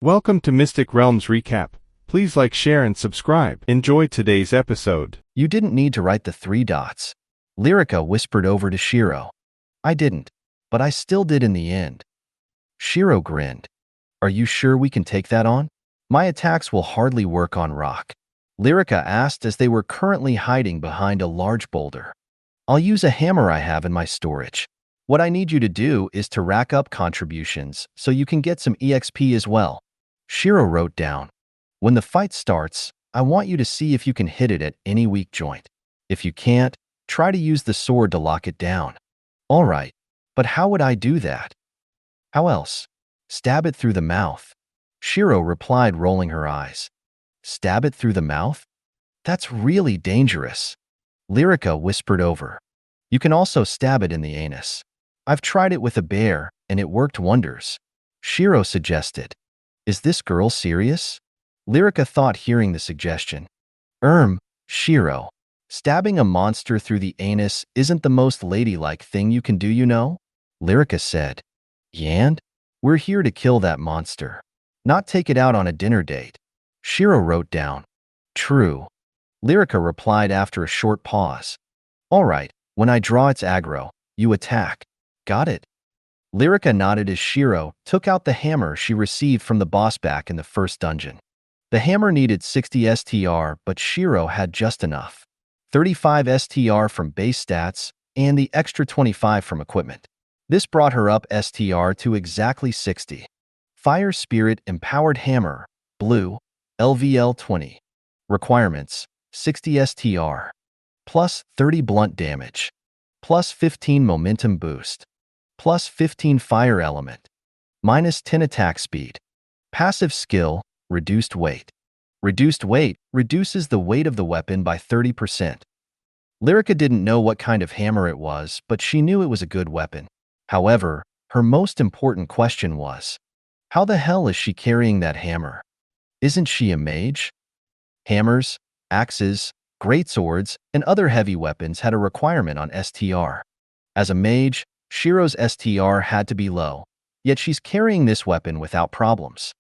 Welcome to Mystic Realms Recap. Please like, share, and subscribe. Enjoy today's episode. You didn't need to write the 3 dots. Lyrica whispered over to Shiro. I didn't, but I still did in the end. Shiro grinned. Are you sure we can take that on? My attacks will hardly work on rock. Lyrica asked as they were currently hiding behind a large boulder. I'll use a hammer I have in my storage. What I need you to do is to rack up contributions so you can get some EXP as well. Shiro wrote down. When the fight starts, I want you to see if you can hit it at any weak joint. If you can't, try to use the sword to lock it down. All right, but how would I do that? How else? Stab it through the mouth. Shiro replied, rolling her eyes. Stab it through the mouth? That's really dangerous. Lyrica whispered over. You can also stab it in the anus. I've tried it with a bear, and it worked wonders. Shiro suggested. Is this girl serious? Lyrica thought, hearing the suggestion. Shiro. Stabbing a monster through the anus isn't the most ladylike thing you can do, you know? Lyrica said. Yand? We're here to kill that monster, not take it out on a dinner date. Shiro wrote down. True. Lyrica replied after a short pause. All right, when I draw its aggro, you attack. Got it? Lyrica nodded as Shiro took out the hammer she received from the boss back in the first dungeon. The hammer needed 60 STR, but Shiro had just enough. 35 STR from base stats and the extra 25 from equipment. This brought her up STR to exactly 60. Fire Spirit Empowered Hammer, Blue, LVL 20. Requirements, 60 STR. Plus 30 blunt damage. Plus 15 momentum boost. Plus 15 fire element. Minus 10 attack speed. Passive skill, reduced weight. Reduced weight reduces the weight of the weapon by 30%. Lyrica didn't know what kind of hammer it was, but she knew it was a good weapon. However, her most important question was, how the hell is she carrying that hammer? Isn't she a mage? Hammers, axes, greatswords, and other heavy weapons had a requirement on STR. As a mage, Shiro's STR had to be low, yet she's carrying this weapon without problems.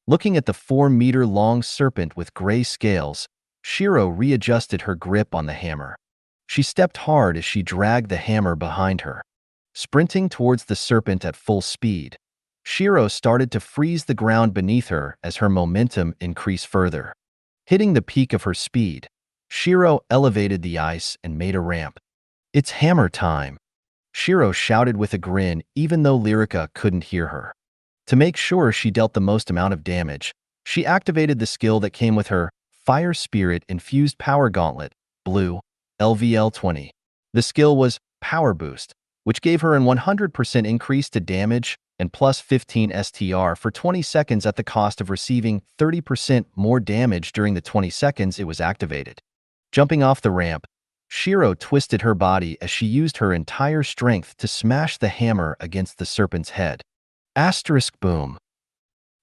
Looking at the 4-meter-long serpent with gray scales, Shiro readjusted her grip on the hammer. She stepped hard as she dragged the hammer behind her. Sprinting towards the serpent at full speed, Shiro started to freeze the ground beneath her as her momentum increased further. Hitting the peak of her speed, Shiro elevated the ice and made a ramp. It's hammer time! Shiro shouted with a grin, even though Lyrica couldn't hear her. To make sure she dealt the most amount of damage, she activated the skill that came with her Fire Spirit Infused Power Gauntlet, Blue, LVL 20. The skill was Power Boost, which gave her an 100% increase to damage and plus 15 STR for 20 seconds at the cost of receiving 30% more damage during the 20 seconds it was activated. Jumping off the ramp, Shiro twisted her body as she used her entire strength to smash the hammer against the serpent's head. Asterisk boom.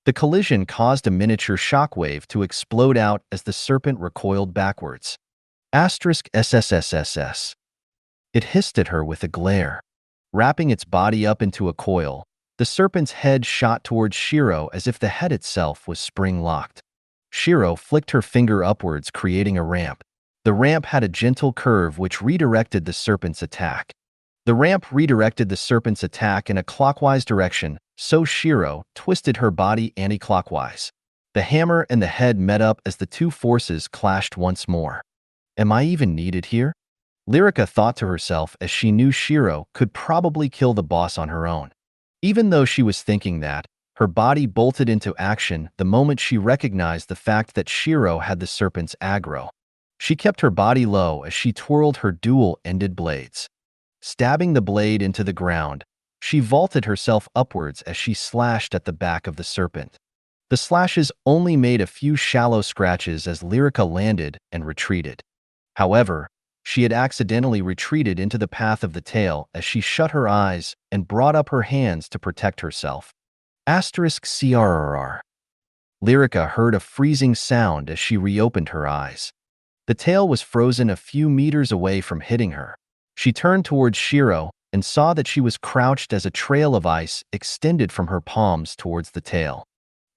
The collision caused a miniature shockwave to explode out as the serpent recoiled backwards. Asterisk SSSSS. It hissed at her with a glare. Wrapping its body up into a coil, the serpent's head shot towards Shiro as if the head itself was spring-locked. Shiro flicked her finger upwards, creating a ramp. The ramp had a gentle curve which redirected the serpent's attack. The ramp redirected the serpent's attack in a clockwise direction, so Shiro twisted her body anti-clockwise. The hammer and the head met up as the two forces clashed once more. Am I even needed here? Lyrica thought to herself as she knew Shiro could probably kill the boss on her own. Even though she was thinking that, her body bolted into action the moment she recognized the fact that Shiro had the serpent's aggro. She kept her body low as she twirled her dual-ended blades. Stabbing the blade into the ground, she vaulted herself upwards as she slashed at the back of the serpent. The slashes only made a few shallow scratches as Lyrica landed and retreated. However, she had accidentally retreated into the path of the tail as she shut her eyes and brought up her hands to protect herself. Asterisk CRRR. Lyrica heard a freezing sound as she reopened her eyes. The tail was frozen a few meters away from hitting her. She turned towards Shiro and saw that she was crouched as a trail of ice extended from her palms towards the tail.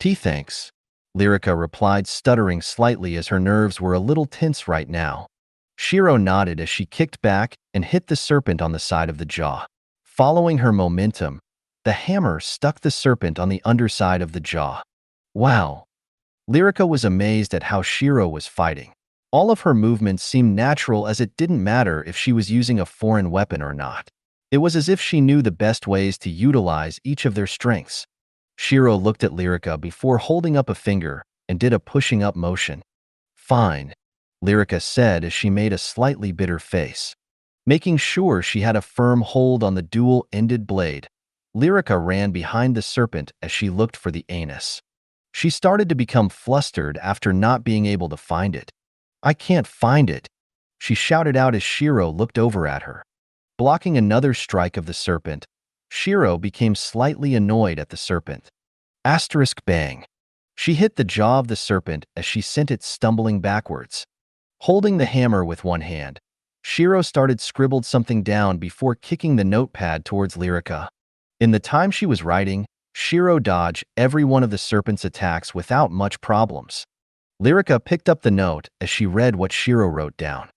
Thanks. Lyrica replied, stuttering slightly as her nerves were a little tense right now. Shiro nodded as she kicked back and hit the serpent on the side of the jaw. Following her momentum, the hammer stuck the serpent on the underside of the jaw. Wow! Lyrica was amazed at how Shiro was fighting. All of her movements seemed natural, as it didn't matter if she was using a foreign weapon or not. It was as if she knew the best ways to utilize each of their strengths. Shiro looked at Lyrica before holding up a finger and did a pushing up motion. Fine, Lyrica said as she made a slightly bitter face. Making sure she had a firm hold on the dual-ended blade, Lyrica ran behind the serpent as she looked for the anus. She started to become flustered after not being able to find it. I can't find it, she shouted out as Shiro looked over at her. Blocking another strike of the serpent, Shiro became slightly annoyed at the serpent. Asterisk bang. She hit the jaw of the serpent as she sent it stumbling backwards. Holding the hammer with one hand, Shiro started scribbled something down before kicking the notepad towards Lyrica. In the time she was writing, Shiro dodged every one of the serpent's attacks without much problems. Lyrica picked up the note as she read what Shiro wrote down.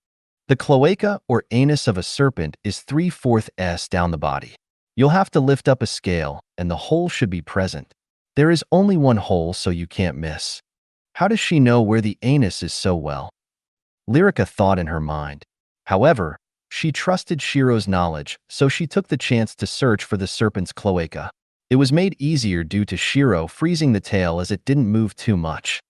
The cloaca or anus of a serpent is 3/4 down the body. You'll have to lift up a scale, and the hole should be present. There is only one hole, so you can't miss. How does she know where the anus is so well? Lyrica thought in her mind. However, she trusted Shiro's knowledge, so she took the chance to search for the serpent's cloaca. It was made easier due to Shiro freezing the tail as it didn't move too much.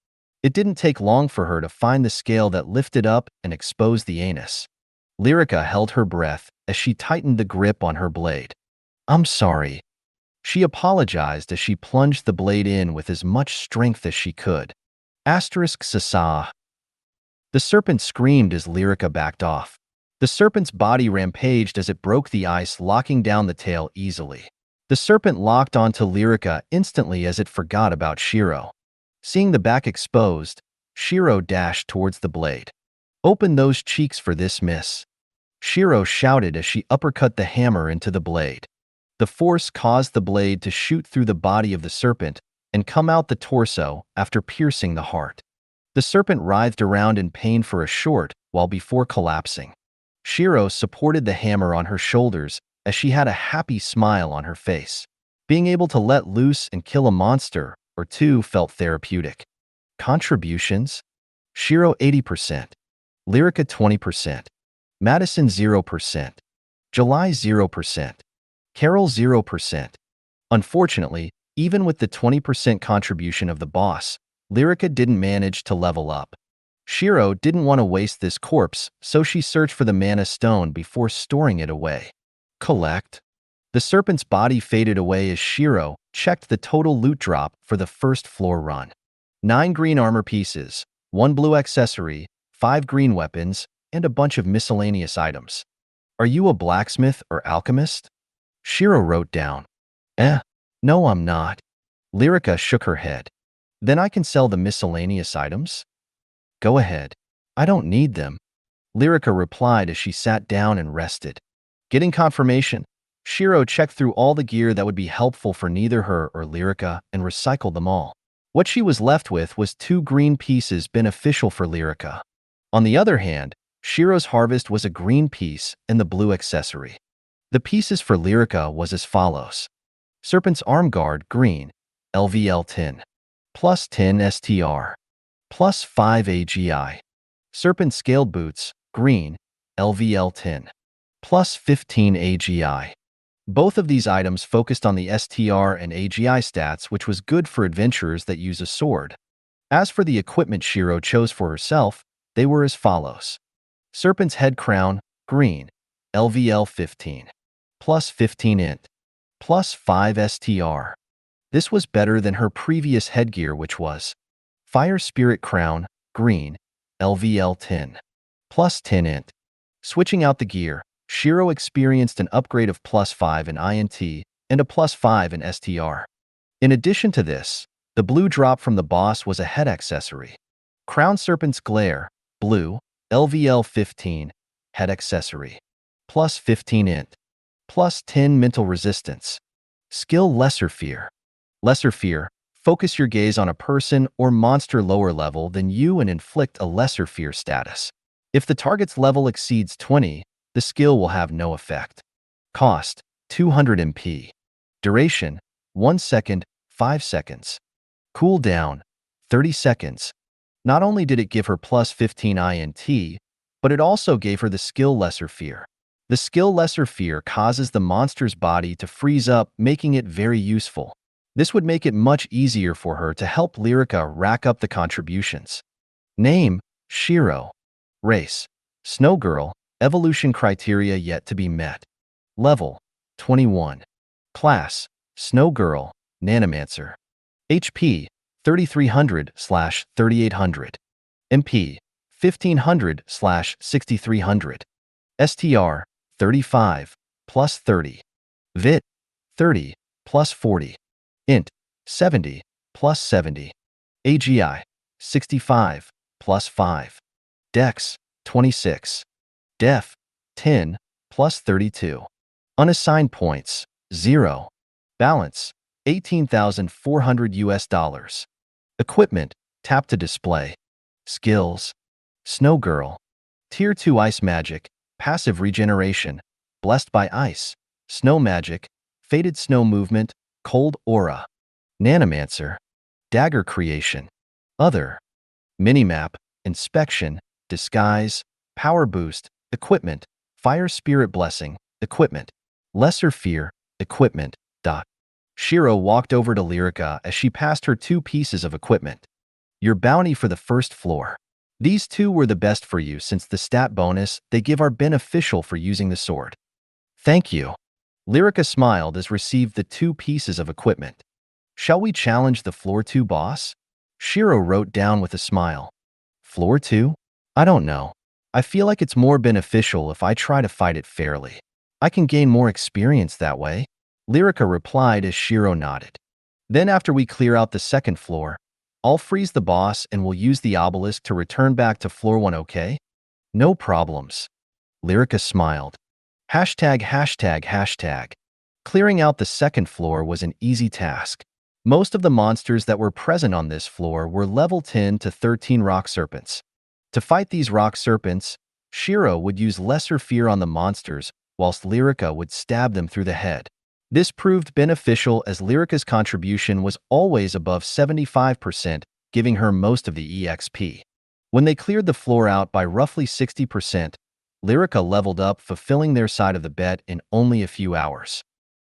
It didn't take long for her to find the scale that lifted up and exposed the anus. Lyrica held her breath as she tightened the grip on her blade. I'm sorry. She apologized as she plunged the blade in with as much strength as she could. Asterisk Sasa. The serpent screamed as Lyrica backed off. The serpent's body rampaged as it broke the ice, locking down the tail easily. The serpent locked onto Lyrica instantly as it forgot about Shiro. Seeing the back exposed, Shiro dashed towards the blade. Open those cheeks for this, miss. Shiro shouted as she uppercut the hammer into the blade. The force caused the blade to shoot through the body of the serpent and come out the torso after piercing the heart. The serpent writhed around in pain for a short while before collapsing. Shiro supported the hammer on her shoulders as she had a happy smile on her face. Being able to let loose and kill a monster or two felt therapeutic. Contributions? Shiro 80%, Lyrica 20%, Madison 0%, July 0%, Carol 0%. Unfortunately, even with the 20% contribution of the boss, Lyrica didn't manage to level up. Shiro didn't want to waste this corpse, so she searched for the mana stone before storing it away. Collect. The serpent's body faded away as Shiro checked the total loot drop for the first floor run. 9 green armor pieces, 1 blue accessory, 5 green weapons, and a bunch of miscellaneous items. Are you a blacksmith or alchemist? Shiro wrote down. No, I'm not. Lyrica shook her head. Then I can sell the miscellaneous items? Go ahead. I don't need them. Lyrica replied as she sat down and rested. Getting confirmation, Shiro checked through all the gear that would be helpful for neither her or Lyrica and recycled them all. What she was left with was 2 green pieces beneficial for Lyrica. On the other hand, Shiro's harvest was a green piece and the blue accessory. The pieces for Lyrica was as follows. Serpent's arm guard, green, LVL 10. Plus 10 STR. Plus 5 AGI. Serpent scaled boots, green, LVL 10. Plus 15 AGI. Both of these items focused on the STR and AGI stats, which was good for adventurers that use a sword. As for the equipment Shiro chose for herself, they were as follows. Serpent's head crown, green, LVL 15. Plus 15 int. Plus 5 STR. This was better than her previous headgear, which was Fire Spirit Crown, green, LVL 10. Plus 10 int. Switching out the gear, Shiro experienced an upgrade of plus 5 in INT and a plus 5 in STR. In addition to this, the blue drop from the boss was a head accessory. Crown Serpent's Glare, blue, LVL 15, head accessory. Plus 15 int. Plus 10 mental resistance. Skill Lesser Fear. Lesser Fear, Focus your gaze on a person or monster lower level than you and inflict a lesser fear status. If the target's level exceeds 20, the skill will have no effect. Cost: 200 MP. Duration: 1 second, 5 seconds. Cooldown: 30 seconds. Not only did it give her plus 15 INT, but it also gave her the skill Lesser Fear. The skill Lesser Fear causes the monster's body to freeze up, making it very useful. This would make it much easier for her to help Lyrica rack up the contributions. Name: Shiro. Race: Snow Girl. Evolution criteria yet to be met. Level: 21. Class: Snow Girl, Snowmancer. HP: 3300/3800. MP: 1500/6300. STR: 35 plus 30. VIT: 30 plus 40. Int: 70 plus 70. AGI: 65 plus 5. Dex: 26. Def: 10 plus 32. Unassigned points: 0. Balance: 18,400 US dollars. Equipment: tap to display. Skills: Snow Girl. Tier 2 Ice Magic, Passive Regeneration, Blessed by Ice, Snow Magic, Faded Snow Movement, Cold Aura. Snowmancer. Dagger Creation. Other. Minimap, Inspection, Disguise, Power Boost, Equipment, Fire Spirit Blessing, Equipment, Lesser Fear, Equipment. Shiro walked over to Lyrica as she passed her 2 pieces of equipment. Your bounty for the first floor. These 2 were the best for you since the stat bonus they give are beneficial for using the sword. Thank you. Lyrica smiled as received the 2 pieces of equipment. Shall we challenge the floor 2 boss? Shiro wrote down with a smile. Floor 2? I don't know. I feel like it's more beneficial if I try to fight it fairly. I can gain more experience that way. Lyrica replied as Shiro nodded. Then after we clear out the second floor, I'll freeze the boss and we'll use the obelisk to return back to floor 1, okay? No problems. Lyrica smiled. ####. Clearing out the second floor was an easy task. Most of the monsters that were present on this floor were level 10 to 13 rock serpents. To fight these rock serpents, Shiro would use Lesser Fear on the monsters, whilst Lyrica would stab them through the head. This proved beneficial as Lyrica's contribution was always above 75%, giving her most of the EXP. When they cleared the floor out by roughly 60%, Lyrica leveled up, fulfilling their side of the bet in only a few hours.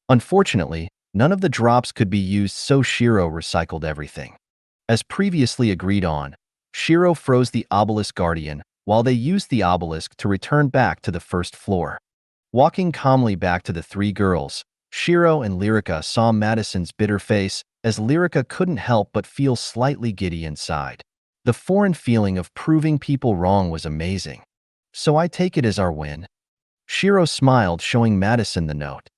Unfortunately, none of the drops could be used, so Shiro recycled everything. As previously agreed on, Shiro froze the obelisk guardian, while they used the obelisk to return back to the first floor. Walking calmly back to the 3 girls, Shiro and Lyrica saw Madison's bitter face, as Lyrica couldn't help but feel slightly giddy inside. The foreign feeling of proving people wrong was amazing. So I take it as our win. Shiro smiled, showing Madison the note.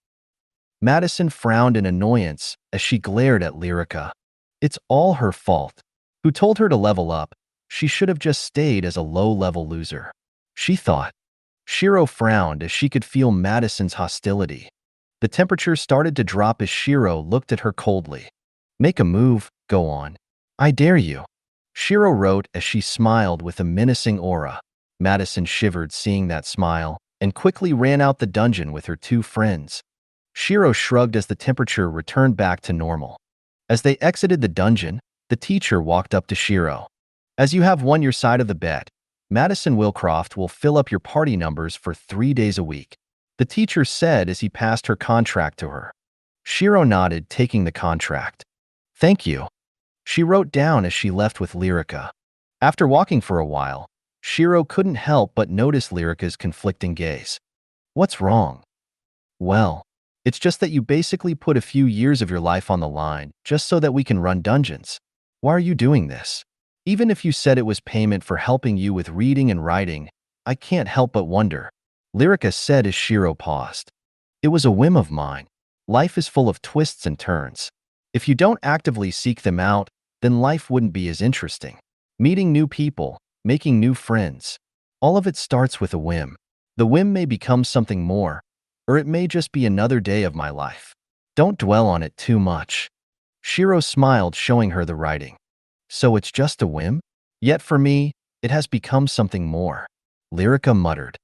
Madison frowned in annoyance as she glared at Lyrica. It's all her fault. Who told her to level up? She should have just stayed as a low-level loser, she thought. Shiro frowned as she could feel Madison's hostility. The temperature started to drop as Shiro looked at her coldly. Make a move, go on. I dare you. Shiro wrote as she smiled with a menacing aura. Madison shivered seeing that smile and quickly ran out the dungeon with her 2 friends. Shiro shrugged as the temperature returned back to normal. As they exited the dungeon, the teacher walked up to Shiro. As you have won your side of the bet, Madison Wilcroft will fill up your party numbers for 3 days a week, the teacher said as he passed her contract to her. Shiro nodded, taking the contract. Thank you. She wrote down as she left with Lyrica. After walking for a while, Shiro couldn't help but notice Lyrica's conflicting gaze. What's wrong? Well, it's just that you basically put a few years of your life on the line just so that we can run dungeons. Why are you doing this? Even if you said it was payment for helping you with reading and writing, I can't help but wonder, Lyrica said as Shiro paused. It was a whim of mine. Life is full of twists and turns. If you don't actively seek them out, then life wouldn't be as interesting. Meeting new people, making new friends. All of it starts with a whim. The whim may become something more, or it may just be another day of my life. Don't dwell on it too much. Shiro smiled, showing her the writing. So it's just a whim? Yet for me, it has become something more. Lyrica muttered.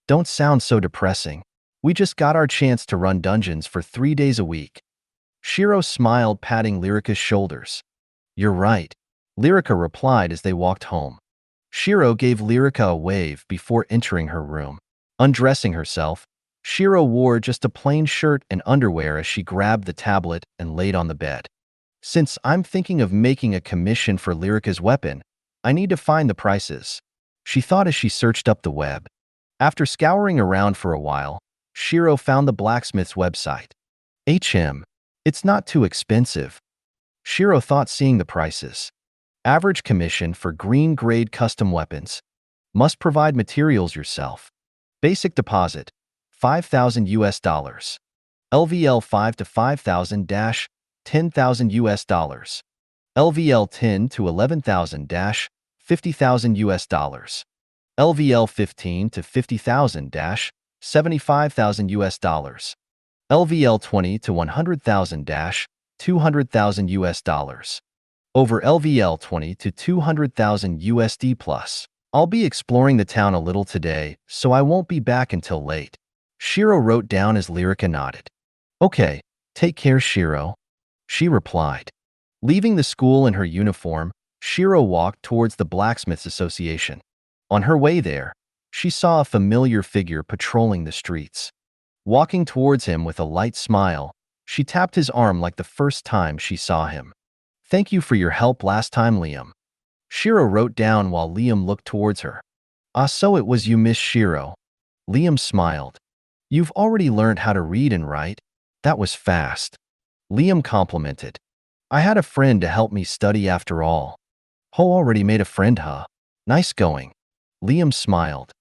Don't sound so depressing. We just got our chance to run dungeons for 3 days a week. Shiro smiled, patting Lyrica's shoulders. You're right, Lyrica replied as they walked home. Shiro gave Lyrica a wave before entering her room. Undressing herself, Shiro wore just a plain shirt and underwear as she grabbed the tablet and laid on the bed. Since I'm thinking of making a commission for Lyrica's weapon, I need to find the prices, she thought as she searched up the web. After scouring around for a while, Shiro found the blacksmith's website. It's not too expensive, Shiro thought, seeing the prices. Average commission for green-grade custom weapons. Must provide materials yourself. Basic deposit, $5,000. LVL 5 to 5,000 $10,000 LVL 10 to 11,000 $50,000 LVL 15 to 50,000 $75,000 LVL 20 to 100,000 $200,000 over LVL 20 to 200,000 USD plus. I'll be exploring the town a little today, so I won't be back until late. Shiro wrote down as Lyrica nodded. Okay, take care, Shiro, she replied. Leaving the school in her uniform, Shiro walked towards the Blacksmiths Association. On her way there, she saw a familiar figure patrolling the streets. Walking towards him with a light smile, she tapped his arm like the first time she saw him. Thank you for your help last time, Liam, Shiro wrote down while Liam looked towards her. Ah, so it was you, Miss Shiro. Liam smiled. You've already learned how to read and write? That was fast, Liam complimented. I had a friend to help me study after all. Ho already made a friend, huh? Nice going, Liam smiled.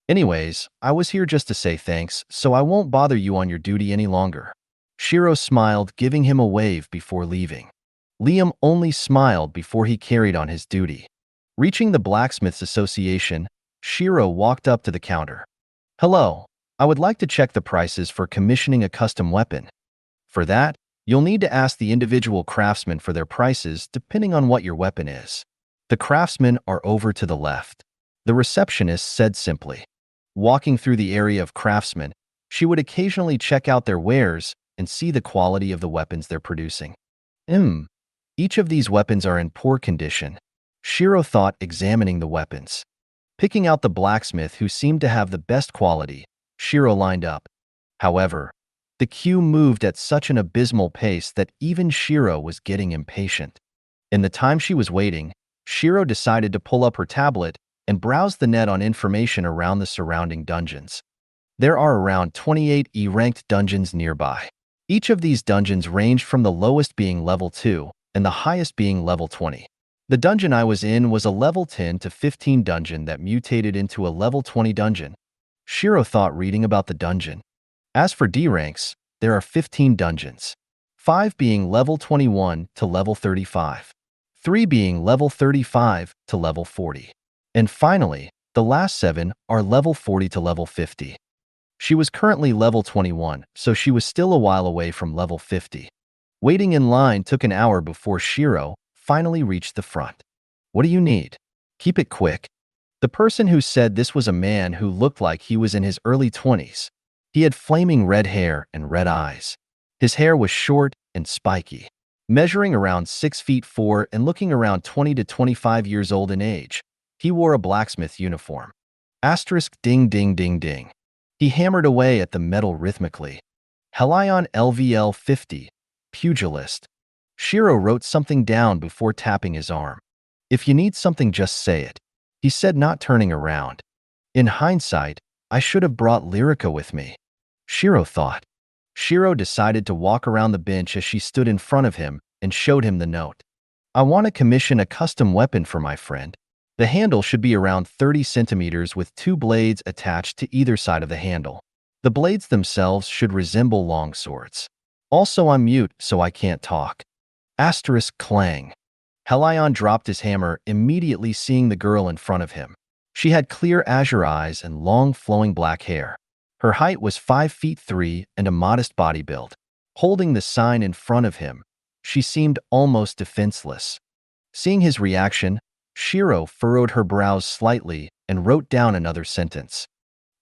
Anyways, I was here just to say thanks, so I won't bother you on your duty any longer. Shiro smiled, giving him a wave before leaving. Liam only smiled before he carried on his duty. Reaching the Blacksmiths Association, Shiro walked up to the counter. Hello, I would like to check the prices for commissioning a custom weapon. For that, you'll need to ask the individual craftsmen for their prices depending on what your weapon is. The craftsmen are over to the left, the receptionist said simply. Walking through the area of craftsmen, she would occasionally check out their wares and see the quality of the weapons they're producing. Each of these weapons are in poor condition, Shiro thought, examining the weapons. Picking out the blacksmith who seemed to have the best quality, Shiro lined up. However, the queue moved at such an abysmal pace that even Shiro was getting impatient. In the time she was waiting, Shiro decided to pull up her tablet and browse the net on information around the surrounding dungeons. There are around 28 E-ranked dungeons nearby. Each of these dungeons ranged from the lowest being level 2 and the highest being level 20. The dungeon I was in was a level 10 to 15 dungeon that mutated into a level 20 dungeon, Shiro thought, reading about the dungeon. As for D ranks, there are 15 dungeons, 5 being level 21 to level 35, 3 being level 35 to level 40, and finally, the last 7 are level 40 to level 50. She was currently level 21, so she was still a while away from level 50. Waiting in line took an hour before Shiro finally reached the front. What do you need? Keep it quick. The person who said this was a man who looked like he was in his early 20s. He had flaming red hair and red eyes. His hair was short and spiky. Measuring around 6 feet 4 and looking around 20 to 25 years old in age, he wore a blacksmith uniform. Asterisk ding ding ding ding. He hammered away at the metal rhythmically. Helion LVL 50, pugilist. Shiro wrote something down before tapping his arm. If you need something, just say it, he said, not turning around. In hindsight, I should have brought Lyrica with me, Shiro thought. Shiro decided to walk around the bench as she stood in front of him and showed him the note. I want to commission a custom weapon for my friend. The handle should be around 30 centimeters with 2 blades attached to either side of the handle. The blades themselves should resemble long swords. Also, I'm mute, so I can't talk. Asterisk clang. Helion dropped his hammer, immediately seeing the girl in front of him. She had clear azure eyes and long flowing black hair. Her height was 5 feet 3 and a modest body build. Holding the sign in front of him, She seemed almost defenseless. Seeing his reaction, Shiro furrowed her brows slightly and wrote down another sentence.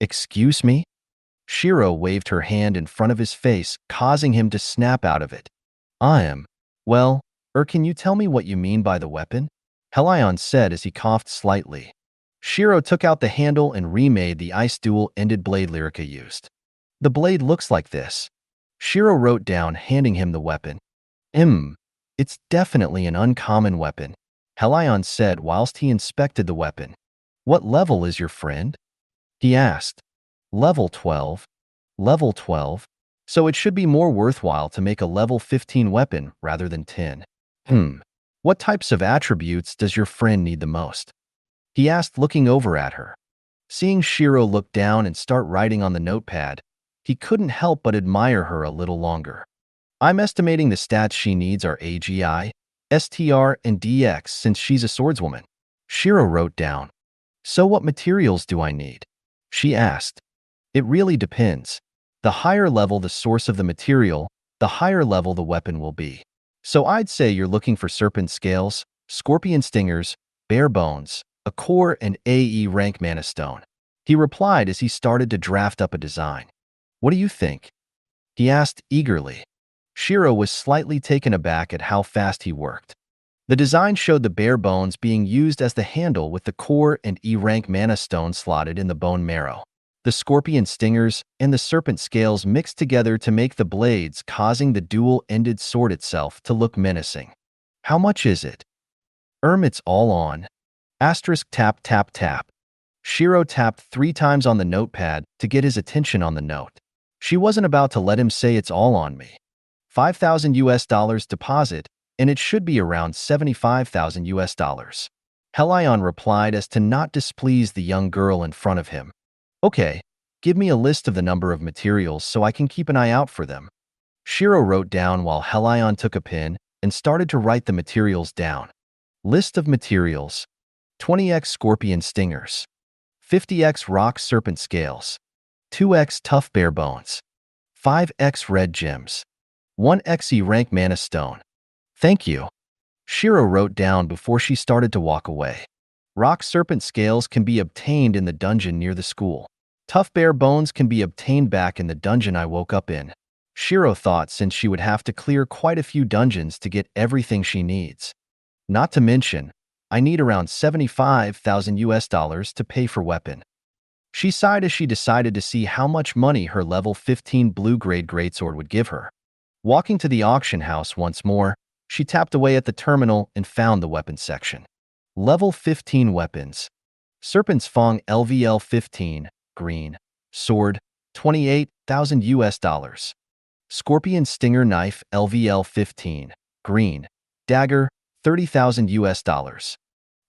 "Excuse me?" Shiro waved her hand in front of his face, causing him to snap out of it. Well, can you tell me what you mean by the weapon?" Helion said as he coughed slightly. Shiro took out the handle and remade the ice dual-ended blade Lyrica used. "The blade looks like this," Shiro wrote down, handing him the weapon. It's definitely an uncommon weapon," Helion said whilst he inspected the weapon. "What level is your friend?" he asked. "Level 12. Level 12? So it should be more worthwhile to make a level 15 weapon rather than 10. What types of attributes does your friend need the most?" he asked, looking over at her. Seeing Shiro look down and start writing on the notepad, he couldn't help but admire her a little longer. "I'm estimating the stats she needs are AGI, STR, and DX since she's a swordswoman," Shiro wrote down. "So what materials do I need?" she asked. "It really depends. The higher level the source of the material, the higher level the weapon will be. So I'd say you're looking for serpent scales, scorpion stingers, bare bones, a core, and AE rank mana stone," he replied as he started to draft up a design. "What do you think?" he asked eagerly. Shiro was slightly taken aback at how fast he worked. The design showed the bare bones being used as the handle with the core and E-rank mana stone slotted in the bone marrow. The scorpion stingers and the serpent scales mixed together to make the blades, causing the dual-ended sword itself to look menacing. "How much is it?" It's all on. Asterisk tap tap tap. Shiro tapped 3 times on the notepad to get his attention on the note. She wasn't about to let him say "it's all on me." $5,000 deposit, and it should be around $75,000. Helion replied as to not displease the young girl in front of him. "Okay, give me a list of the number of materials so I can keep an eye out for them." Shiro wrote down while Helion took a pen and started to write the materials down. List of materials: 20x scorpion stingers, 50x rock serpent scales, 2x tough bare bones, 5x red gems, 1x E-rank mana stone. "Thank you," Shiro wrote down before she started to walk away. Rock serpent scales can be obtained in the dungeon near the school. Tough bare bones can be obtained back in the dungeon I woke up in, Shiro thought, since she would have to clear quite a few dungeons to get everything she needs. Not to mention, I need around $75,000 to pay for weapon. She sighed as she decided to see how much money her level 15 blue-grade greatsword would give her. Walking to the auction house once more, she tapped away at the terminal and found the weapons section. Level 15 weapons. Serpent's Fang LVL 15, green. Sword, $28,000. Scorpion Stinger Knife LVL 15, green. Dagger, $30,000.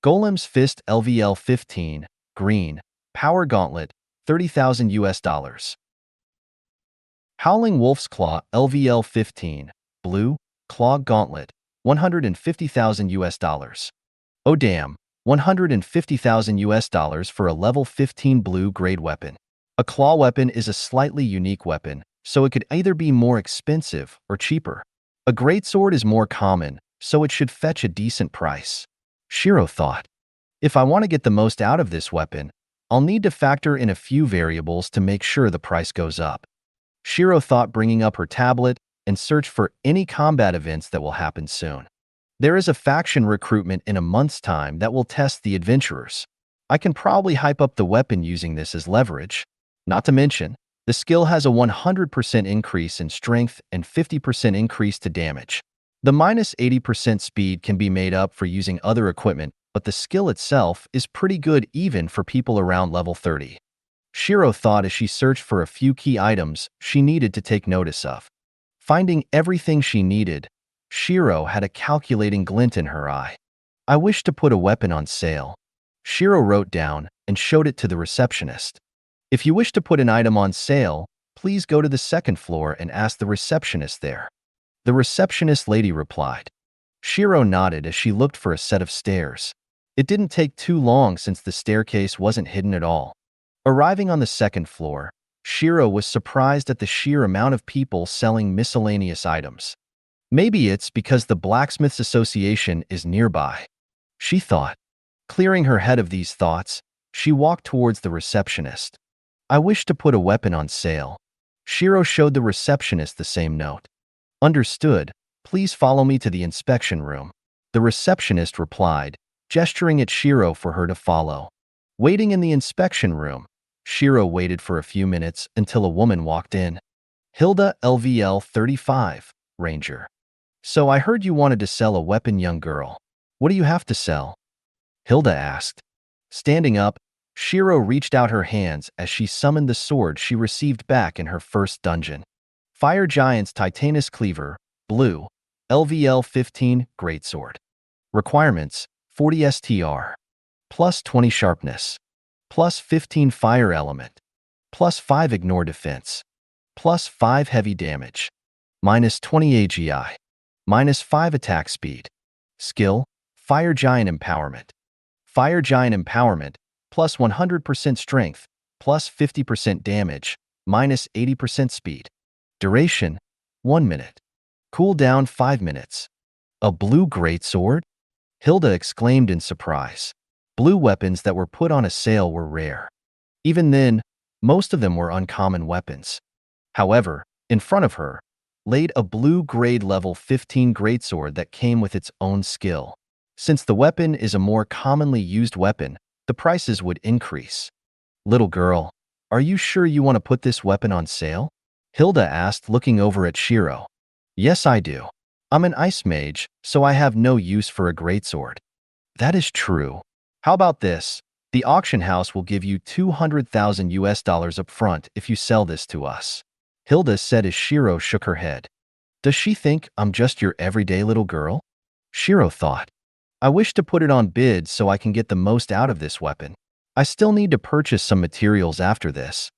Golem's Fist LVL 15, green. Power Gauntlet, $30,000. Howling Wolf's Claw LVL 15, blue. Claw Gauntlet, $150,000. Oh damn, $150,000 for a level 15 blue-grade weapon. A claw weapon is a slightly unique weapon, so it could either be more expensive or cheaper. A greatsword is more common, so it should fetch a decent price. Shiro thought, if I want to get the most out of this weapon, I'll need to factor in a few variables to make sure the price goes up. Shiro thought, bringing up her tablet and search for any combat events that will happen soon. There is a faction recruitment in a month's time that will test the adventurers. I can probably hype up the weapon using this as leverage. Not to mention, the skill has a 100% increase in strength and 50% increase to damage. The minus 80% speed can be made up for using other equipment, but the skill itself is pretty good even for people around level 30. Shiro thought as she searched for a few key items she needed to take notice of. Finding everything she needed, Shiro had a calculating glint in her eye. I wish to put a weapon on sale. Shiro wrote down and showed it to the receptionist. If you wish to put an item on sale, please go to the second floor and ask the receptionist there. The receptionist lady replied. Shiro nodded as she looked for a set of stairs. It didn't take too long since the staircase wasn't hidden at all. Arriving on the second floor, Shiro was surprised at the sheer amount of people selling miscellaneous items. Maybe it's because the Blacksmiths Association is nearby, she thought. Clearing her head of these thoughts, she walked towards the receptionist. I wish to put a weapon on sale. Shiro showed the receptionist the same note. Understood. Please follow me to the inspection room. The receptionist replied, gesturing at Shiro for her to follow. Waiting in the inspection room, Shiro waited for a few minutes until a woman walked in. Hilda, LVL 35, Ranger. So I heard you wanted to sell a weapon, young girl. What do you have to sell? Hilda asked. Standing up, Shiro reached out her hands as she summoned the sword she received back in her first dungeon. Fire Giant's Titanus Cleaver, Blue, LVL 15, Greatsword. Requirements, 40 STR. Plus 20 Sharpness. Plus 15 Fire Element. Plus 5 Ignore Defense. Plus 5 Heavy Damage. Minus 20 AGI. Minus 5 Attack Speed. Skill, Fire Giant Empowerment. Fire Giant Empowerment, plus 100% Strength, plus 50% Damage, minus 80% Speed. Duration, 1 minute. Cooldown 5 minutes. A blue greatsword? Hilda exclaimed in surprise. Blue weapons that were put on a sale were rare. Even then, most of them were uncommon weapons. However, in front of her, laid a blue grade level 15 greatsword that came with its own skill. Since the weapon is a more commonly used weapon, the prices would increase. Little girl, are you sure you want to put this weapon on sale? Hilda asked, looking over at Shiro. Yes, I do. I'm an ice mage, so I have no use for a greatsword. That is true. How about this? The auction house will give you $200,000 up front if you sell this to us. Hilda said as Shiro shook her head. Does she think I'm just your everyday little girl? Shiro thought. I wish to put it on bid so I can get the most out of this weapon. I still need to purchase some materials after this.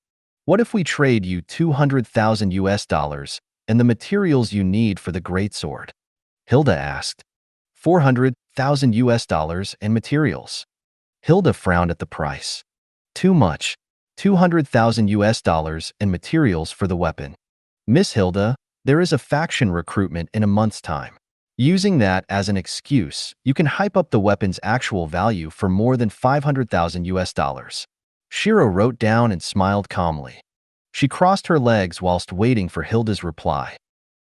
What if we trade you $200,000 and the materials you need for the greatsword? Hilda asked. $400,000 and materials. Hilda frowned at the price. Too much. $200,000 and materials for the weapon. Miss Hilda, there is a faction recruitment in a month's time. Using that as an excuse, you can hype up the weapon's actual value for more than $500,000. Shiro wrote down and smiled calmly. She crossed her legs whilst waiting for Hilda's reply.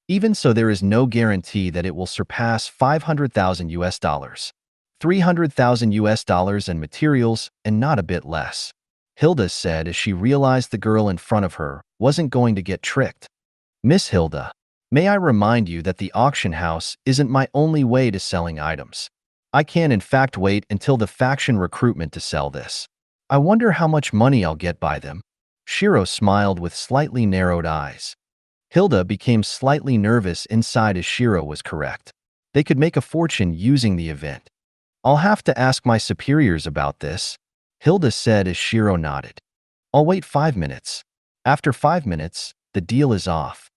Even so, there is no guarantee that it will surpass $500,000. $300,000 and materials, and not a bit less. Hilda said as she realized the girl in front of her wasn't going to get tricked. Miss Hilda, may I remind you that the auction house isn't my only way to selling items. I can in fact wait until the faction recruitment to sell this. I wonder how much money I'll get by them. Shiro smiled with slightly narrowed eyes. Hilda became slightly nervous inside as Shiro was correct. They could make a fortune using the event. I'll have to ask my superiors about this, Hilda said as Shiro nodded. I'll wait 5 minutes. After 5 minutes, the deal is off.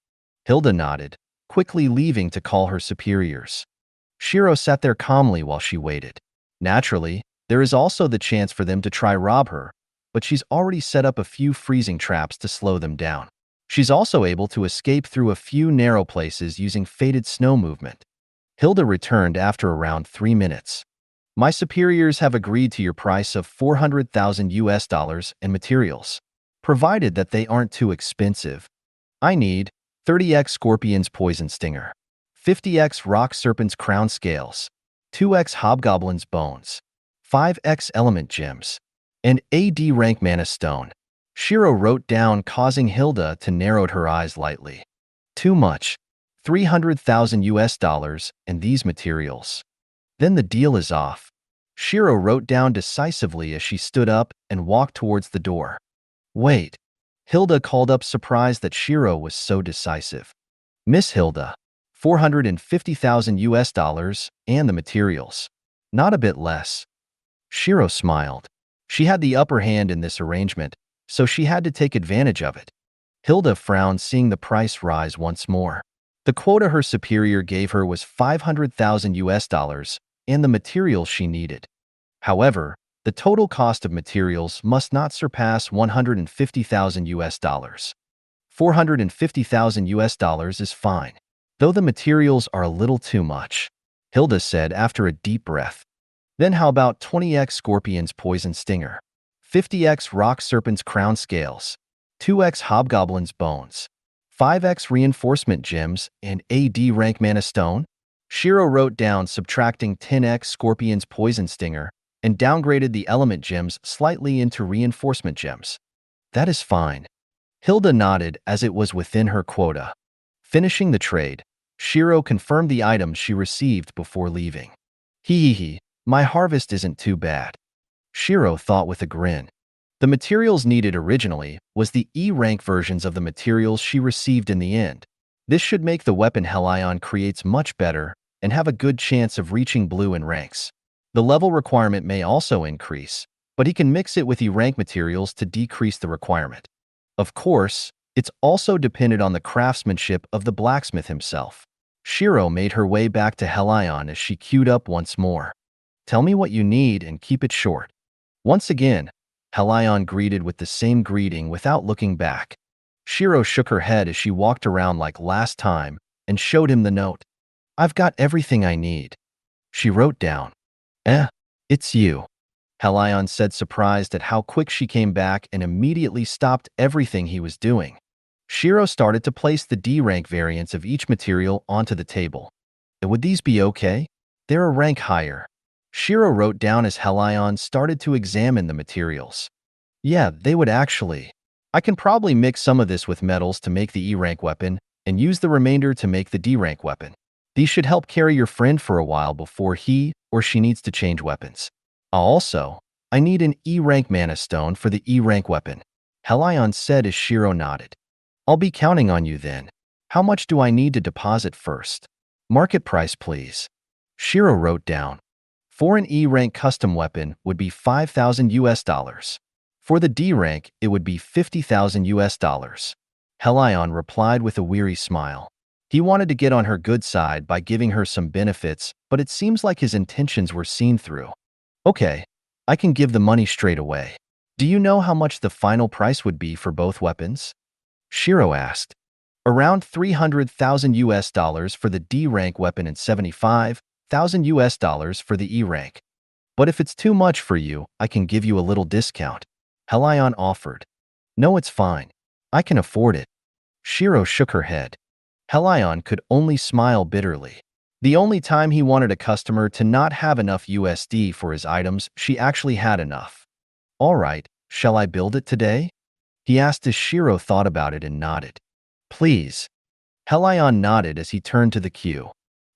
Hilda nodded, quickly leaving to call her superiors. Shiro sat there calmly while she waited. Naturally, there is also the chance for them to try rob her, but she's already set up a few freezing traps to slow them down. She's also able to escape through a few narrow places using fated snow movement. Hilda returned after around 3 minutes. My superiors have agreed to your price of $400,000 and materials, provided that they aren't too expensive. I need 30x Scorpion's Poison Stinger, 50x Rock Serpent's Crown Scales, 2x Hobgoblin's Bones, 5x Element Gems, and AD rank Mana Stone. Shiro wrote down, causing Hilda to narrow her eyes lightly. Too much. $300,000 and these materials. Then the deal is off. Shiro wrote down decisively as she stood up and walked towards the door. Wait. Hilda called up, surprised that Shiro was so decisive. Miss Hilda, $450,000 and the materials. Not a bit less. Shiro smiled. She had the upper hand in this arrangement, so she had to take advantage of it. Hilda frowned, seeing the price rise once more. The quota her superior gave her was $500,000 and the materials she needed. However, the total cost of materials must not surpass $150,000. $450,000 is fine. though the materials are a little too much, Hilda said after a deep breath. Then how about 20x Scorpion's Poison Stinger, 50x Rock Serpent's Crown Scales, 2x Hobgoblin's Bones, 5x Reinforcement Gems, and AD rank Mana Stone? Shiro wrote down subtracting 10x Scorpion's Poison Stinger and downgraded the element gems slightly into reinforcement gems. That is fine. Hilda nodded as it was within her quota. Finishing the trade, Shiro confirmed the items she received before leaving. Hee, my harvest isn't too bad, Shiro thought with a grin. The materials needed originally was the E-rank versions of the materials she received in the end. This should make the weapon Helion creates much better and have a good chance of reaching blue in ranks. The level requirement may also increase, but he can mix it with E-rank materials to decrease the requirement. Of course, it's also dependent on the craftsmanship of the blacksmith himself. Shiro made her way back to Helion as she queued up once more. Tell me what you need and keep it short. Once again, Helion greeted with the same greeting without looking back. Shiro shook her head as she walked around like last time and showed him the note. I've got everything I need, she wrote down. It's you, Helion said, surprised at how quick she came back and immediately stopped everything he was doing. Shiro started to place the D-rank variants of each material onto the table. Would these be okay? They're a rank higher, Shiro wrote down as Helion started to examine the materials. Yeah, they would actually. I can probably mix some of this with metals to make the E-rank weapon and use the remainder to make the D-rank weapon. These should help carry your friend for a while before he or she needs to change weapons. I need an E-rank Mana Stone for the E-rank weapon, Helion said as Shiro nodded. I'll be counting on you then. How much do I need to deposit first? Market price, please, Shiro wrote down. For an E-rank custom weapon would be $5,000. For the D-rank, it would be $50,000. Helion replied with a weary smile. He wanted to get on her good side by giving her some benefits, but it seems like his intentions were seen through. Okay, I can give the money straight away. Do you know how much the final price would be for both weapons? Shiro asked. Around $300,000 for the D-rank weapon and $75,000 for the E-rank. But if it's too much for you, I can give you a little discount, Helion offered. No, it's fine. I can afford it. Shiro shook her head. Helion could only smile bitterly. The only time he wanted a customer to not have enough USD for his items, she actually had enough. All right, shall I build it today? He asked as Shiro thought about it and nodded. Please. Helion nodded as he turned to the queue.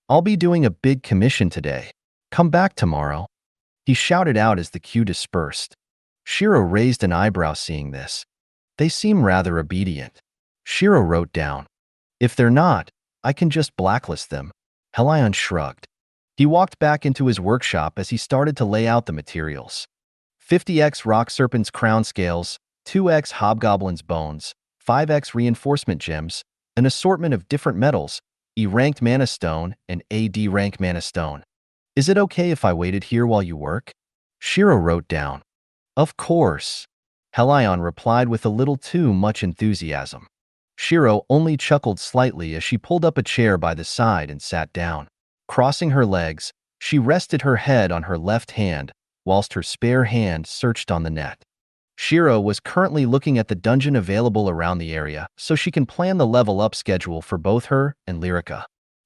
I'll be doing a big commission today. Come back tomorrow, he shouted out as the queue dispersed. Shiro raised an eyebrow seeing this. They seem rather obedient, Shiro wrote down. If they're not, I can just blacklist them. Helion shrugged. He walked back into his workshop as he started to lay out the materials. 50x Rock Serpent's Crown Scales, 2x Hobgoblin's Bones, 5x Reinforcement Gems, an assortment of different metals, E-ranked Mana Stone, and AD rank Mana Stone. Is it okay if I waited here while you work? Shiro wrote down. Of course, Helion replied with a little too much enthusiasm. Shiro only chuckled slightly as she pulled up a chair by the side and sat down. Crossing her legs, she rested her head on her left hand, whilst her spare hand searched on the net. Shiro was currently looking at the dungeon available around the area so she can plan the level-up schedule for both her and Lyrica.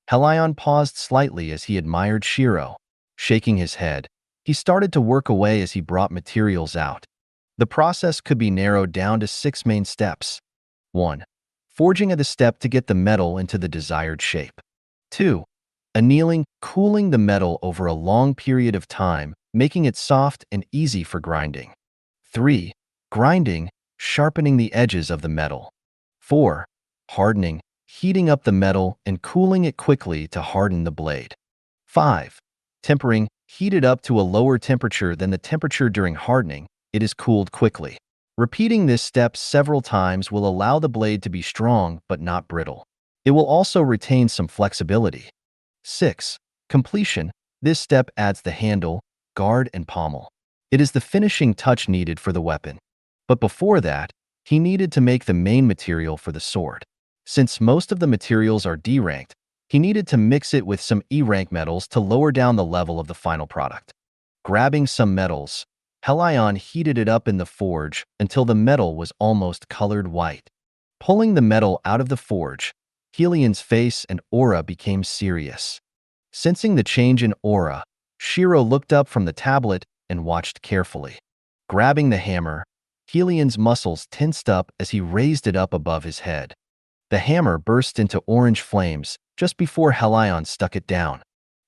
Helion paused slightly as he admired Shiro. Shaking his head, he started to work away as he brought materials out. The process could be narrowed down to 6 main steps. 1. Forging at the step to get the metal into the desired shape. 2. Annealing, cooling the metal over a long period of time, making it soft and easy for grinding. 3. Grinding, sharpening the edges of the metal. 4. Hardening, heating up the metal and cooling it quickly to harden the blade. 5. Tempering, heated up to a lower temperature than the temperature during hardening, it is cooled quickly. Repeating this step several times will allow the blade to be strong but not brittle. It will also retain some flexibility. 6. Completion. This step adds the handle, guard, and pommel. It is the finishing touch needed for the weapon. But before that, he needed to make the main material for the sword. Since most of the materials are D-ranked, He needed to mix it with some E-rank metals to lower down the level of the final product. Grabbing some metals, Helion heated it up in the forge until the metal was almost colored white. Pulling the metal out of the forge, Helion's face and aura became serious. Sensing the change in aura, Shiro looked up from the tablet and watched carefully. Grabbing the hammer, Helion's muscles tensed up as he raised it up above his head. The hammer burst into orange flames just before Helion stuck it down.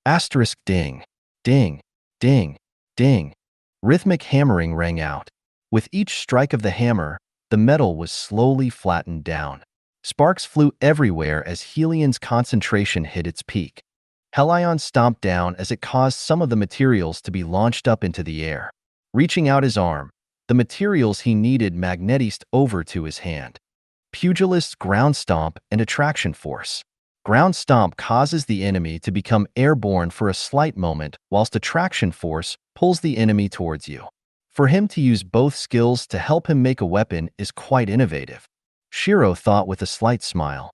Asterisk ding, ding, ding, ding. Rhythmic hammering rang out. With each strike of the hammer, the metal was slowly flattened down. Sparks flew everywhere as Helion's concentration hit its peak. Helion stomped down as it caused some of the materials to be launched up into the air. Reaching out his arm, the materials he needed magnetised over to his hand. Pugilist's ground stomp and attraction force. Ground stomp causes the enemy to become airborne for a slight moment, whilst attraction force pulls the enemy towards you. For him to use both skills to help him make a weapon is quite innovative, Shiro thought with a slight smile.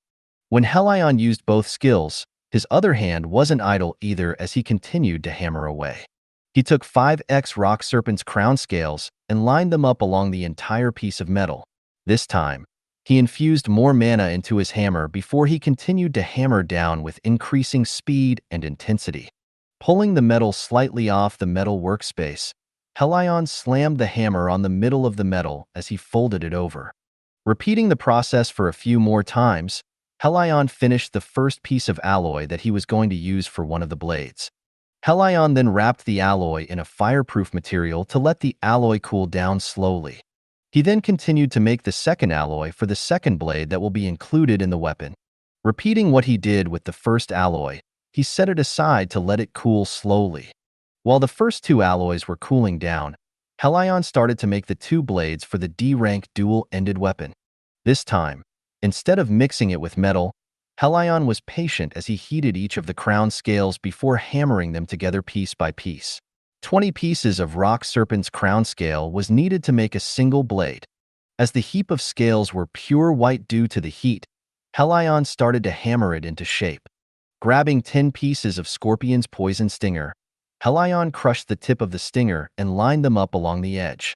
When Helion used both skills, his other hand wasn't idle either as he continued to hammer away. He took 5x rock serpent's crown scales and lined them up along the entire piece of metal. This time, he infused more mana into his hammer before he continued to hammer down with increasing speed and intensity. Pulling the metal slightly off the metal workspace, Helion slammed the hammer on the middle of the metal as he folded it over. Repeating the process for a few more times, Helion finished the first piece of alloy that he was going to use for one of the blades. Helion then wrapped the alloy in a fireproof material to let the alloy cool down slowly. He then continued to make the second alloy for the second blade that will be included in the weapon. Repeating what he did with the first alloy, he set it aside to let it cool slowly. While the first two alloys were cooling down, Helion started to make the two blades for the D-rank dual-ended weapon. This time, instead of mixing it with metal, Helion was patient as he heated each of the crown scales before hammering them together piece by piece. 20 pieces of rock serpent's crown scale was needed to make a single blade. As the heap of scales were pure white due to the heat, Helion started to hammer it into shape. Grabbing 10 pieces of scorpion's poison stinger, Helion crushed the tip of the stinger and lined them up along the edge.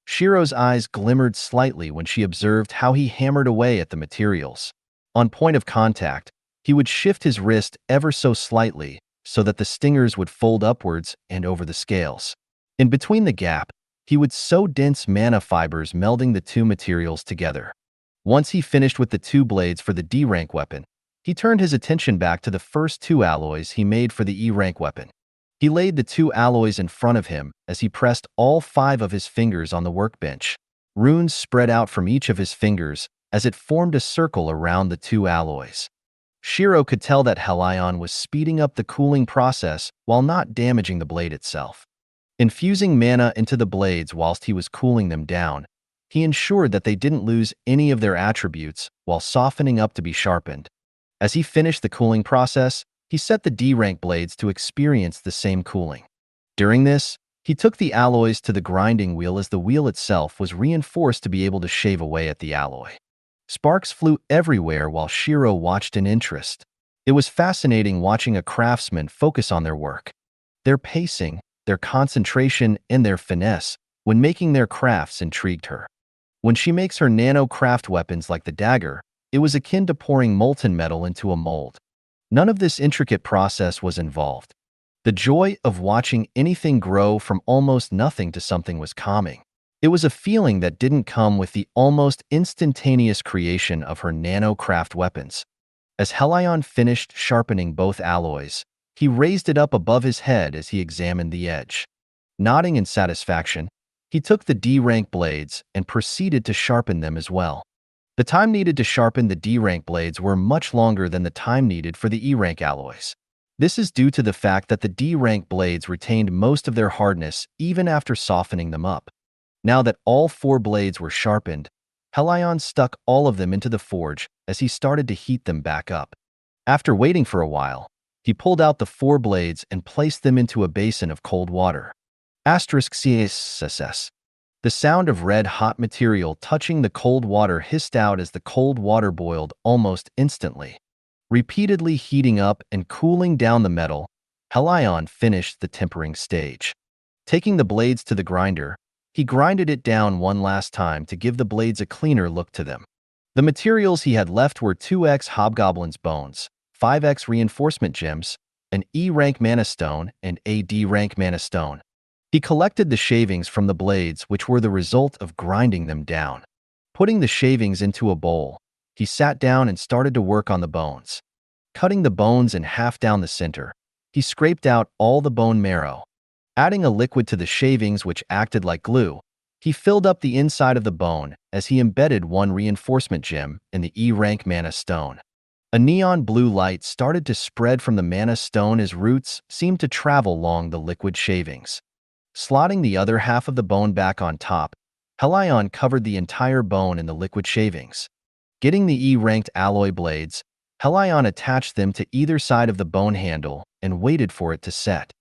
Shiro's eyes glimmered slightly when she observed how he hammered away at the materials. On point of contact, he would shift his wrist ever so slightly so that the stingers would fold upwards and over the scales. In between the gap, he would sew dense mana fibers melding the two materials together. Once he finished with the two blades for the D-rank weapon, he turned his attention back to the first two alloys he made for the E-rank weapon. He laid the two alloys in front of him as he pressed all 5 of his fingers on the workbench. Runes spread out from each of his fingers as it formed a circle around the two alloys. Shiro could tell that Helion was speeding up the cooling process while not damaging the blade itself. Infusing mana into the blades whilst he was cooling them down, he ensured that they didn't lose any of their attributes while softening up to be sharpened. As he finished the cooling process, he set the D-rank blades to experience the same cooling. During this, he took the alloys to the grinding wheel as the wheel itself was reinforced to be able to shave away at the alloy. Sparks flew everywhere while Shiro watched in interest. It was fascinating watching a craftsman focus on their work. Their pacing, their concentration, and their finesse when making their crafts intrigued her. When she makes her nano-craft weapons like the dagger, it was akin to pouring molten metal into a mold. None of this intricate process was involved. The joy of watching anything grow from almost nothing to something was calming. It was a feeling that didn't come with the almost instantaneous creation of her nano-craft weapons. As Helion finished sharpening both alloys, he raised it up above his head as he examined the edge. Nodding in satisfaction, he took the D-rank blades and proceeded to sharpen them as well. The time needed to sharpen the D-rank blades were much longer than the time needed for the E-rank alloys. This is due to the fact that the D-rank blades retained most of their hardness even after softening them up. Now that all 4 blades were sharpened, Helion stuck all of them into the forge as he started to heat them back up. After waiting for a while, he pulled out the 4 blades and placed them into a basin of cold water. *CSS. The sound of red-hot material touching the cold water hissed out as the cold water boiled almost instantly. Repeatedly heating up and cooling down the metal, Helion finished the tempering stage. Taking the blades to the grinder, he grinded it down one last time to give the blades a cleaner look to them. The materials he had left were 2x Hobgoblin's bones, 5x reinforcement gems, an E-rank mana stone, and a D-rank mana stone. He collected the shavings from the blades, which were the result of grinding them down. Putting the shavings into a bowl, he sat down and started to work on the bones. Cutting the bones in half down the center, he scraped out all the bone marrow. Adding a liquid to the shavings which acted like glue, he filled up the inside of the bone as he embedded one reinforcement gem in the E-rank mana stone. A neon blue light started to spread from the mana stone as roots seemed to travel along the liquid shavings. Slotting the other half of the bone back on top, Helion covered the entire bone in the liquid shavings. Getting the E-ranked alloy blades, Helion attached them to either side of the bone handle and waited for it to set.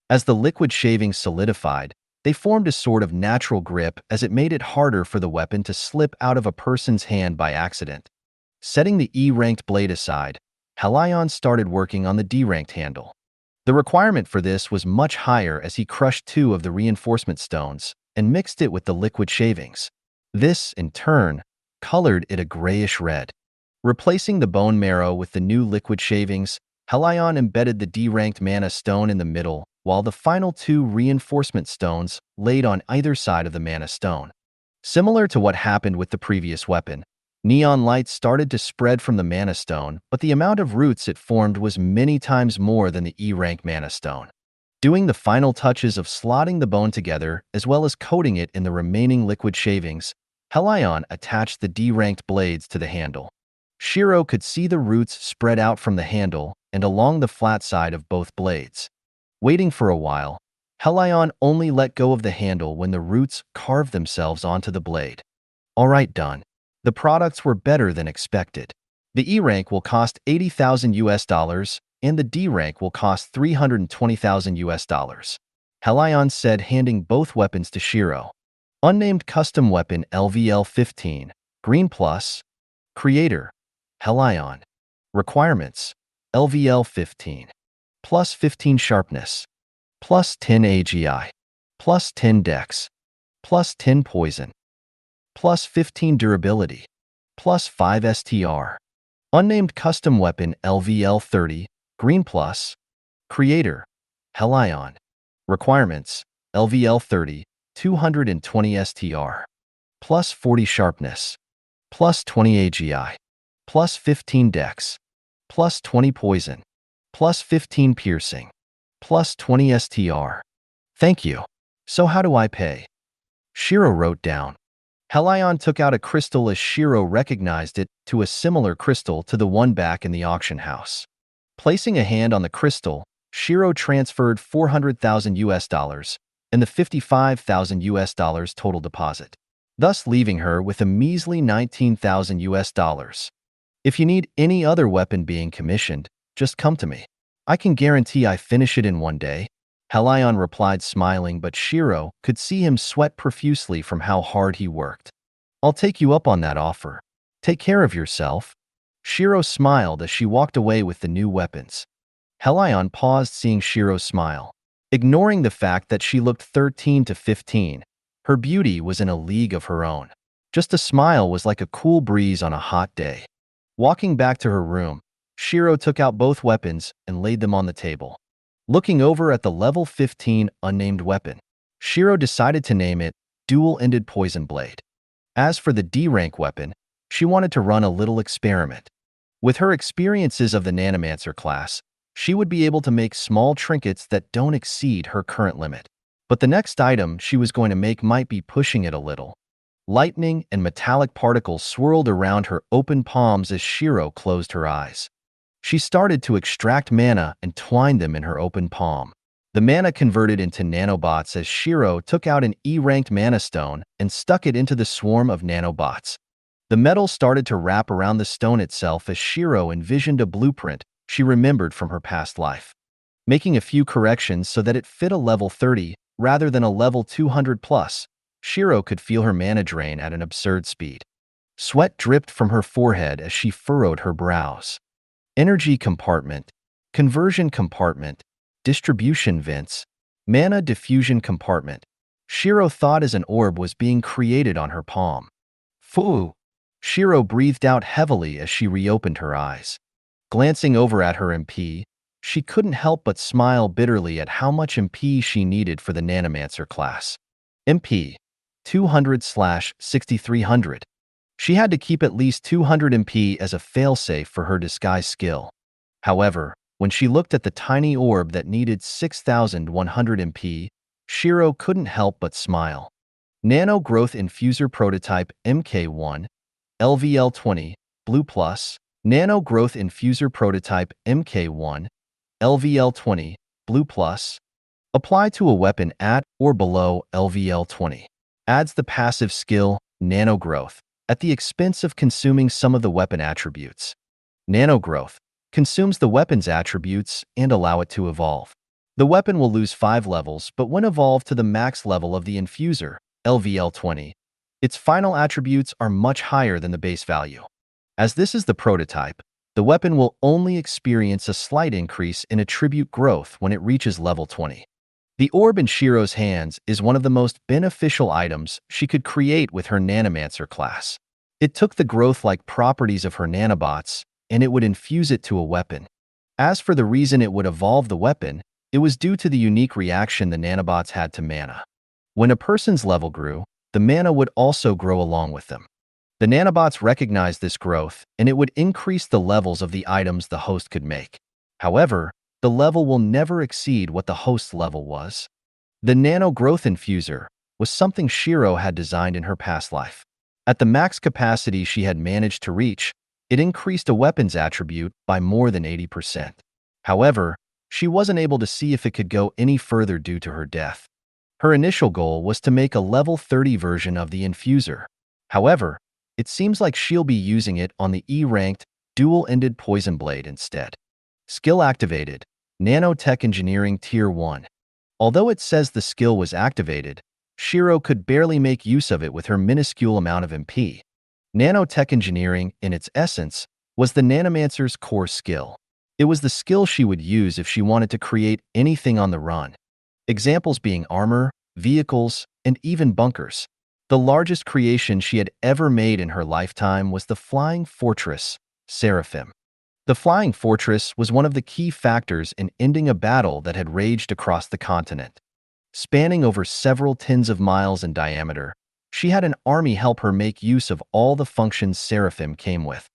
As the liquid shavings solidified, they formed a sort of natural grip as it made it harder for the weapon to slip out of a person's hand by accident. Setting the E-ranked blade aside, Helion started working on the D-ranked handle. The requirement for this was much higher as he crushed 2 of the reinforcement stones and mixed it with the liquid shavings. This, in turn, colored it a grayish red. Replacing the bone marrow with the new liquid shavings, Helion embedded the D-ranked mana stone in the middle, while the final 2 reinforcement stones laid on either side of the mana stone. Similar to what happened with the previous weapon, neon light started to spread from the mana stone, but the amount of roots it formed was many times more than the E-rank mana stone. Doing the final touches of slotting the bone together, as well as coating it in the remaining liquid shavings, Helion attached the D-ranked blades to the handle. Shiro could see the roots spread out from the handle and along the flat side of both blades. Waiting for a while, Helion only let go of the handle when the roots carved themselves onto the blade. All right, done. The products were better than expected. The E-rank will cost $80,000 and the D-rank will cost $320,000. Helion said, handing both weapons to Shiro. Unnamed custom weapon LVL-15, green plus. Creator, Helion. Requirements, LVL-15. Plus 15 sharpness. Plus 10 AGI. Plus 10 dex. Plus 10 poison. Plus 15 durability. Plus 5 STR. Unnamed custom weapon LVL-30, green plus. Creator, Helion. Requirements, LVL-30, 220 STR. Plus 40 sharpness. Plus 20 AGI. Plus 15 dex. Plus 20 poison. Plus 15 piercing. Plus 20 STR. Thank you. So how do I pay? Shiro wrote down. Helion took out a crystal as Shiro recognized it to a similar crystal to the one back in the auction house. Placing a hand on the crystal, Shiro transferred $400,000 and the $55,000 total deposit, thus leaving her with a measly $19,000. If you need any other weapon being commissioned, just come to me. I can guarantee I finish it in one day. Helion replied, smiling, but Shiro could see him sweat profusely from how hard he worked. I'll take you up on that offer. Take care of yourself. Shiro smiled as she walked away with the new weapons. Helion paused, seeing Shiro smile. Ignoring the fact that she looked 13 to 15, her beauty was in a league of her own. Just a smile was like a cool breeze on a hot day. Walking back to her room, Shiro took out both weapons and laid them on the table. Looking over at the level 15 unnamed weapon, Shiro decided to name it Dual-Ended Poison Blade. As for the D-rank weapon, she wanted to run a little experiment. With her experiences of the Snowmancer class, she would be able to make small trinkets that don't exceed her current limit. But the next item she was going to make might be pushing it a little. Lightning and metallic particles swirled around her open palms as Shiro closed her eyes. She started to extract mana and twine them in her open palm. The mana converted into nanobots as Shiro took out an E-ranked mana stone and stuck it into the swarm of nanobots. The metal started to wrap around the stone itself as Shiro envisioned a blueprint she remembered from her past life. Making a few corrections so that it fit a level 30 rather than a level 200 plus, Shiro could feel her mana drain at an absurd speed. Sweat dripped from her forehead as she furrowed her brows. energy compartment, conversion compartment, distribution vents, mana diffusion compartment. Shiro thought as an orb was being created on her palm. Fu! Shiro breathed out heavily as she reopened her eyes. Glancing over at her MP, she couldn't help but smile bitterly at how much MP she needed for the Nanomancer class. MP 200/6300. She had to keep at least 200 MP as a failsafe for her disguise skill. However, when she looked at the tiny orb that needed 6,100 MP, Shiro couldn't help but smile. Nano Growth Infuser Prototype MK1, LVL20, Blue Plus. Nano Growth Infuser Prototype MK1, LVL20, Blue Plus. Apply to a weapon at or below LVL20. Adds the passive skill, Nano Growth, at the expense of consuming some of the weapon attributes. Nano Growth consumes the weapon's attributes and allow it to evolve. The weapon will lose 5 levels, but when evolved to the max level of the infuser, LVL20, its final attributes are much higher than the base value. As this is the prototype, the weapon will only experience a slight increase in attribute growth when it reaches level 20. The orb in Shiro's hands is one of the most beneficial items she could create with her Nanomancer class. It took the growth-like properties of her nanobots, and it would infuse it to a weapon. As for the reason it would evolve the weapon, it was due to the unique reaction the nanobots had to mana. When a person's level grew, the mana would also grow along with them. The nanobots recognized this growth, and it would increase the levels of the items the host could make. However, the level will never exceed what the host's level was. The Nano Growth Infuser was something Shiro had designed in her past life. At the max capacity she had managed to reach, it increased a weapon's attribute by more than 80%. However, she wasn't able to see if it could go any further due to her death. Her initial goal was to make a level 30 version of the infuser. However, it seems like she'll be using it on the E-ranked, dual-ended poison blade instead. Skill activated, Nanotech Engineering Tier 1. Although it says the skill was activated, Shiro could barely make use of it with her minuscule amount of MP. Nanotech Engineering, in its essence, was the Nanomancer's core skill. It was the skill she would use if she wanted to create anything on the run. Examples being armor, vehicles, and even bunkers. The largest creation she had ever made in her lifetime was the Flying Fortress, Seraphim. The Flying Fortress was one of the key factors in ending a battle that had raged across the continent. Spanning over several tens of miles in diameter, she had an army help her make use of all the functions Seraphim came with.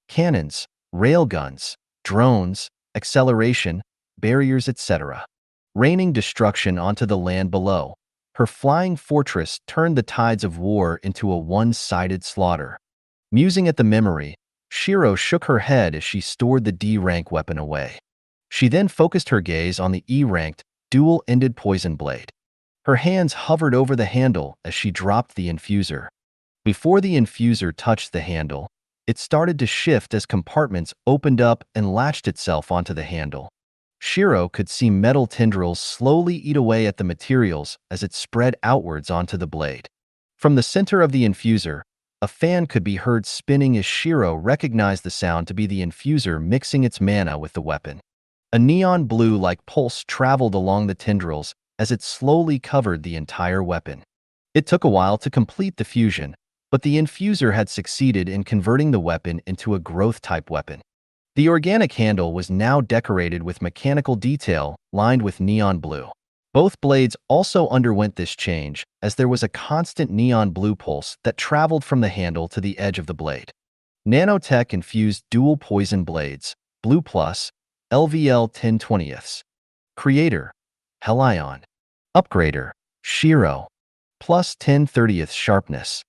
Cannons, railguns, drones, acceleration, barriers, etc. Raining destruction onto the land below, her flying fortress turned the tides of war into a one-sided slaughter. Musing at the memory, Shiro shook her head as she stored the D-rank weapon away. She then focused her gaze on the E-ranked, dual-ended poison blade. Her hands hovered over the handle as she dropped the infuser. Before the infuser touched the handle, it started to shift as compartments opened up and latched itself onto the handle. Shiro could see metal tendrils slowly eat away at the materials as it spread outwards onto the blade. From the center of the infuser, a fan could be heard spinning as Shiro recognized the sound to be the infuser mixing its mana with the weapon. A neon blue-like pulse traveled along the tendrils as it slowly covered the entire weapon. It took a while to complete the fusion, but the infuser had succeeded in converting the weapon into a growth-type weapon. The organic handle was now decorated with mechanical detail lined with neon blue. Both blades also underwent this change, as there was a constant neon blue pulse that traveled from the handle to the edge of the blade. Nanotech infused dual poison blades, Blue Plus, LVL 10/20. Creator, Helion. Upgrader, Shiro. Plus 10/30 sharpness.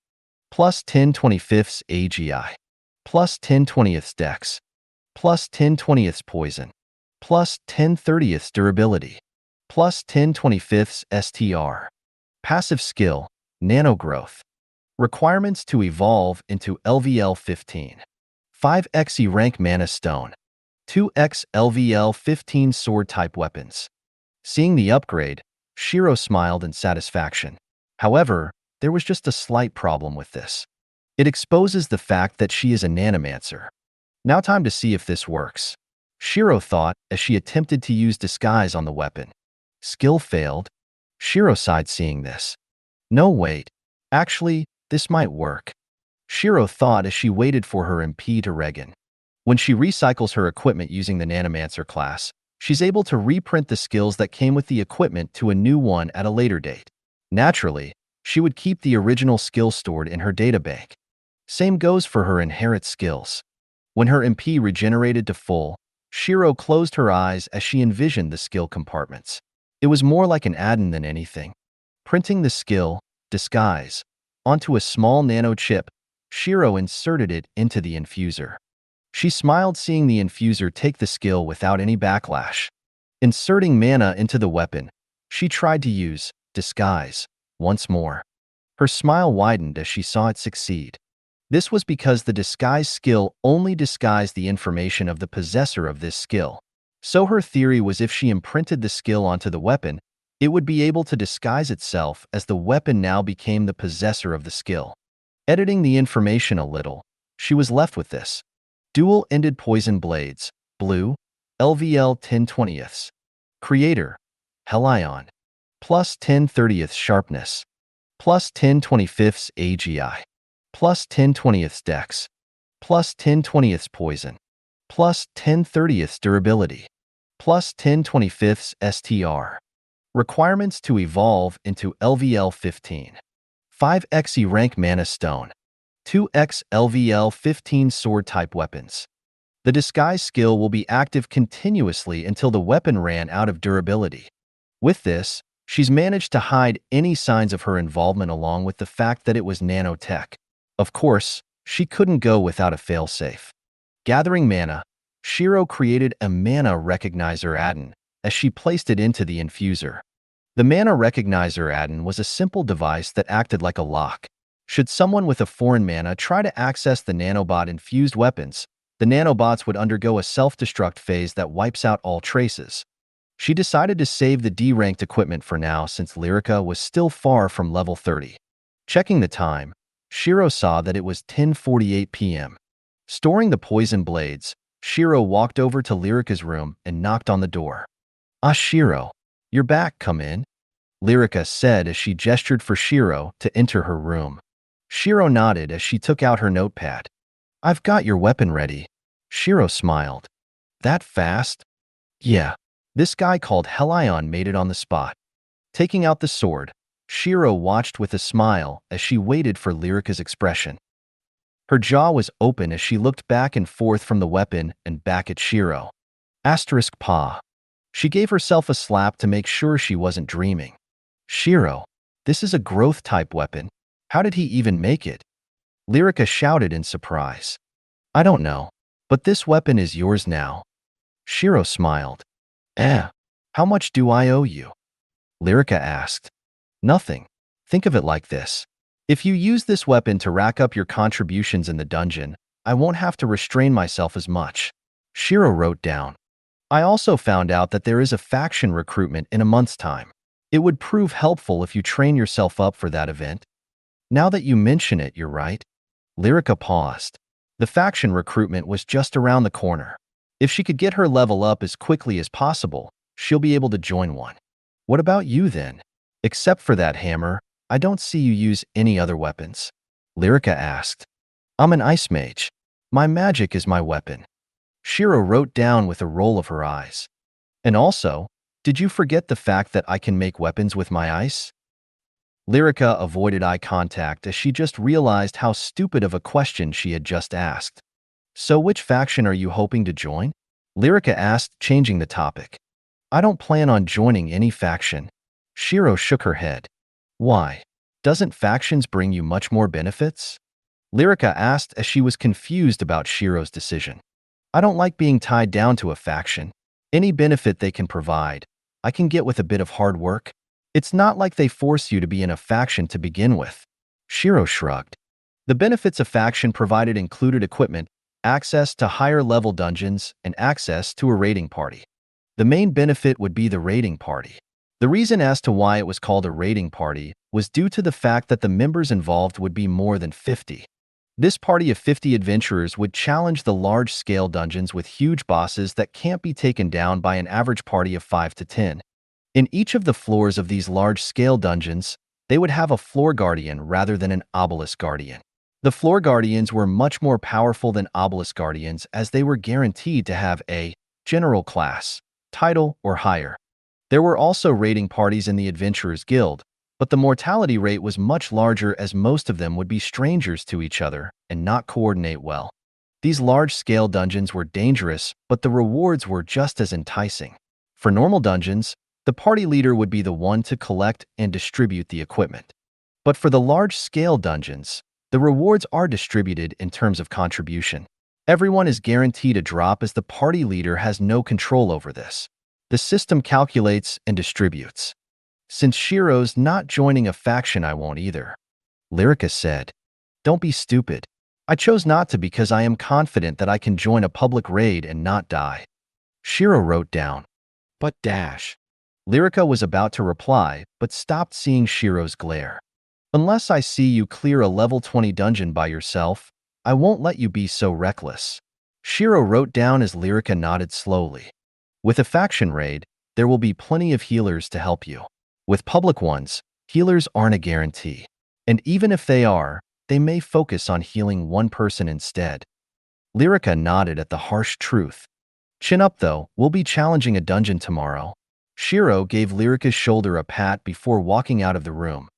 Plus 10/25 AGI. Plus 10/20 dex. Plus 10/20 poison. Plus 10/30 durability. Plus 10/25 STR. Passive skill, Nanogrowth. Requirements to evolve into LVL 15. 5x E-rank mana stone. 2x LVL 15 sword-type weapons. Seeing the upgrade, Shiro smiled in satisfaction. However, there was just a slight problem with this. It exposes the fact that she is a Nanomancer. Now time to see if this works. Shiro thought as she attempted to use disguise on the weapon. Skill failed. Shiro sighed seeing this. No, wait. Actually, this might work. Shiro thought as she waited for her MP to regen. When she recycles her equipment using the Snowmancer class, she's able to reprint the skills that came with the equipment to a new one at a later date. Naturally, she would keep the original skill stored in her databank. Same goes for her inherit skills. When her MP regenerated to full, Shiro closed her eyes as she envisioned the skill compartments. It was more like an add-in than anything. Printing the skill, disguise, onto a small nano chip, Shiro inserted it into the infuser. She smiled seeing the infuser take the skill without any backlash. Inserting mana into the weapon, she tried to use disguise once more. Her smile widened as she saw it succeed. This was because the disguise skill only disguised the information of the possessor of this skill. So her theory was if she imprinted the skill onto the weapon, it would be able to disguise itself as the weapon now became the possessor of the skill. Editing the information a little, she was left with this. Dual-ended poison blades, blue, LVL 10/20. Creator, Helion. Plus 10/30 sharpness. Plus 10/25 AGI. Plus 10/20 dex. Plus 10/20 poison. Plus 10/30 durability. Plus 10/25 STR. Requirements to evolve into LVL 15. 5x E rank mana stone. 2x LVL 15 sword-type weapons. The disguise skill will be active continuously until the weapon ran out of durability. With this, she's managed to hide any signs of her involvement along with the fact that it was nanotech. Of course, she couldn't go without a failsafe. Gathering mana, Shiro created a mana recognizer add-in as she placed it into the infuser. The mana recognizer add-in was a simple device that acted like a lock. Should someone with a foreign mana try to access the nanobot-infused weapons, the nanobots would undergo a self-destruct phase that wipes out all traces. She decided to save the D-ranked equipment for now since Lyrica was still far from level 30. Checking the time, Shiro saw that it was 10:48 p.m. Storing the poison blades, Shiro walked over to Lyrica's room and knocked on the door. "Ah, Shiro, you're back, come in," Lyrica said as she gestured for Shiro to enter her room. Shiro nodded as she took out her notepad. "I've got your weapon ready." Shiro smiled. "That fast?" "Yeah. This guy called Helion made it on the spot." Taking out the sword, Shiro watched with a smile as she waited for Lyrica's expression. Her jaw was open as she looked back and forth from the weapon and back at Shiro. Asterisk paw. She gave herself a slap to make sure she wasn't dreaming. "Shiro, this is a growth-type weapon. How did he even make it?" Lyrica shouted in surprise. "I don't know, but this weapon is yours now." Shiro smiled. How much do I owe you?" Lyrica asked. "Nothing. Think of it like this. If you use this weapon to rack up your contributions in the dungeon, I won't have to restrain myself as much." Shiro wrote down. "I also found out that there is a faction recruitment in a month's time. It would prove helpful if you train yourself up for that event." "Now that you mention it, you're right." Lyrica paused. The faction recruitment was just around the corner. If she could get her level up as quickly as possible, she'll be able to join one. "What about you then? Except for that hammer, I don't see you use any other weapons." Lyrica asked. "I'm an ice mage. My magic is my weapon." Shiro wrote down with a roll of her eyes. "And also, did you forget the fact that I can make weapons with my ice?" Lyrica avoided eye contact as she just realized how stupid of a question she had just asked. "So which faction are you hoping to join?" Lyrica asked, changing the topic. "I don't plan on joining any faction." Shiro shook her head. "Why? Doesn't factions bring you much more benefits?" Lyrica asked as she was confused about Shiro's decision. "I don't like being tied down to a faction. Any benefit they can provide, I can get with a bit of hard work. It's not like they force you to be in a faction to begin with." Shiro shrugged. The benefits a faction provided included equipment, access to higher-level dungeons, and access to a raiding party. The main benefit would be the raiding party. The reason as to why it was called a raiding party was due to the fact that the members involved would be more than 50. This party of 50 adventurers would challenge the large-scale dungeons with huge bosses that can't be taken down by an average party of 5 to 10. In each of the floors of these large-scale dungeons, they would have a floor guardian rather than an obelisk guardian. The floor guardians were much more powerful than obelisk guardians as they were guaranteed to have a general class, title, or higher. There were also raiding parties in the Adventurers Guild, but the mortality rate was much larger as most of them would be strangers to each other and not coordinate well. These large-scale dungeons were dangerous, but the rewards were just as enticing. For normal dungeons, the party leader would be the one to collect and distribute the equipment. But for the large-scale dungeons, the rewards are distributed in terms of contribution. Everyone is guaranteed a drop as the party leader has no control over this. The system calculates and distributes. Since Shiro's not joining a faction, I won't either. Lyrica said, "Don't be stupid. I chose not to because I am confident that I can join a public raid and not die." Shiro wrote down, "But dash." Lyrica was about to reply, but stopped seeing Shiro's glare. "Unless I see you clear a level 20 dungeon by yourself, I won't let you be so reckless." Shiro wrote down as Lyrica nodded slowly. "With a faction raid, there will be plenty of healers to help you. With public ones, healers aren't a guarantee. And even if they are, they may focus on healing one person instead." Lyrica nodded at the harsh truth. "Chin up though, we'll be challenging a dungeon tomorrow." Shiro gave Lyrica's shoulder a pat before walking out of the room.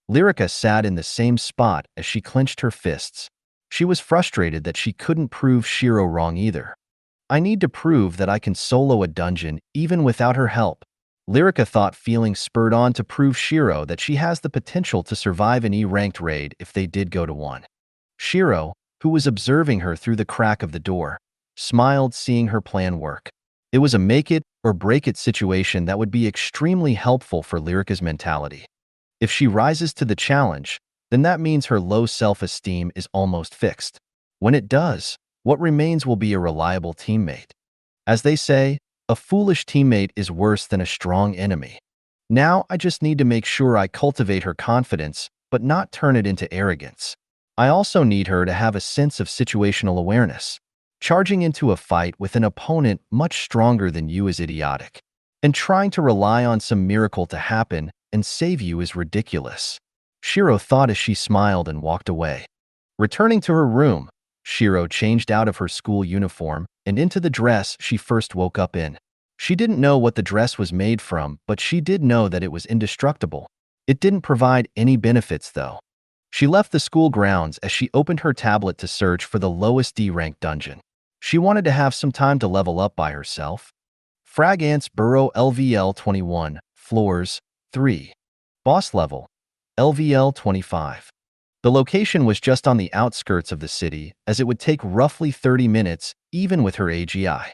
Lyrica sat in the same spot as she clenched her fists. She was frustrated that she couldn't prove Shiro wrong either. "I need to prove that I can solo a dungeon even without her help." Lyrica thought, feeling spurred on to prove Shiro that she has the potential to survive an E-ranked raid if they did go to one. Shiro, who was observing her through the crack of the door, smiled seeing her plan work. It was a make-it-or-break-it situation that would be extremely helpful for Lyrica's mentality. If she rises to the challenge, then that means her low self-esteem is almost fixed. When it does, what remains will be a reliable teammate. As they say, a foolish teammate is worse than a strong enemy. Now I just need to make sure I cultivate her confidence, but not turn it into arrogance. I also need her to have a sense of situational awareness. Charging into a fight with an opponent much stronger than you is idiotic. And trying to rely on some miracle to happen and save you is ridiculous. Shiro thought as she smiled and walked away. Returning to her room, Shiro changed out of her school uniform and into the dress she first woke up in. She didn't know what the dress was made from, but she did know that it was indestructible. It didn't provide any benefits, though. She left the school grounds as she opened her tablet to search for the lowest D-rank dungeon. She wanted to have some time to level up by herself. Frag Ants Burrow LVL 21, Floors 3. Boss Level LVL 25. The location was just on the outskirts of the city, as it would take roughly 30 minutes, even with her AGI.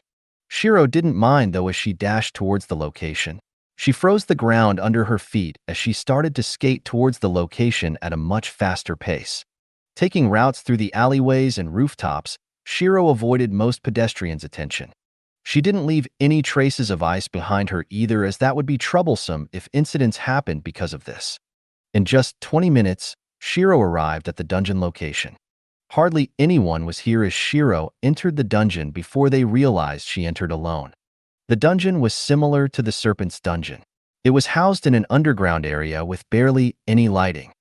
Shiro didn't mind though as she dashed towards the location. She froze the ground under her feet as she started to skate towards the location at a much faster pace. Taking routes through the alleyways and rooftops, Shiro avoided most pedestrians' attention. She didn't leave any traces of ice behind her either, as that would be troublesome if incidents happened because of this. In just 20 minutes, Shiro arrived at the dungeon location. Hardly anyone was here as Shiro entered the dungeon before they realized she entered alone. The dungeon was similar to the Serpent's dungeon. It was housed in an underground area with barely any lighting.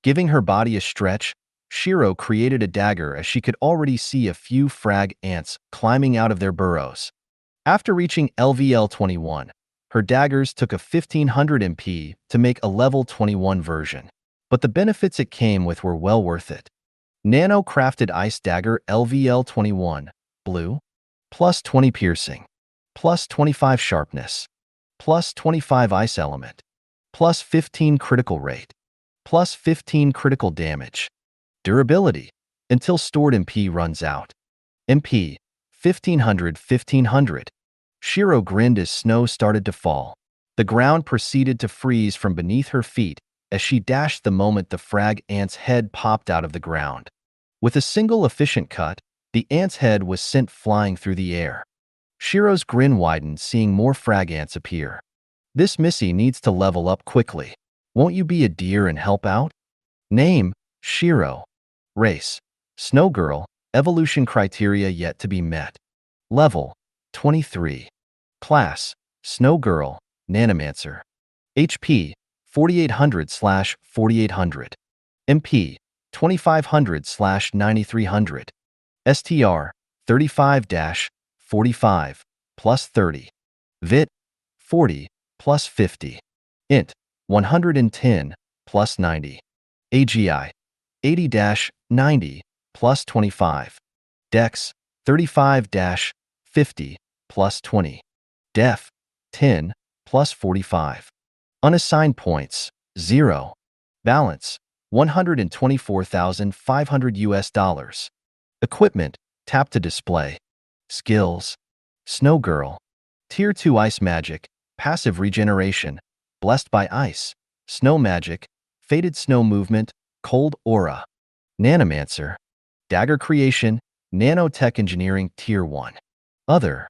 Giving her body a stretch, Shiro created a dagger as she could already see a few frag ants climbing out of their burrows. After reaching LVL 21, her daggers took a 1500 MP to make a level 21 version. But the benefits it came with were well worth it. Nano-crafted Ice Dagger LVL 21, Blue, plus 20 piercing, plus 25 sharpness, plus 25 ice element, plus 15 critical rate, plus 15 critical damage. Durability, until stored MP runs out. MP, 1500. Shiro grinned as snow started to fall. The ground proceeded to freeze from beneath her feet as she dashed the moment the frag ant's head popped out of the ground. With a single efficient cut, the ant's head was sent flying through the air. Shiro's grin widened, seeing more frag ants appear. "This Missy needs to level up quickly. Won't you be a dear and help out?" Name, Shiro. Race, Snow Girl, evolution criteria yet to be met. Level, 23. Class, Snow Girl, Snowmancer. HP, 4800/4800. MP, 2500/9300. STR, 35-45, plus 30. VIT, 40, plus 50. INT, 110, plus 90. AGI, 80-90, plus 25. DEX, 35-50, plus 20. DEF, 10, plus 45. Unassigned points, 0. Balance, $124,500. Equipment, tap to display. Skills, Snow Girl. Tier 2 Ice Magic, Passive Regeneration, Blessed by Ice, Snow Magic, Faded Snow Movement, Cold Aura. Snowmancer, Dagger Creation, Nanotech Engineering Tier 1. Other,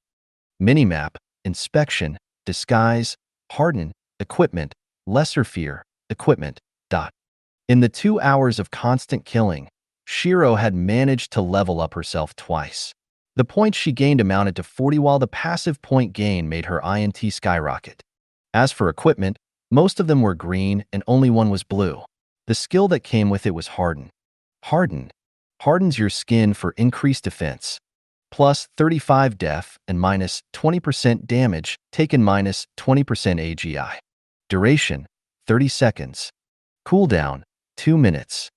Minimap, Inspection, Disguise, Harden, Equipment, Lesser Fear, Equipment. In the 2 hours of constant killing, Shiro had managed to level up herself twice. The points she gained amounted to 40, while the passive point gain made her INT skyrocket. As for equipment, most of them were green and only one was blue. The skill that came with it was Harden. Harden hardens your skin for increased defense, plus 35 def and minus 20% damage taken, minus 20% AGI. Duration, 30 seconds. Cooldown, 2 minutes.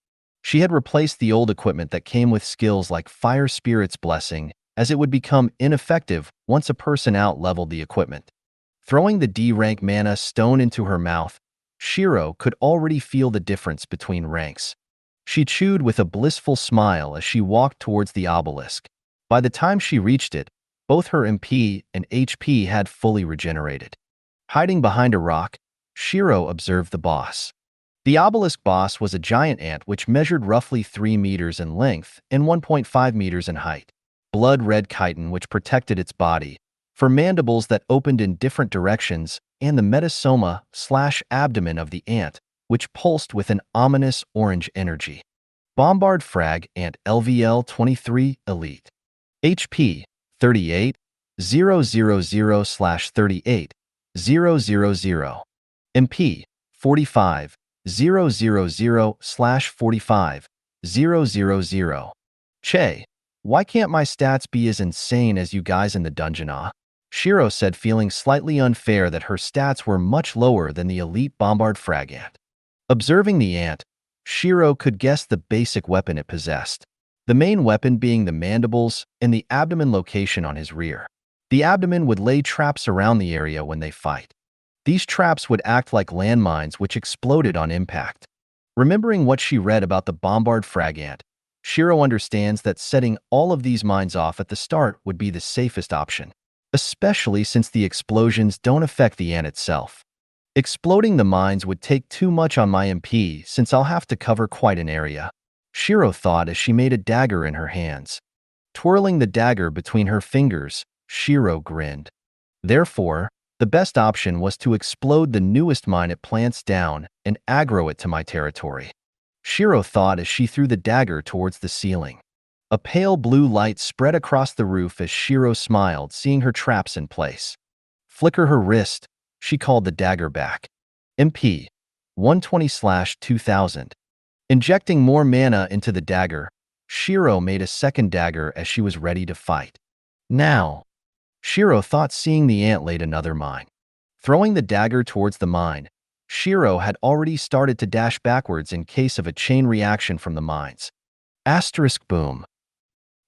She had replaced the old equipment that came with skills like Fire Spirit's Blessing, as it would become ineffective once a person out-leveled the equipment. Throwing the D-rank mana stone into her mouth, Shiro could already feel the difference between ranks. She chewed with a blissful smile as she walked towards the obelisk. By the time she reached it, both her MP and HP had fully regenerated. Hiding behind a rock, Shiro observed the boss. The obelisk boss was a giant ant which measured roughly 3 meters in length and 1.5 meters in height. Blood-red chitin which protected its body, for mandibles that opened in different directions, and the metasoma/abdomen of the ant, which pulsed with an ominous orange energy. Bombard Frag Ant LVL-23 Elite. HP 38 000/38 000. MP 45 000/45 000. Che, why can't my stats be as insane as you guys in the dungeon, ah? Shiro said, feeling slightly unfair that her stats were much lower than the elite Bombard Frag Ant. Observing the ant, Shiro could guess the basic weapon it possessed, the main weapon being the mandibles and the abdomen location on his rear. The abdomen would lay traps around the area when they fight. These traps would act like landmines which exploded on impact. Remembering what she read about the Bombard Frag Ant, Shiro understands that setting all of these mines off at the start would be the safest option, especially since the explosions don't affect the ant itself. Exploding the mines would take too much on my MP since I'll have to cover quite an area, Shiro thought as she made a dagger in her hands. Twirling the dagger between her fingers, Shiro grinned. Therefore, the best option was to explode the newest mine it plants down and aggro it to my territory, Shiro thought as she threw the dagger towards the ceiling. A pale blue light spread across the roof as Shiro smiled, seeing her traps in place. Flicker her wrist, she called the dagger back. MP 120/2000. Injecting more mana into the dagger, Shiro made a second dagger as she was ready to fight. Now, Shiro thought, seeing the ant laid another mine. Throwing the dagger towards the mine, Shiro had already started to dash backwards in case of a chain reaction from the mines. Asterisk boom.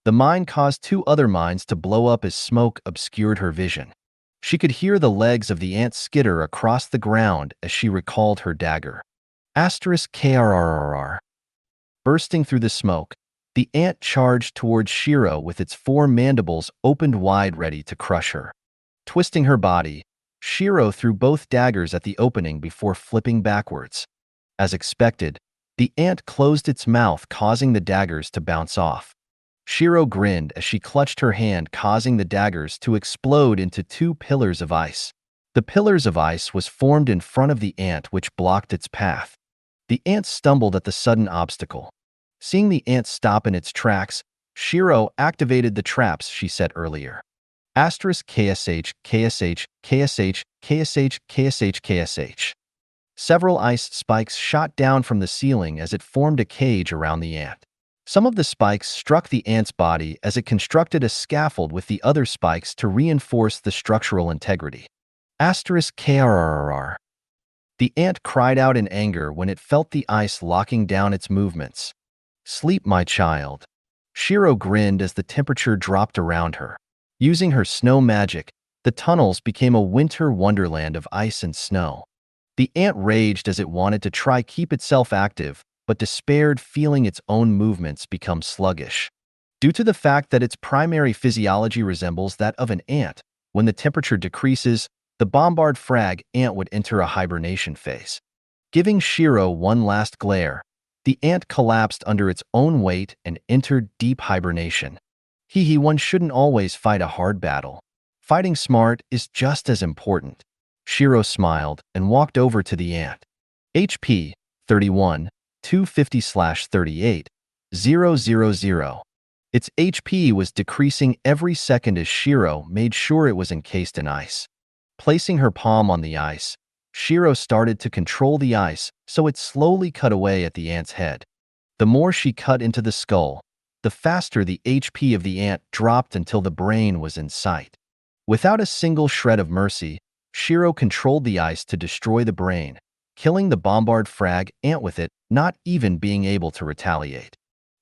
The mine caused 2 other mines to blow up as smoke obscured her vision. She could hear the legs of the ant skitter across the ground as she recalled her dagger. Asterisk KRRRR. Bursting through the smoke, the ant charged towards Shiro with its 4 mandibles opened wide, ready to crush her. Twisting her body, Shiro threw both daggers at the opening before flipping backwards. As expected, the ant closed its mouth, causing the daggers to bounce off. Shiro grinned as she clutched her hand, causing the daggers to explode into 2 pillars of ice. The pillars of ice was formed in front of the ant, which blocked its path. The ant stumbled at the sudden obstacle. Seeing the ant stop in its tracks, Shiro activated the traps she set earlier. Asterisk KSH, KSH, KSH, KSH, KSH, KSH. Several ice spikes shot down from the ceiling as it formed a cage around the ant. Some of the spikes struck the ant's body as it constructed a scaffold with the other spikes to reinforce the structural integrity. Asterisk KRRR. The ant cried out in anger when it felt the ice locking down its movements. Sleep, my child. Shiro grinned as the temperature dropped around her. Using her snow magic, the tunnels became a winter wonderland of ice and snow. The ant raged as it wanted to try keep itself active, but despaired, feeling its own movements become sluggish. Due to the fact that its primary physiology resembles that of an ant, when the temperature decreases, the bombard frag ant would enter a hibernation phase. Giving Shiro one last glare, the ant collapsed under its own weight and entered deep hibernation. One shouldn't always fight a hard battle. Fighting smart is just as important. Shiro smiled and walked over to the ant. HP 31, 250/38, 000. Its HP was decreasing every second as Shiro made sure it was encased in ice. Placing her palm on the ice, Shiro started to control the ice so it slowly cut away at the ant's head. The more she cut into the skull, the faster the HP of the ant dropped until the brain was in sight. Without a single shred of mercy, Shiro controlled the ice to destroy the brain, killing the bombard frag ant with it, not even being able to retaliate.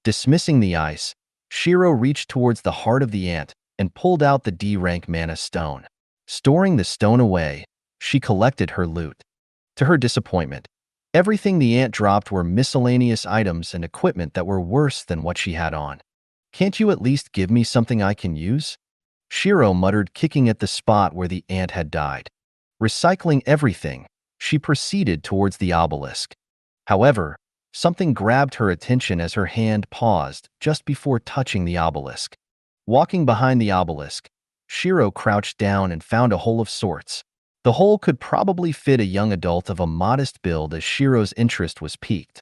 Dismissing the ice, Shiro reached towards the heart of the ant and pulled out the D-rank mana stone. Storing the stone away, she collected her loot. To her disappointment, everything the ant dropped were miscellaneous items and equipment that were worse than what she had on. Can't you at least give me something I can use? Shiro muttered, kicking at the spot where the ant had died. Recycling everything, she proceeded towards the obelisk. However, something grabbed her attention as her hand paused just before touching the obelisk. Walking behind the obelisk, Shiro crouched down and found a hole of sorts. The hole could probably fit a young adult of a modest build as Shiro's interest was piqued.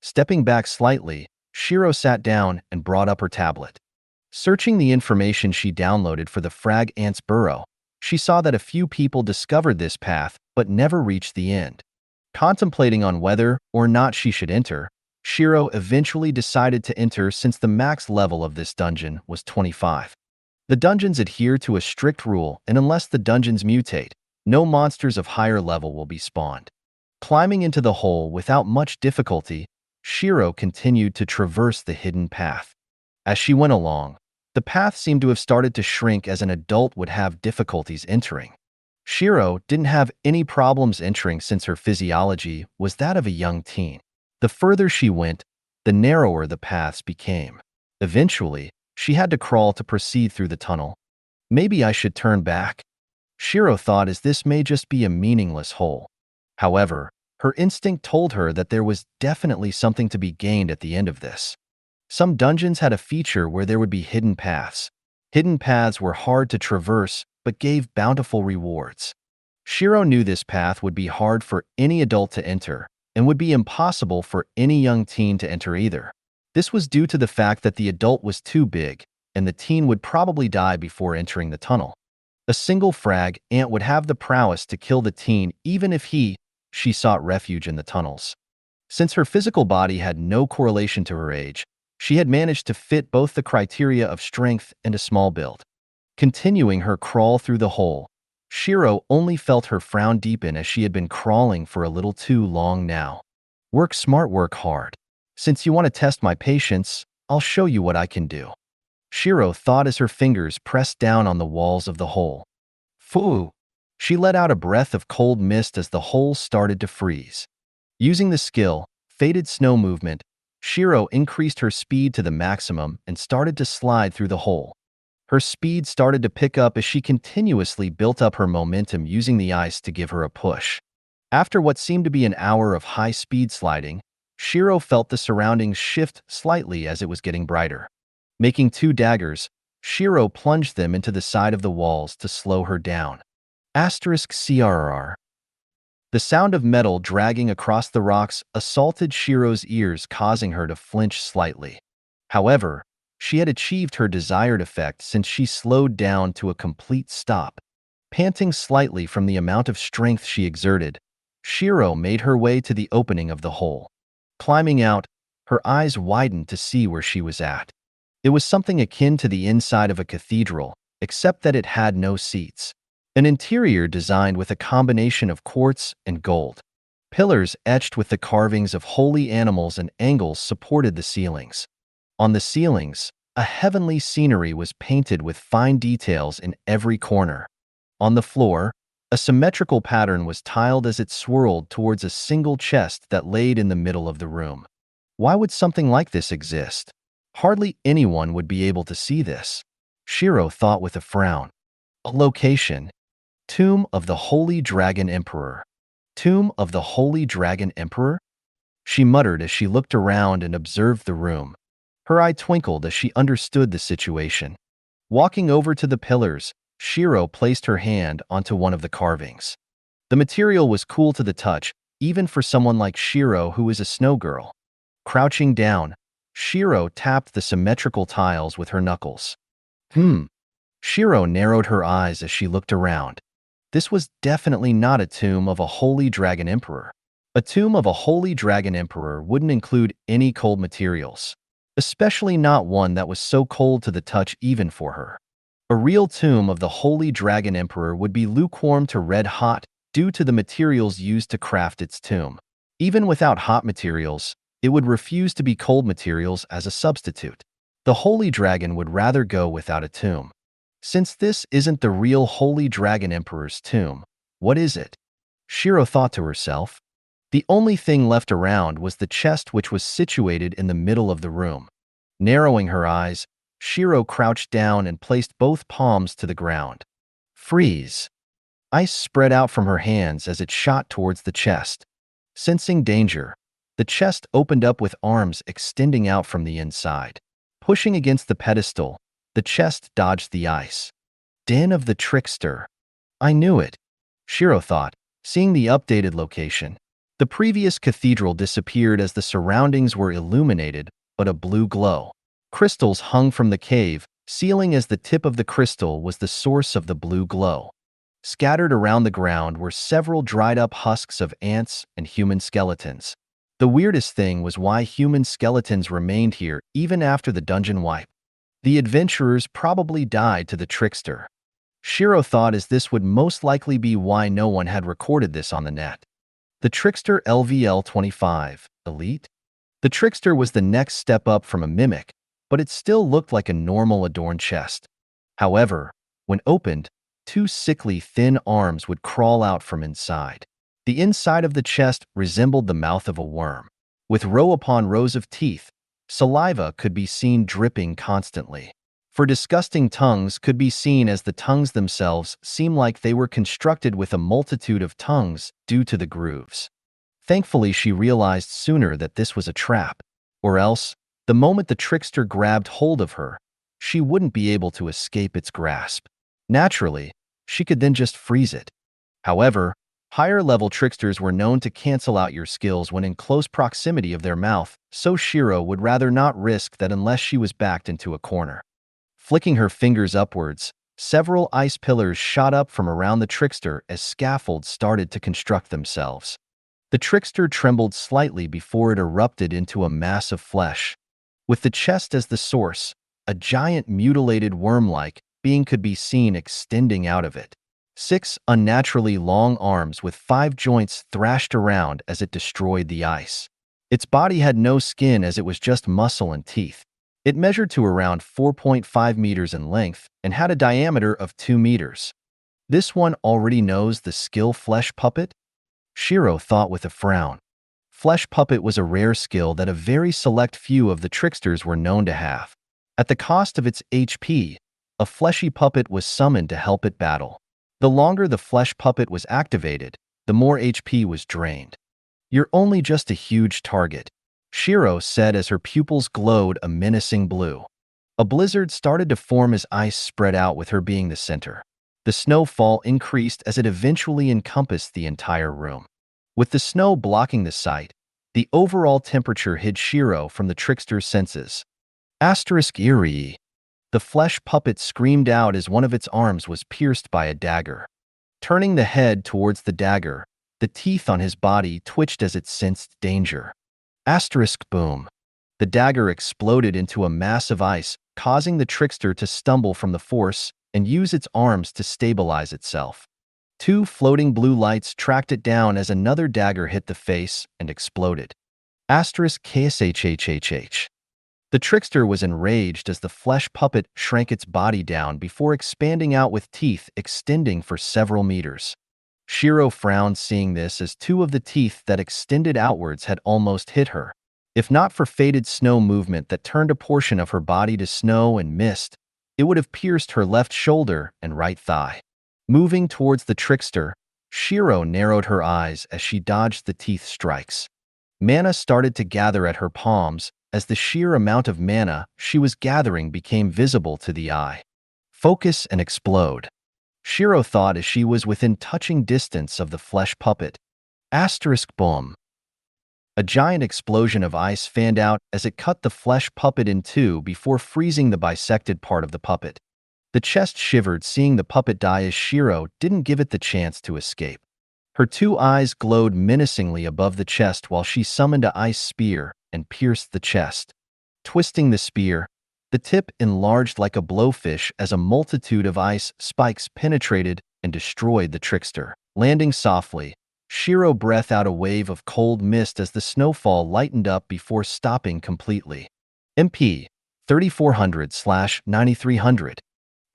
Stepping back slightly, Shiro sat down and brought up her tablet. Searching the information she downloaded for the frag ant's burrow, she saw that a few people discovered this path but never reached the end. Contemplating on whether or not she should enter, Shiro eventually decided to enter since the max level of this dungeon was 25. The dungeons adhere to a strict rule, and unless the dungeons mutate, no monsters of higher level will be spawned. Climbing into the hole without much difficulty, Shiro continued to traverse the hidden path. As she went along, the path seemed to have started to shrink as an adult would have difficulties entering. Shiro didn't have any problems entering since her physiology was that of a young teen. The further she went, the narrower the paths became. Eventually, she had to crawl to proceed through the tunnel. Maybe I should turn back, Shiro thought, as this may just be a meaningless hole. However, her instinct told her that there was definitely something to be gained at the end of this. Some dungeons had a feature where there would be hidden paths. Hidden paths were hard to traverse, but gave bountiful rewards. Shiro knew this path would be hard for any adult to enter, and would be impossible for any young teen to enter either. This was due to the fact that the adult was too big, and the teen would probably die before entering the tunnel. A single frag ant would have the prowess to kill the teen even if she sought refuge in the tunnels. Since her physical body had no correlation to her age, she had managed to fit both the criteria of strength and a small build. Continuing her crawl through the hole, Shiro only felt her frown deepen as she had been crawling for a little too long now. Work smart, work hard. Since you want to test my patience, I'll show you what I can do, Shiro thought as her fingers pressed down on the walls of the hole. Phoo! She let out a breath of cold mist as the hole started to freeze. Using the skill, Faded Snow Movement, Shiro increased her speed to the maximum and started to slide through the hole. Her speed started to pick up as she continuously built up her momentum, using the ice to give her a push. After what seemed to be an hour of high-speed sliding, Shiro felt the surroundings shift slightly as it was getting brighter. Making 2 daggers, Shiro plunged them into the side of the walls to slow her down. *CRR The sound of metal dragging across the rocks assaulted Shiro's ears, causing her to flinch slightly. However, she had achieved her desired effect since she slowed down to a complete stop. Panting slightly from the amount of strength she exerted, Shiro made her way to the opening of the hole. Climbing out, her eyes widened to see where she was at. It was something akin to the inside of a cathedral, except that it had no seats. An interior designed with a combination of quartz and gold. Pillars etched with the carvings of holy animals and angles supported the ceilings. On the ceilings, a heavenly scenery was painted with fine details in every corner. On the floor, a symmetrical pattern was tiled as it swirled towards a single chest that laid in the middle of the room. Why would something like this exist? Hardly anyone would be able to see this, Shiro thought with a frown. A location. Tomb of the Holy Dragon Emperor. Tomb of the Holy Dragon Emperor? She muttered as she looked around and observed the room. Her eye twinkled as she understood the situation. Walking over to the pillars, Shiro placed her hand onto one of the carvings. The material was cool to the touch, even for someone like Shiro who is a snow girl. Crouching down, Shiro tapped the symmetrical tiles with her knuckles. Shiro narrowed her eyes as she looked around. This was definitely not a tomb of a holy dragon emperor. A tomb of a holy dragon emperor wouldn't include any cold materials, especially not one that was so cold to the touch even for her. A real tomb of the holy dragon emperor would be lukewarm to red hot due to the materials used to craft its tomb. Even without hot materials, it would refuse to be cold materials as a substitute. The holy dragon would rather go without a tomb. Since this isn't the real holy dragon emperor's tomb, what is it? Shiro thought to herself. The only thing left around was the chest, which was situated in the middle of the room. Narrowing her eyes, Shiro crouched down and placed both palms to the ground. Freeze! Ice spread out from her hands as it shot towards the chest. Sensing danger, the chest opened up with arms extending out from the inside. Pushing against the pedestal, the chest dodged the ice. Den of the Trickster. I knew it, Shiro thought, seeing the updated location. The previous cathedral disappeared as the surroundings were illuminated, but a blue glow. Crystals hung from the cave, ceiling as the tip of the crystal was the source of the blue glow. Scattered around the ground were several dried-up husks of ants and human skeletons. The weirdest thing was why human skeletons remained here even after the dungeon wipe. The adventurers probably died to the trickster. Shiro thought, as this would most likely be why no one had recorded this on the net. The trickster LVL-25, Elite? The trickster was the next step up from a mimic, but it still looked like a normal adorned chest. However, when opened, two sickly thin arms would crawl out from inside. The inside of the chest resembled the mouth of a worm. With row upon rows of teeth, saliva could be seen dripping constantly. For disgusting tongues could be seen, as the tongues themselves seemed like they were constructed with a multitude of tongues due to the grooves. Thankfully, she realized sooner that this was a trap, or else, the moment the trickster grabbed hold of her, she wouldn't be able to escape its grasp. Naturally, she could then just freeze it. However, higher-level tricksters were known to cancel out your skills when in close proximity of their mouth, so Shiro would rather not risk that unless she was backed into a corner. Flicking her fingers upwards, several ice pillars shot up from around the trickster as scaffolds started to construct themselves. The trickster trembled slightly before it erupted into a mass of flesh. With the chest as the source, a giant mutilated worm-like being could be seen extending out of it. 6 unnaturally long arms with 5 joints thrashed around as it destroyed the ice. Its body had no skin, as it was just muscle and teeth. It measured to around 4.5 meters in length and had a diameter of 2 meters. This one already knows the skill Flesh Puppet? Shiro thought with a frown. Flesh Puppet was a rare skill that a very select few of the tricksters were known to have. At the cost of its HP, a fleshy puppet was summoned to help it battle. The longer the Flesh Puppet was activated, the more HP was drained. You're only just a huge target, Shiro said as her pupils glowed a menacing blue. A blizzard started to form as ice spread out, with her being the center. The snowfall increased as it eventually encompassed the entire room. With the snow blocking the sight, the overall temperature hid Shiro from the trickster's senses. Eerie. The flesh puppet screamed out as one of its arms was pierced by a dagger. Turning the head towards the dagger, the teeth on his body twitched as it sensed danger. Boom. The dagger exploded into a mass of ice, causing the trickster to stumble from the force and use its arms to stabilize itself. Two floating blue lights tracked it down as another dagger hit the face and exploded. KSHHHH. The trickster was enraged as the flesh puppet shrank its body down before expanding out with teeth extending for several meters. Shiro frowned seeing this as two of the teeth that extended outwards had almost hit her. If not for fated snow movement that turned a portion of her body to snow and mist, it would have pierced her left shoulder and right thigh. Moving towards the trickster, Shiro narrowed her eyes as she dodged the teeth strikes. Mana started to gather at her palms as the sheer amount of mana she was gathering became visible to the eye. Focus and explode. Shiro thought as she was within touching distance of the flesh puppet. Boom. A giant explosion of ice fanned out as it cut the flesh puppet in two before freezing the bisected part of the puppet. The chest shivered seeing the puppet die as Shiro didn't give it the chance to escape. Her two eyes glowed menacingly above the chest while she summoned an ice spear and pierced the chest. Twisting the spear, the tip enlarged like a blowfish as a multitude of ice spikes penetrated and destroyed the trickster. Landing softly, Shiro breathed out a wave of cold mist as the snowfall lightened up before stopping completely. MP 3400/9300.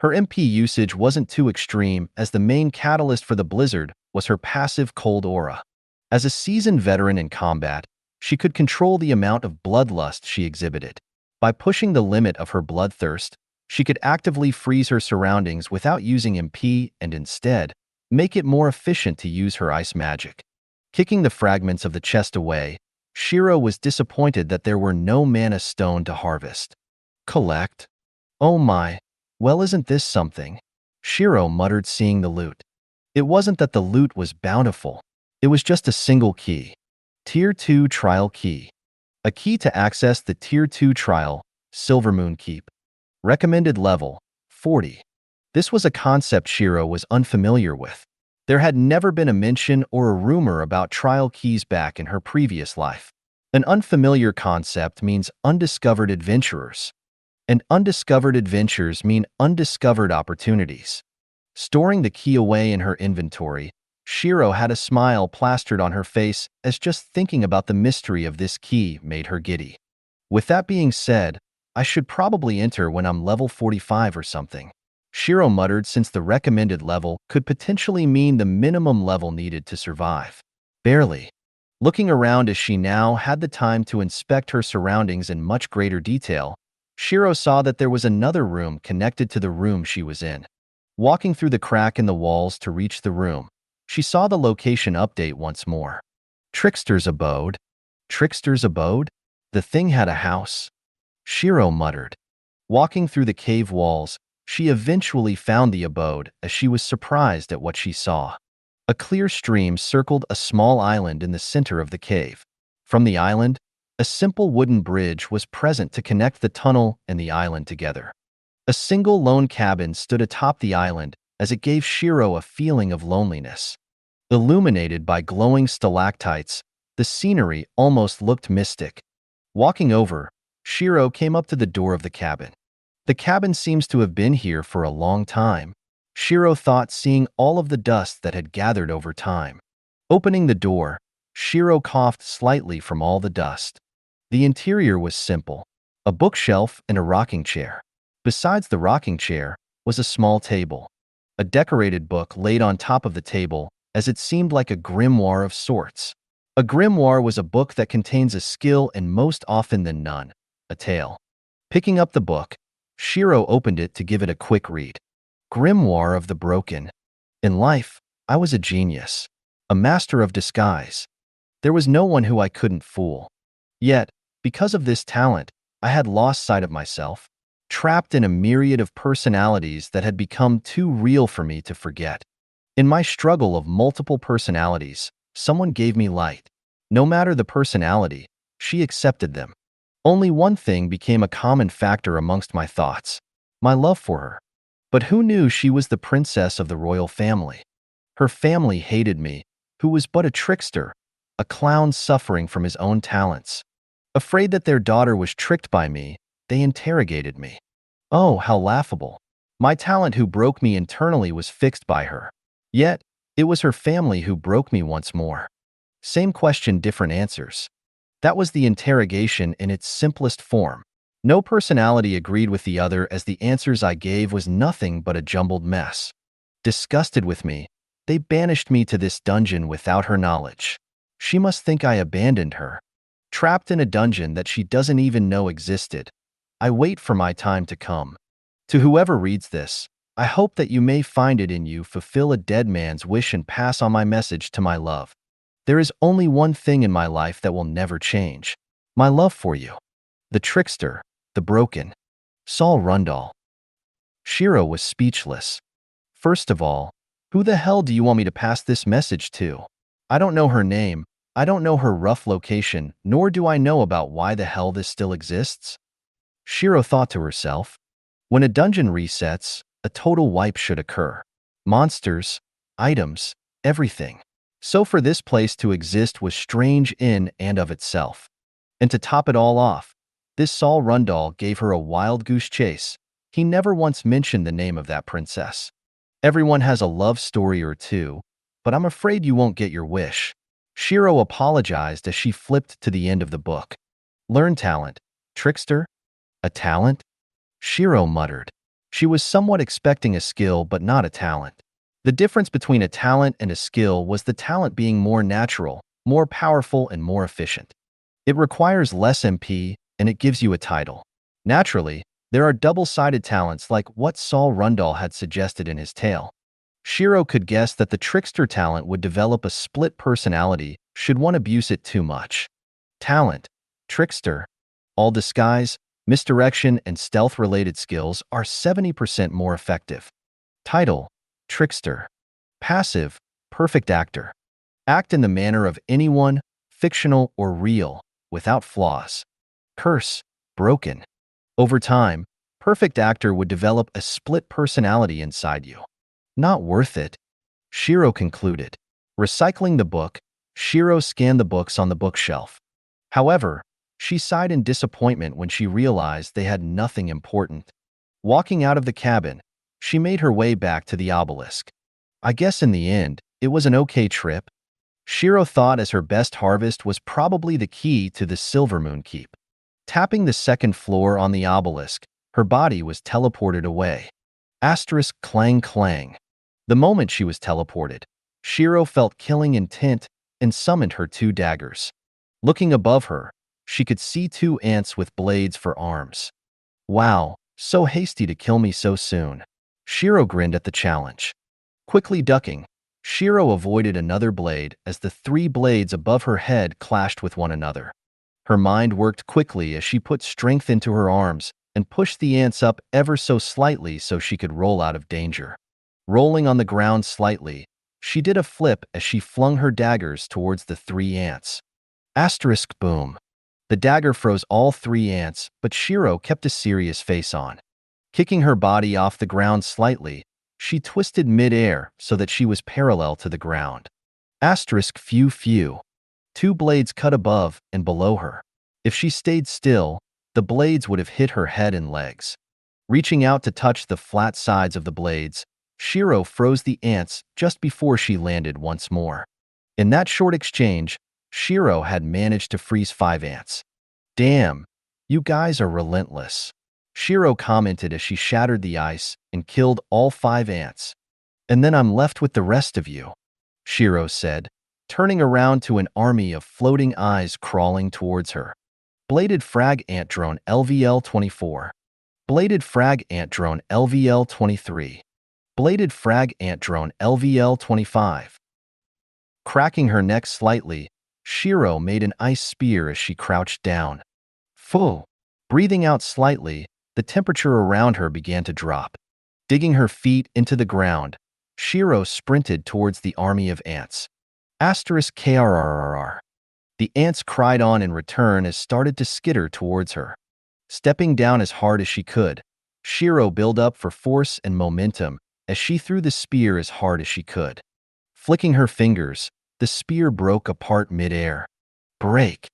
Her MP usage wasn't too extreme as the main catalyst for the blizzard was her passive cold aura. As a seasoned veteran in combat, she could control the amount of bloodlust she exhibited. By pushing the limit of her bloodthirst, she could actively freeze her surroundings without using MP and instead make it more efficient to use her ice magic. Kicking the fragments of the chest away, Shiro was disappointed that there were no mana stone to harvest. Collect? Oh my, well isn't this something? Shiro muttered seeing the loot. It wasn't that the loot was bountiful. It was just a single key. Tier 2 Trial Key. A key to access the Tier 2 Trial, Silvermoon Keep. Recommended level, 40. This was a concept Shiro was unfamiliar with. There had never been a mention or a rumor about trial keys back in her previous life. An unfamiliar concept means undiscovered adventurers. And undiscovered adventures mean undiscovered opportunities. Storing the key away in her inventory, Shiro had a smile plastered on her face as just thinking about the mystery of this key made her giddy. With that being said, I should probably enter when I'm level 45 or something. Shiro muttered since the recommended level could potentially mean the minimum level needed to survive. Barely. Looking around as she now had the time to inspect her surroundings in much greater detail, Shiro saw that there was another room connected to the room she was in. Walking through the crack in the walls to reach the room, she saw the location update once more. Trickster's abode? Trickster's abode? The thing had a house. Shiro muttered. Walking through the cave walls, she eventually found the abode as she was surprised at what she saw. A clear stream circled a small island in the center of the cave. From the island, a simple wooden bridge was present to connect the tunnel and the island together. A single lone cabin stood atop the island as it gave Shiro a feeling of loneliness. Illuminated by glowing stalactites, the scenery almost looked mystic. Walking over, Shiro came up to the door of the cabin. The cabin seems to have been here for a long time, Shiro thought seeing all of the dust that had gathered over time. Opening the door, Shiro coughed slightly from all the dust. The interior was simple, a bookshelf and a rocking chair. Besides the rocking chair was a small table. A decorated book laid on top of the table as it seemed like a grimoire of sorts. A grimoire was a book that contains a skill and most often than none, a tale. Picking up the book, Shiro opened it to give it a quick read. Grimoire of the Broken. In life, I was a genius, a master of disguise. There was no one who I couldn't fool. Yet, because of this talent, I had lost sight of myself, trapped in a myriad of personalities that had become too real for me to forget. In my struggle of multiple personalities, Someone gave me light. No matter the personality, she accepted them. Only one thing became a common factor amongst my thoughts: my love for her. But who knew she was the princess of the royal family? Her family hated me, who was but a trickster, a clown suffering from his own talents. Afraid that their daughter was tricked by me, they interrogated me. Oh, how laughable. My talent who broke me internally was fixed by her. Yet, it was her family who broke me once more. Same question, different answers. That was the interrogation in its simplest form. No personality agreed with the other, as the answers I gave was nothing but a jumbled mess. Disgusted with me, they banished me to this dungeon without her knowledge. She must think I abandoned her. Trapped in a dungeon that she doesn't even know existed. I wait for my time to come. To whoever reads this, I hope that you may find it in you fulfill a dead man's wish and pass on my message to my love. There is only one thing in my life that will never change: my love for you. The trickster, the broken. Saul Rundall. Shiro was speechless. First of all, who the hell do you want me to pass this message to? I don't know her name, I don't know her rough location, nor do I know about why the hell this still exists. Shiro thought to herself. When a dungeon resets, a total wipe should occur. Monsters, items, everything. So for this place to exist was strange in and of itself. And to top it all off, this Saul Rundall gave her a wild goose chase. He never once mentioned the name of that princess. Everyone has a love story or two, but I'm afraid you won't get your wish. Shiro apologized as she flipped to the end of the book. Learn talent. Trickster? A talent? Shiro muttered. She was somewhat expecting a skill, but not a talent. The difference between a talent and a skill was the talent being more natural, more powerful, and more efficient. It requires less MP, and it gives you a title. Naturally, there are double-sided talents like what Saul Rundall had suggested in his tale. Shiro could guess that the trickster talent would develop a split personality should one abuse it too much. Talent, trickster, all disguise, misdirection, and stealth-related skills are 70% more effective. Title, trickster. Passive, perfect actor. Act in the manner of anyone, fictional or real, without flaws. Curse, broken. Over time, perfect actor would develop a split personality inside you. Not worth it, Shiro concluded. Recycling the book, Shiro scanned the books on the bookshelf. However, she sighed in disappointment when she realized they had nothing important. Walking out of the cabin, she made her way back to the obelisk. I guess in the end, it was an okay trip, Shiro thought, as her best harvest was probably the key to the Silvermoon Keep. Tapping the second floor on the obelisk, her body was teleported away. Asterisk clang clang. The moment she was teleported, Shiro felt killing intent and summoned her 2 daggers. Looking above her, she could see 2 ants with blades for arms. Wow, so hasty to kill me so soon. Shiro grinned at the challenge. Quickly ducking, Shiro avoided another blade as the 3 blades above her head clashed with one another. Her mind worked quickly as she put strength into her arms and pushed the ants up ever so slightly so she could roll out of danger. Rolling on the ground slightly, she did a flip as she flung her daggers towards the 3 ants. Asterisk boom. The dagger froze all 3 ants, but Shiro kept a serious face on. Kicking her body off the ground slightly, she twisted mid-air so that she was parallel to the ground. Asterisk phew phew. 2 blades cut above and below her. If she stayed still, the blades would have hit her head and legs. Reaching out to touch the flat sides of the blades, Shiro froze the ants just before she landed once more. In that short exchange, Shiro had managed to freeze 5 ants. Damn, you guys are relentless, Shiro commented as she shattered the ice and killed all 5 ants. And then I'm left with the rest of you, Shiro said, turning around to an army of floating eyes crawling towards her. Bladed Frag Ant Drone LVL-24. Bladed Frag Ant Drone LVL-23. Bladed Frag Ant Drone LVL-25. Cracking her neck slightly, Shiro made an ice spear as she crouched down. Full. Breathing out slightly, the temperature around her began to drop. Digging her feet into the ground, Shiro sprinted towards the army of ants. *KRRRR. The ants cried on in return as started to skitter towards her. Stepping down as hard as she could, Shiro built up for force and momentum as she threw the spear as hard as she could. Flicking her fingers, the spear broke apart mid-air. "Break!"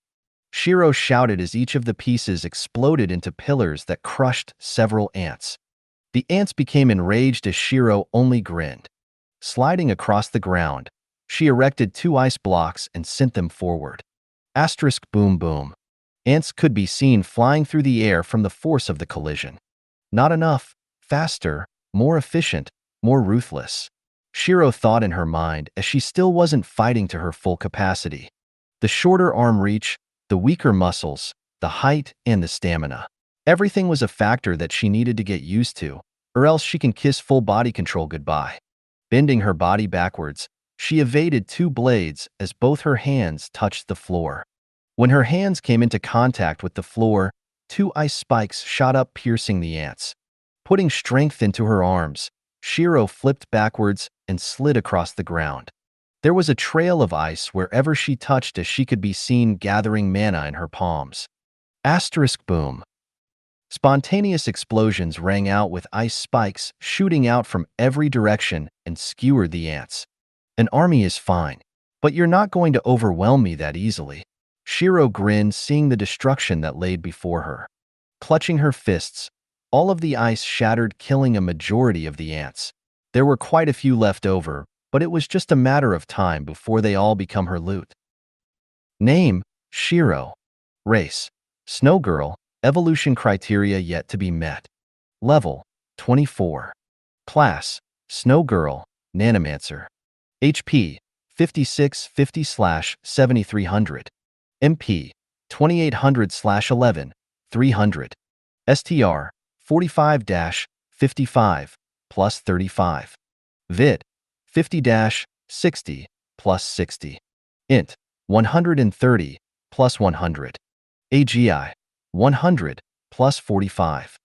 Shiro shouted as each of the pieces exploded into pillars that crushed several ants. The ants became enraged as Shiro only grinned. Sliding across the ground, she erected 2 ice blocks and sent them forward. Boom boom. Ants could be seen flying through the air from the force of the collision. Not enough, faster, more efficient, more ruthless. Shiro thought in her mind as she still wasn't fighting to her full capacity. The shorter arm reach, the weaker muscles, the height, and the stamina. Everything was a factor that she needed to get used to, or else she can kiss full body control goodbye. Bending her body backwards, she evaded 2 blades as both her hands touched the floor. When her hands came into contact with the floor, 2 ice spikes shot up, piercing the ants. Putting strength into her arms, Shiro flipped backwards and slid across the ground. There was a trail of ice wherever she touched as she could be seen gathering mana in her palms. Boom. Spontaneous explosions rang out with ice spikes shooting out from every direction and skewered the ants. An army is fine, but you're not going to overwhelm me that easily. Shiro grinned, seeing the destruction that laid before her. Clutching her fists, all of the ice shattered, killing a majority of the ants. There were quite a few left over, but it was just a matter of time before they all become her loot. Name: Shiro. Race: Snow Girl. Evolution criteria yet to be met. Level: 24. Class: Snow Girl, Snowmancer. HP: 5650/7300. MP: 2800/11, 300. STR: 45-55 plus 35. Vid: 50-60 plus 60. Int: 130 plus 100. AGI: 100 plus 45.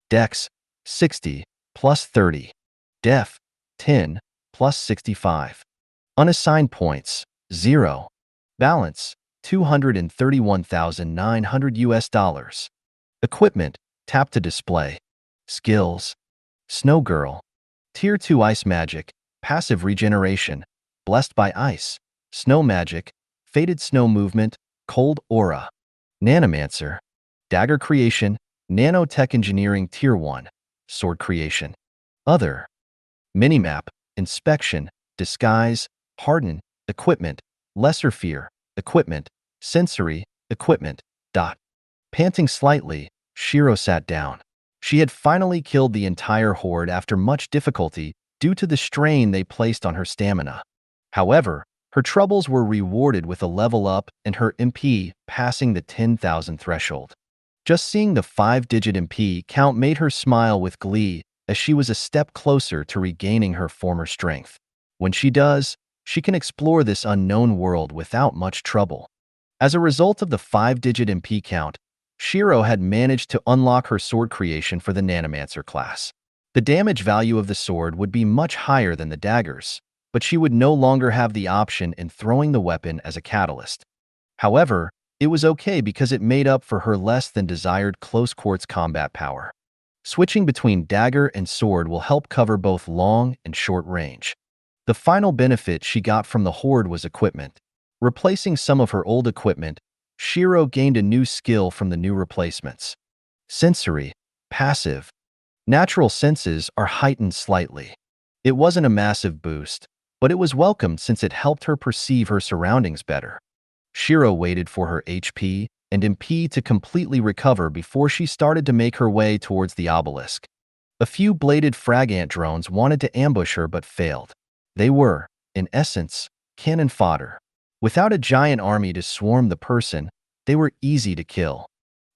Dex: 60 plus 30. Def: 10 plus 65. Unassigned points: 0. Balance: $231,900. Equipment: tap to display. Skills: Snow Girl. Tier 2 Ice Magic, Passive Regeneration, Blessed by Ice, Snow Magic, Faded Snow Movement, Cold Aura. Snowmancer. Dagger Creation, Nanotech Engineering Tier 1, Sword Creation. Other. Minimap, Inspection, Disguise, Harden, Equipment, Lesser Fear, Equipment, Sensory, Equipment. Panting slightly, Shiro sat down. She had finally killed the entire horde after much difficulty due to the strain they placed on her stamina. However, her troubles were rewarded with a level up and her MP passing the 10,000 threshold. Just seeing the 5-digit MP count made her smile with glee as she was a step closer to regaining her former strength. When she does, she can explore this unknown world without much trouble. As a result of the 5-digit MP count, Shiro had managed to unlock her sword creation for the Snowmancer class. The damage value of the sword would be much higher than the daggers, but she would no longer have the option in throwing the weapon as a catalyst. However, it was okay because it made up for her less than desired close quarters combat power. Switching between dagger and sword will help cover both long and short range. The final benefit she got from the horde was equipment. Replacing some of her old equipment, Shiro gained a new skill from the new replacements. Sensory, passive. Natural senses are heightened slightly. It wasn't a massive boost, but it was welcomed since it helped her perceive her surroundings better. Shiro waited for her HP and MP to completely recover before she started to make her way towards the obelisk. A few bladed fragant drones wanted to ambush her but failed. They were, in essence, cannon fodder. Without a giant army to swarm the person, they were easy to kill.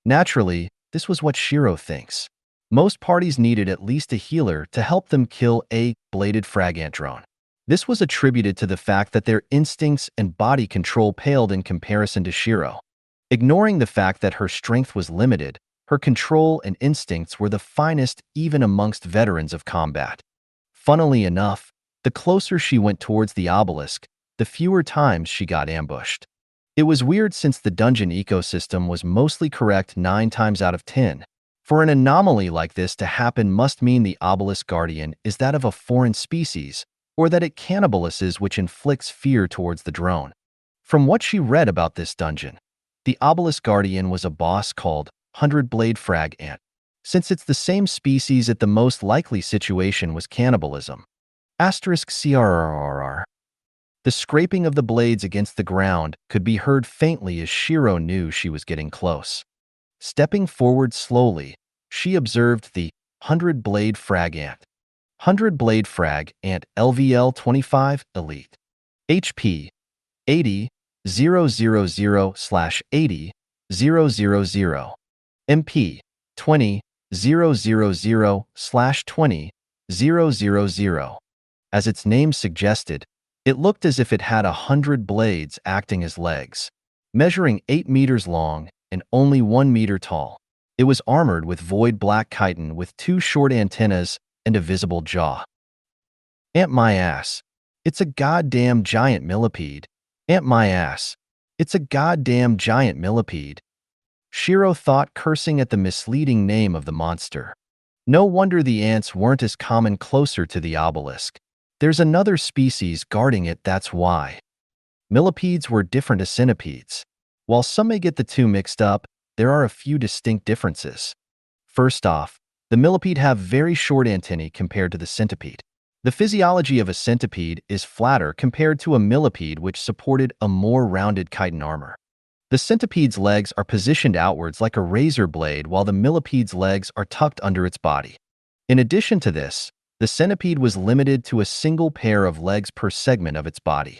Naturally, this was what Shiro thinks. Most parties needed at least a healer to help them kill a bladed fragant drone. This was attributed to the fact that their instincts and body control paled in comparison to Shiro. Ignoring the fact that her strength was limited, her control and instincts were the finest even amongst veterans of combat. Funnily enough, the closer she went towards the obelisk, the fewer times she got ambushed. It was weird since the dungeon ecosystem was mostly correct 9 times out of 10. For an anomaly like this to happen must mean the obelisk guardian is that of a foreign species, or that it cannibalizes, which inflicts fear towards the drone. From what she read about this dungeon, the obelisk guardian was a boss called 100-blade frag ant. Since it's the same species, the most likely situation was cannibalism. *CRRR. The scraping of the blades against the ground could be heard faintly as Shiro knew she was getting close. Stepping forward slowly, she observed the 100-blade frag ant. 100-blade frag ant LVL 25 Elite. HP 80 000/80 000. MP 20 000/20 000. As its name suggested, it looked as if it had 100 blades acting as legs. Measuring 8 meters long and only 1 meter tall, it was armored with void black chitin with 2 short antennas and a visible jaw. Ant my ass. It's a goddamn giant millipede. Ant my ass. It's a goddamn giant millipede. Shiro thought, cursing at the misleading name of the monster. No wonder the ants weren't as common closer to the obelisk. There's another species guarding it, that's why. Millipedes were different to centipedes. While some may get the two mixed up, there are a few distinct differences. First off, the millipede have very short antennae compared to the centipede. The physiology of a centipede is flatter compared to a millipede, which supported a more rounded chitin armor. The centipede's legs are positioned outwards like a razor blade, while the millipede's legs are tucked under its body. In addition to this, the centipede was limited to a single pair of legs per segment of its body.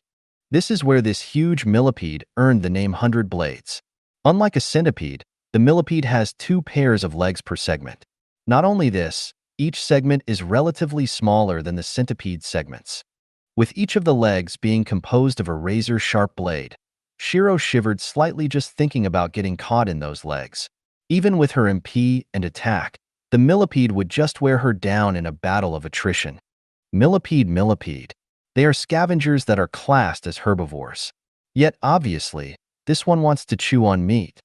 This is where this huge millipede earned the name 100 blades. Unlike a centipede, the millipede has 2 pairs of legs per segment. Not only this, each segment is relatively smaller than the centipede's segments. With each of the legs being composed of a razor-sharp blade, Shiro shivered slightly just thinking about getting caught in those legs. Even with her MP and attack, the millipede would just wear her down in a battle of attrition. Millipede. They are scavengers that are classed as herbivores. Yet, obviously, this one wants to chew on meat.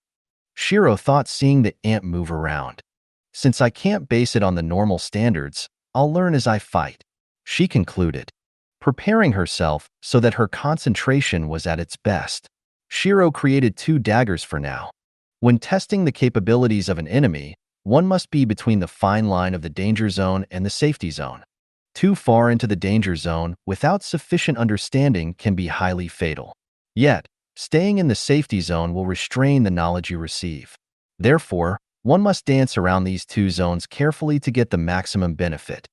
Shiro thought, seeing the ant move around. Since I can't base it on the normal standards, I'll learn as I fight, she concluded, preparing herself so that her concentration was at its best. Shiro created 2 daggers for now. When testing the capabilities of an enemy, one must be between the fine line of the danger zone and the safety zone. Too far into the danger zone without sufficient understanding can be highly fatal. Yet, staying in the safety zone will restrain the knowledge you receive. Therefore, one must dance around these 2 zones carefully to get the maximum benefit.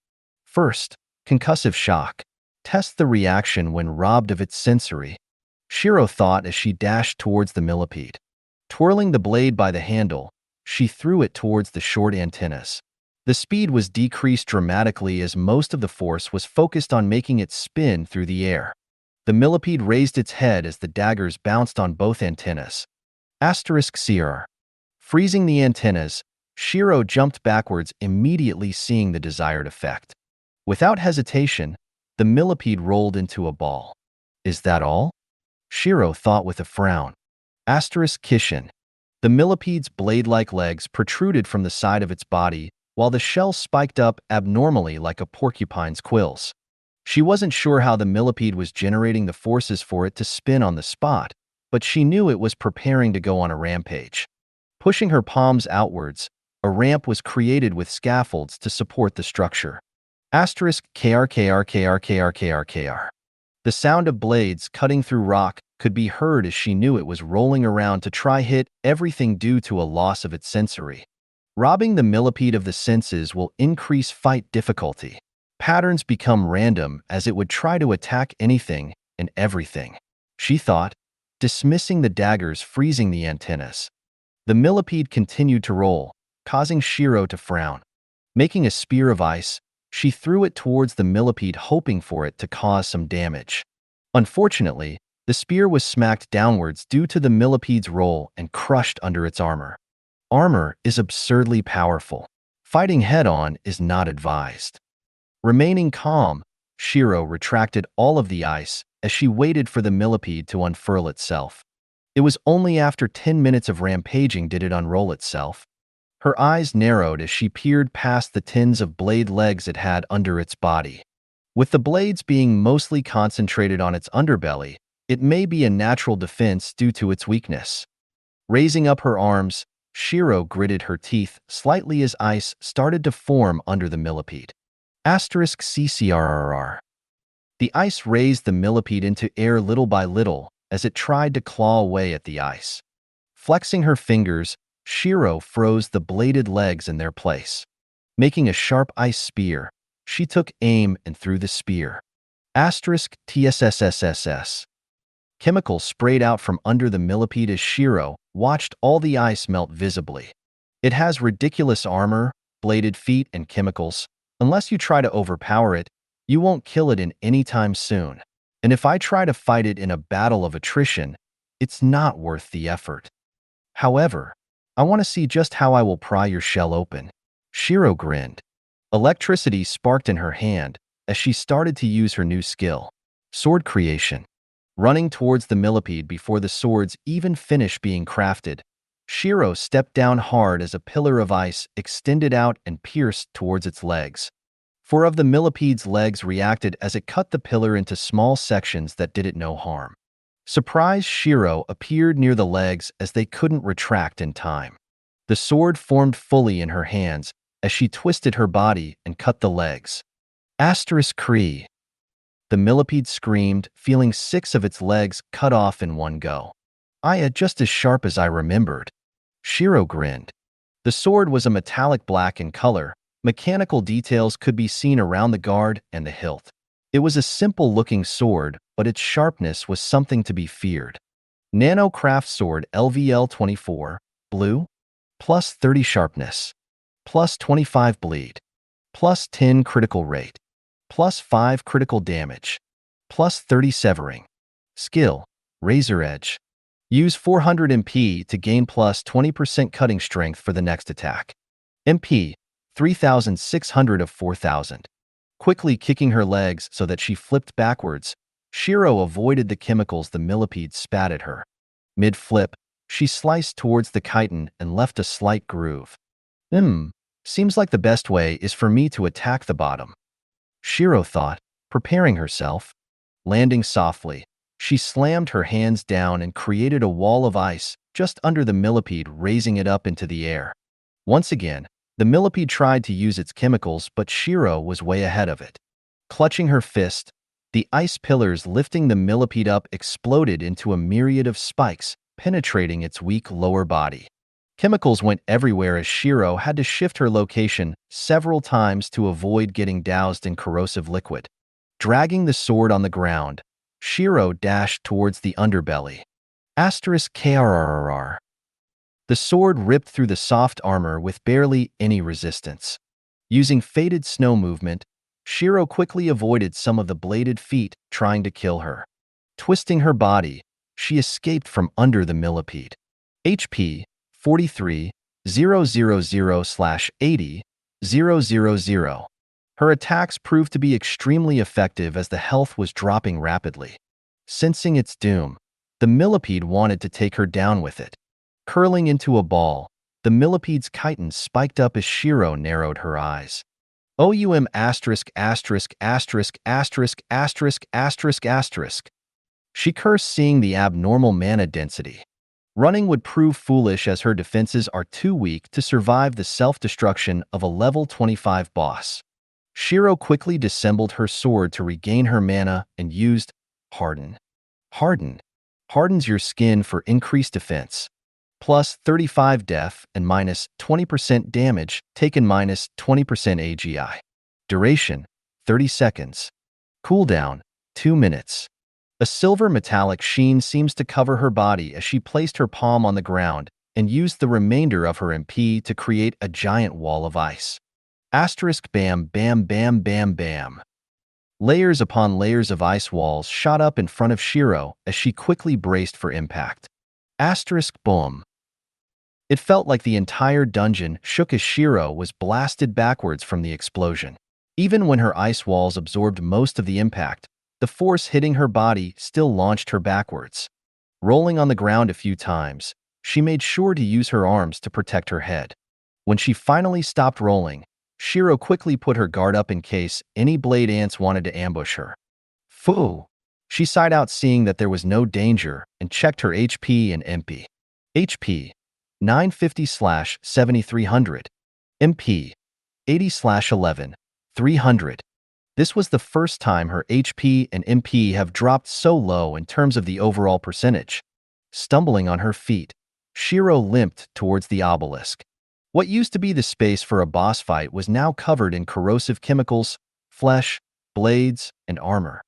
First, concussive shock. Test the reaction when robbed of its sensory, Shiro thought as she dashed towards the millipede. Twirling the blade by the handle, she threw it towards the short antennas. The speed was decreased dramatically as most of the force was focused on making it spin through the air. The millipede raised its head as the daggers bounced on both antennas. *CR. Freezing the antennas, Shiro jumped backwards, immediately seeing the desired effect. Without hesitation, the millipede rolled into a ball. Is that all? Shiro thought with a frown. *Kishin. The millipede's blade-like legs protruded from the side of its body, while the shell spiked up abnormally like a porcupine's quills. She wasn't sure how the millipede was generating the forces for it to spin on the spot, but she knew it was preparing to go on a rampage. Pushing her palms outwards, a ramp was created with scaffolds to support the structure. *KR. The sound of blades cutting through rock could be heard as she knew it was rolling around to try hit everything due to a loss of its sensory. Robbing the millipede of the senses will increase fight difficulty. Patterns become random as it would try to attack anything and everything, she thought, dismissing the daggers freezing the antennas. The millipede continued to roll, causing Shiro to frown. Making a spear of ice, she threw it towards the millipede, hoping for it to cause some damage. Unfortunately, the spear was smacked downwards due to the millipede's roll and crushed under its armor. Armor is absurdly powerful. Fighting head-on is not advised. Remaining calm, Shiro retracted all of the ice as she waited for the millipede to unfurl itself. It was only after 10 minutes of rampaging did it unroll itself. Her eyes narrowed as she peered past the tins of blade legs it had under its body. With the blades being mostly concentrated on its underbelly, it may be a natural defense due to its weakness. Raising up her arms, Shiro gritted her teeth slightly as ice started to form under the millipede. *CCRRR. The ice raised the millipede into air little by little as it tried to claw away at the ice. Flexing her fingers, Shiro froze the bladed legs in their place. Making a sharp ice spear, she took aim and threw the spear. *TSSSSS. Chemicals sprayed out from under the millipede as Shiro watched all the ice melt visibly. It has ridiculous armor, bladed feet, and chemicals. Unless you try to overpower it, you won't kill it in any time soon. And if I try to fight it in a battle of attrition, it's not worth the effort. However, I want to see just how I will pry your shell open. Shiro grinned. Electricity sparked in her hand as she started to use her new skill, sword creation. Running towards the millipede before the swords even finished being crafted, Shiro stepped down hard as a pillar of ice extended out and pierced towards its legs. 4 of the millipede's legs reacted as it cut the pillar into small sections that did it no harm. Surprised Shiro appeared near the legs as they couldn't retract in time. The sword formed fully in her hands as she twisted her body and cut the legs. *Cree. The millipede screamed, feeling 6 of its legs cut off in one go. Just as sharp as I remembered. Shiro grinned. The sword was a metallic black in color. Mechanical details could be seen around the guard and the hilt. It was a simple-looking sword, but its sharpness was something to be feared. Nano Craft Sword LVL24, blue, plus 30 sharpness, plus 25 bleed, plus 10 critical rate, plus 5 critical damage, plus 30 severing. Skill, Razor Edge. Use 400 MP to gain plus 20% cutting strength for the next attack. MP, 3,600 of 4,000. Quickly kicking her legs so that she flipped backwards, Shiro avoided the chemicals the millipede spat at her. Mid-flip, she sliced towards the chitin and left a slight groove. Seems like the best way is for me to attack the bottom. Shiro thought, preparing herself. Landing softly, she slammed her hands down and created a wall of ice just under the millipede, raising it up into the air. Once again, the millipede tried to use its chemicals, but Shiro was way ahead of it. Clutching her fist, the ice pillars lifting the millipede up exploded into a myriad of spikes, penetrating its weak lower body. Chemicals went everywhere as Shiro had to shift her location several times to avoid getting doused in corrosive liquid. Dragging the sword on the ground, Shiro dashed towards the underbelly. *KRRR. The sword ripped through the soft armor with barely any resistance. Using Fated Snow movement, Shiro quickly avoided some of the bladed feet trying to kill her. Twisting her body, she escaped from under the millipede. HP 43 000/80 000. Her attacks proved to be extremely effective as the health was dropping rapidly. Sensing its doom, the millipede wanted to take her down with it. Curling into a ball, the millipede's chitin spiked up as Shiro narrowed her eyes. OUM asterisk asterisk asterisk asterisk asterisk asterisk asterisk. She cursed seeing the abnormal mana density. Running would prove foolish as her defenses are too weak to survive the self-destruction of a level 25 boss. Shiro quickly dissembled her sword to regain her mana and used Harden. Harden. Hardens your skin for increased defense. Plus 35 def and minus 20% damage taken minus 20% AGI. Duration, 30 seconds. Cooldown, 2 minutes. A silver metallic sheen seems to cover her body as she placed her palm on the ground and used the remainder of her MP to create a giant wall of ice. Bam bam bam bam bam. Layers upon layers of ice walls shot up in front of Shiro as she quickly braced for impact. Boom. It felt like the entire dungeon shook as Shiro was blasted backwards from the explosion. Even when her ice walls absorbed most of the impact, The force hitting her body still launched her backwards. Rolling on the ground a few times, she made sure to use her arms to protect her head. When she finally stopped rolling, Shiro quickly put her guard up in case any blade ants wanted to ambush her. Phew! She sighed out seeing that there was no danger and checked her HP and MP. HP 950/7300. MP 80/11 300. This was the first time her HP and MP have dropped so low in terms of the overall percentage. Stumbling on her feet, Shiro limped towards the obelisk. What used to be the space for a boss fight was now covered in corrosive chemicals, flesh, blades, and armor.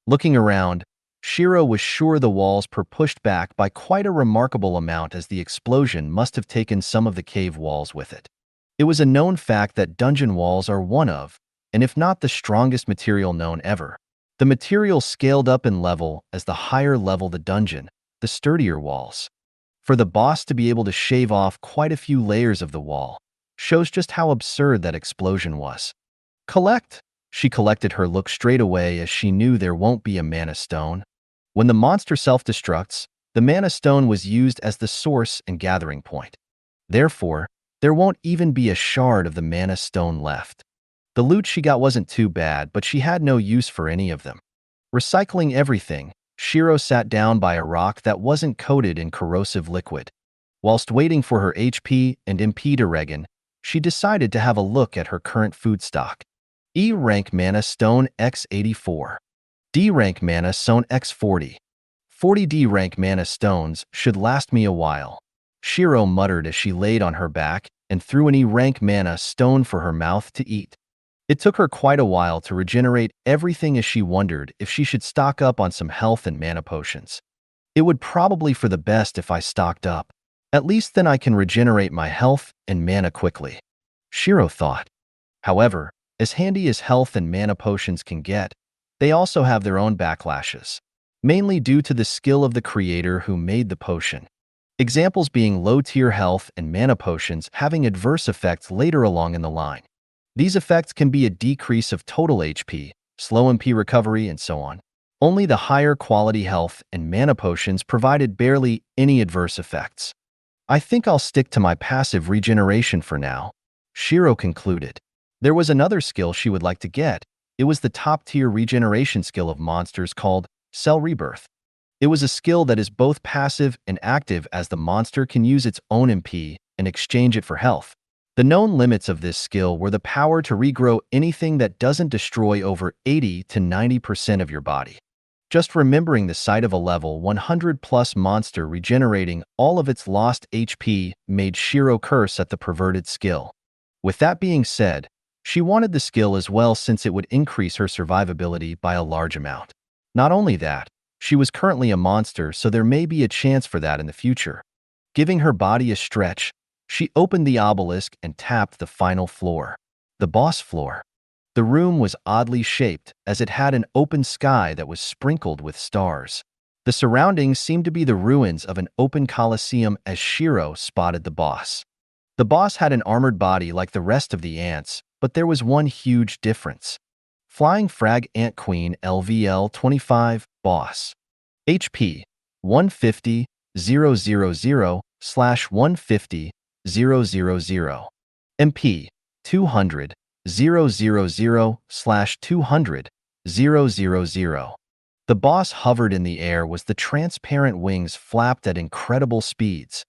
Looking around, Shiro was sure the walls were pushed back by quite a remarkable amount, as the explosion must have taken some of the cave walls with it. It was a known fact that dungeon walls are one of, and if not the strongest material known ever. The material scaled up in level as the higher level the dungeon, the sturdier walls. For the boss to be able to shave off quite a few layers of the wall shows just how absurd that explosion was. Collect! She collected her look straight away, as she knew there won't be a mana stone. When the monster self-destructs, the mana stone was used as the source and gathering point. Therefore, there won't even be a shard of the mana stone left. The loot she got wasn't too bad, but she had no use for any of them. Recycling everything, Shiro sat down by a rock that wasn't coated in corrosive liquid. Whilst waiting for her HP and MP to regen, she decided to have a look at her current food stock. E rank mana stone X84. D rank mana stone X40. 40 D rank mana stones should last me a while. Shiro muttered as she laid on her back and threw an E rank mana stone for her mouth to eat. It took her quite a while to regenerate everything, as she wondered if she should stock up on some health and mana potions. It would probably for the best if I stocked up. At least then I can regenerate my health and mana quickly, Shiro thought. However, as handy as health and mana potions can get, they also have their own backlashes, mainly due to the skill of the creator who made the potion. Examples being low-tier health and mana potions having adverse effects later along in the line. These effects can be a decrease of total HP, slow MP recovery, and so on. Only the higher quality health and mana potions provided barely any adverse effects. I think I'll stick to my passive regeneration for now, Shiro concluded. There was another skill she would like to get. It was the top-tier regeneration skill of monsters called Cell Rebirth. It was a skill that is both passive and active, as the monster can use its own MP and exchange it for health. The known limits of this skill were the power to regrow anything that doesn't destroy over 80 to 90% of your body. Just remembering the sight of a level 100+ monster regenerating all of its lost HP made Shiro curse at the perverted skill. With that being said, she wanted the skill as well, since it would increase her survivability by a large amount. Not only that, she was currently a monster, so there may be a chance for that in the future. Giving her body a stretch, she opened the obelisk and tapped the final floor, the boss floor. The room was oddly shaped, as it had an open sky that was sprinkled with stars. The surroundings seemed to be the ruins of an open coliseum as Shiro spotted the boss. The boss had an armored body like the rest of the ants, but there was one huge difference. Flying Frag Ant Queen LVL 25, boss. HP 150,000/150,000. MP 200,000/200,000. The boss hovered in the air as the transparent wings flapped at incredible speeds.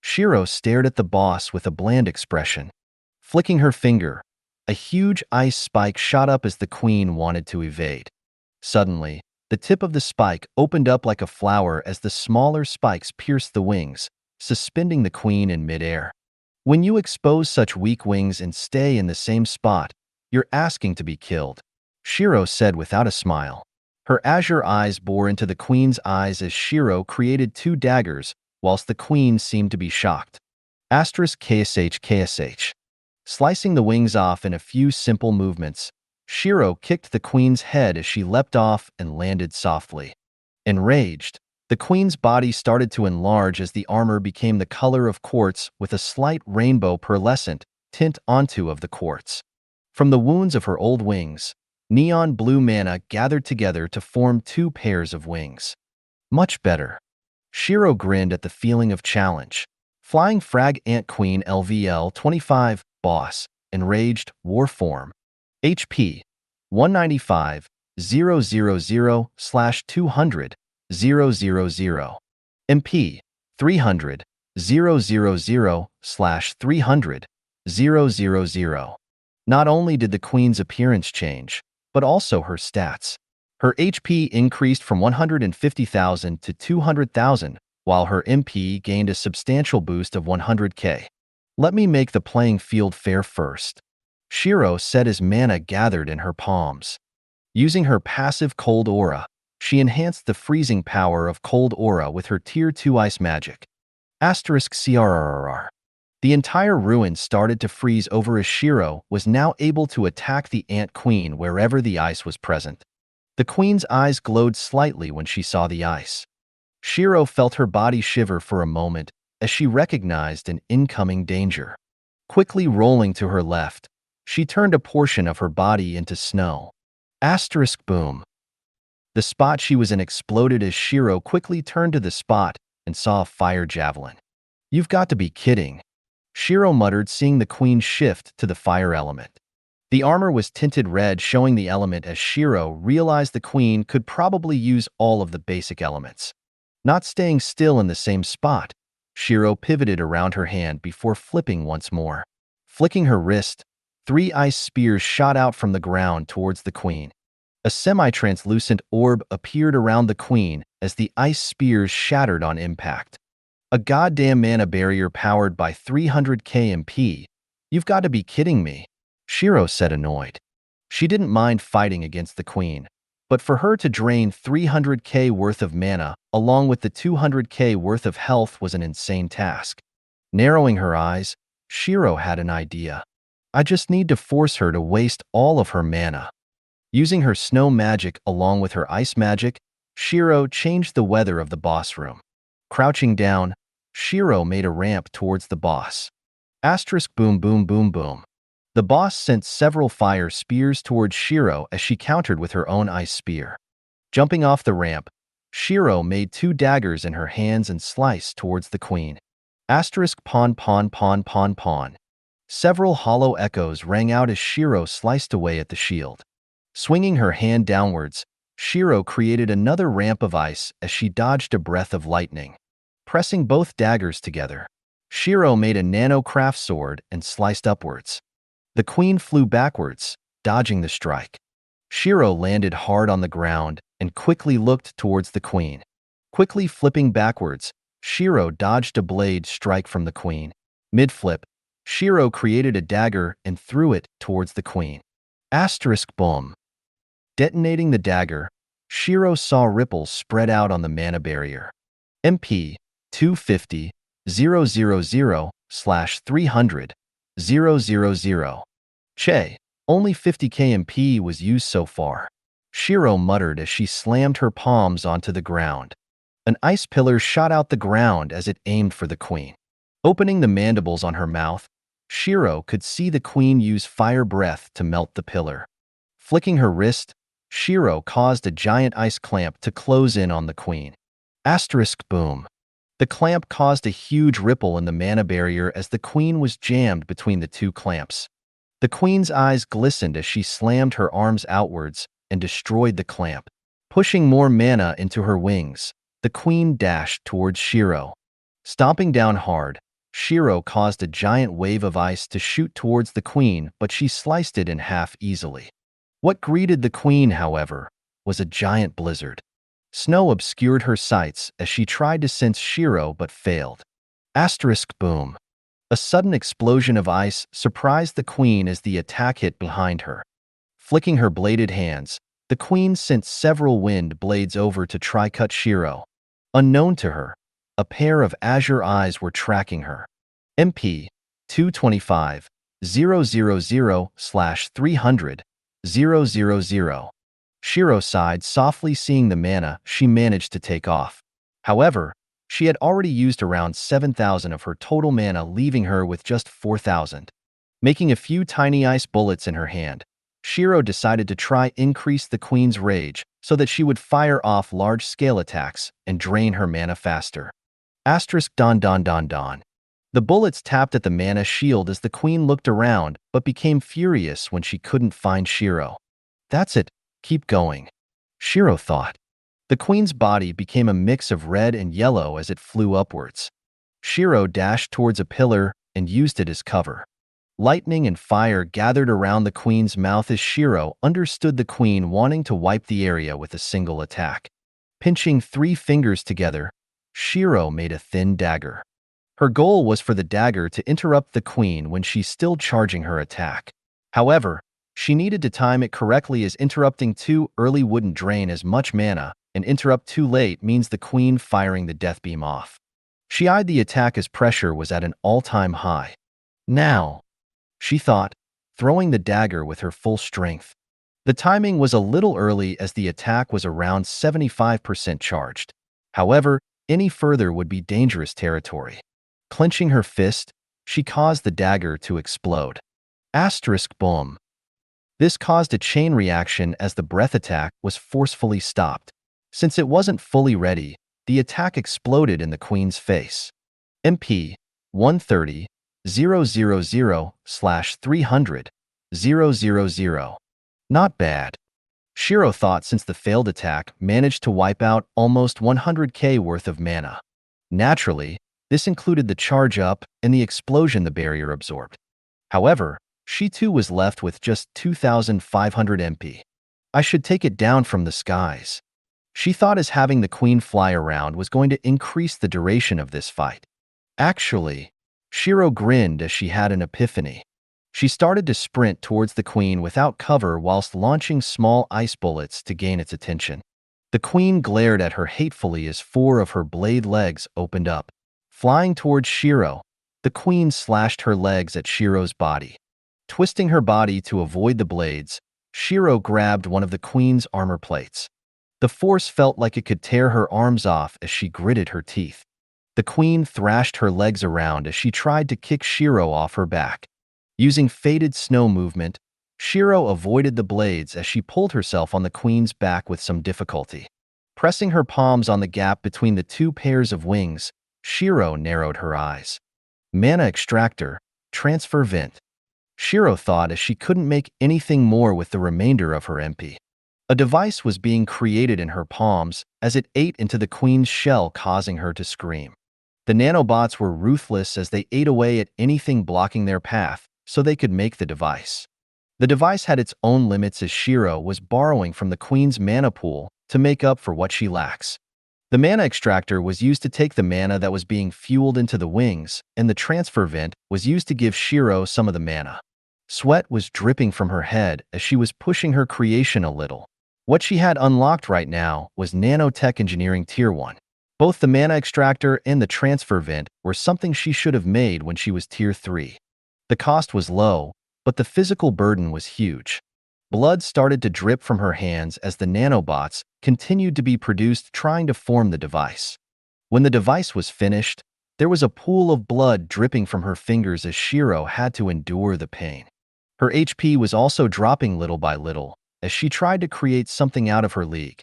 Shiro stared at the boss with a bland expression. Flicking her finger, a huge ice spike shot up as the queen wanted to evade. Suddenly, the tip of the spike opened up like a flower as the smaller spikes pierced the wings, suspending the queen in midair. When you expose such weak wings and stay in the same spot, you're asking to be killed, Shiro said without a smile. Her azure eyes bore into the queen's eyes as Shiro created two daggers, whilst the queen seemed to be shocked. *KSH. Slicing the wings off in a few simple movements, Shiro kicked the queen's head as she leapt off and landed softly. Enraged, the queen's body started to enlarge as the armor became the color of quartz with a slight rainbow pearlescent tint onto of the quartz. From the wounds of her old wings, Neon blue mana gathered together to form 2 pairs of wings. Much better. Shiro grinned at the feeling of challenge. Flying Frag Ant Queen LVL 25, Boss, Enraged, War Form. HP 195, 000/200, 000. MP 300, 000/300, 000. Not only did the queen's appearance change, but also her stats. Her HP increased from 150,000 to 200,000, while her MP gained a substantial boost of 100k. Let me make the playing field fair first. Shiro said as mana gathered in her palms. Using her passive Cold Aura, she enhanced the freezing power of Cold Aura with her Tier 2 Ice Magic. *CRRR. The entire ruin started to freeze over as Shiro was now able to attack the Ant Queen wherever the ice was present. The queen's eyes glowed slightly when she saw the ice. Shiro felt her body shiver for a moment as she recognized an incoming danger. Quickly rolling to her left, she turned a portion of her body into snow. *Boom. The spot she was in exploded as Shiro quickly turned to the spot and saw a fire javelin. "You've got to be kidding," Shiro muttered, seeing the queen shift to the fire element. The armor was tinted red, showing the element as Shiro realized the queen could probably use all of the basic elements. Not staying still in the same spot, Shiro pivoted around her hand before flipping once more. Flicking her wrist, 3 ice spears shot out from the ground towards the queen. A semi-translucent orb appeared around the queen as the ice spears shattered on impact. "A goddamn mana barrier powered by 300k MP. You've got to be kidding me," Shiro said, annoyed. She didn't mind fighting against the queen, but for her to drain 300k worth of mana along with the 200k worth of health was an insane task. Narrowing her eyes, Shiro had an idea. "I just need to force her to waste all of her mana." Using her snow magic along with her ice magic, Shiro changed the weather of the boss room. Crouching down, Shiro made a ramp towards the boss. *boom boom boom boom. The boss sent several fire spears towards Shiro as she countered with her own ice spear. Jumping off the ramp, Shiro made 2 daggers in her hands and sliced towards the queen. *pawn pawn pawn pawn pawn. Several hollow echoes rang out as Shiro sliced away at the shield. Swinging her hand downwards, Shiro created another ramp of ice as she dodged a breath of lightning. Pressing both daggers together, Shiro made a nano-craft sword and sliced upwards. The queen flew backwards, dodging the strike. Shiro landed hard on the ground and quickly looked towards the queen. Quickly flipping backwards, Shiro dodged a blade strike from the queen. Mid-flip, Shiro created a dagger and threw it towards the queen. *boom. Detonating the dagger, Shiro saw ripples spread out on the mana barrier. MP 250, 000/300, 000. Che, only 50k MP was used so far. Shiro muttered as she slammed her palms onto the ground. An ice pillar shot out the ground as it aimed for the queen. Opening the mandibles on her mouth, Shiro could see the queen use fire breath to melt the pillar. Flicking her wrist, Shiro caused a giant ice clamp to close in on the queen. *boom. The clamp caused a huge ripple in the mana barrier as the queen was jammed between the 2 clamps. The queen's eyes glistened as she slammed her arms outwards and destroyed the clamp. Pushing more mana into her wings, the queen dashed towards Shiro. Stomping down hard, Shiro caused a giant wave of ice to shoot towards the queen, but she sliced it in half easily. What greeted the queen, however, was a giant blizzard. Snow obscured her sights as she tried to sense Shiro but failed. *boom. A sudden explosion of ice surprised the queen as the attack hit behind her. Flicking her bladed hands, the queen sent several wind blades over to try cut Shiro. Unknown to her, a pair of azure eyes were tracking her. MP 225, 000/300, 000. Shiro sighed softly, seeing the mana she managed to take off. However, she had already used around 7,000 of her total mana, leaving her with just 4,000. Making a few tiny ice bullets in her hand, Shiro decided to try increase the queen's rage so that she would fire off large-scale attacks and drain her mana faster. Asterisk don don don don. The bullets tapped at the mana shield as the queen looked around but became furious when she couldn't find Shiro. That's it, keep going, Shiro thought. The queen's body became a mix of red and yellow as it flew upwards. Shiro dashed towards a pillar and used it as cover. Lightning and fire gathered around the queen's mouth as Shiro understood the queen wanting to wipe the area with a single attack. Pinching 3 fingers together, Shiro made a thin dagger. Her goal was for the dagger to interrupt the queen when she's still charging her attack. However, she needed to time it correctly, as interrupting too early wouldn't drain as much mana, and interrupt too late means the queen firing the death beam off. She eyed the attack as pressure was at an all-time high. Now, she thought, throwing the dagger with her full strength. The timing was a little early as the attack was around 75% charged. However, any further would be dangerous territory. Clenching her fist, she caused the dagger to explode. Asterisk boom. This caused a chain reaction as the breath attack was forcefully stopped. Since it wasn't fully ready, the attack exploded in the queen's face. MP 130 000/300 000. Not bad. Shiro thought, since the failed attack managed to wipe out almost 100k worth of mana. Naturally, this included the charge up and the explosion the barrier absorbed. However, she too was left with just 2,500 MP. I should take it down from the skies, she thought, as having the queen fly around was going to increase the duration of this fight. Actually, Shiro grinned as she had an epiphany. She started to sprint towards the queen without cover whilst launching small ice bullets to gain its attention. The queen glared at her hatefully as 4 of her blade legs opened up. Flying towards Shiro, the queen slashed her legs at Shiro's body. Twisting her body to avoid the blades, Shiro grabbed one of the queen's armor plates. The force felt like it could tear her arms off as she gritted her teeth. The queen thrashed her legs around as she tried to kick Shiro off her back. Using faded snow movement, Shiro avoided the blades as she pulled herself on the queen's back with some difficulty. Pressing her palms on the gap between the 2 pairs of wings, Shiro narrowed her eyes. Mana extractor, transfer vent, Shiro thought, as she couldn't make anything more with the remainder of her MP. A device was being created in her palms as it ate into the queen's shell, causing her to scream. The nanobots were ruthless as they ate away at anything blocking their path so they could make the device. The device had its own limits as Shiro was borrowing from the queen's mana pool to make up for what she lacks. The mana extractor was used to take the mana that was being fueled into the wings, and the transfer vent was used to give Shiro some of the mana. Sweat was dripping from her head as she was pushing her creation a little. What she had unlocked right now was Nanotech Engineering Tier 1. Both the mana extractor and the transfer vent were something she should have made when she was Tier 3. The cost was low, but the physical burden was huge. Blood started to drip from her hands as the nanobots continued to be produced, trying to form the device. When the device was finished, there was a pool of blood dripping from her fingers as Shiro had to endure the pain. Her HP was also dropping little by little as she tried to create something out of her league.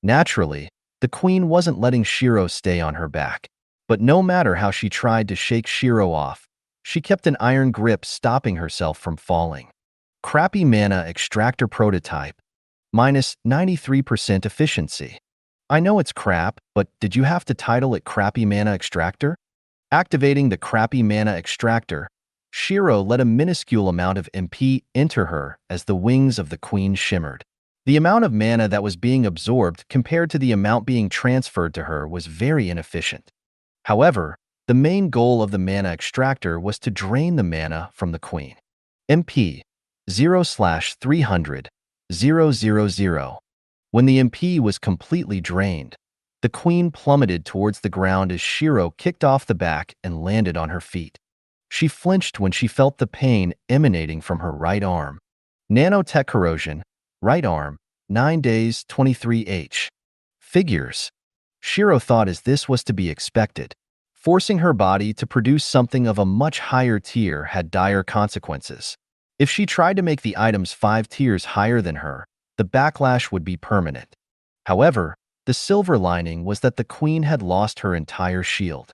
Naturally, the queen wasn't letting Shiro stay on her back. But no matter how she tried to shake Shiro off, she kept an iron grip, stopping herself from falling. Crappy mana extractor prototype. Minus 93% efficiency. I know it's crap, but did you have to title it Crappy Mana Extractor? Activating the Crappy Mana Extractor, Shiro let a minuscule amount of MP enter her as the wings of the queen shimmered. The amount of mana that was being absorbed compared to the amount being transferred to her was very inefficient. However, the main goal of the mana extractor was to drain the mana from the queen. MP 0/300 000. When the MP was completely drained, the queen plummeted towards the ground as Shiro kicked off the back and landed on her feet. She flinched when she felt the pain emanating from her right arm. Nanotech corrosion, right arm, 9 days 23H. Figures. Shiro thought, as this was to be expected. Forcing her body to produce something of a much higher tier had dire consequences. If she tried to make the items 5 tiers higher than her, the backlash would be permanent. However, the silver lining was that the queen had lost her entire shield.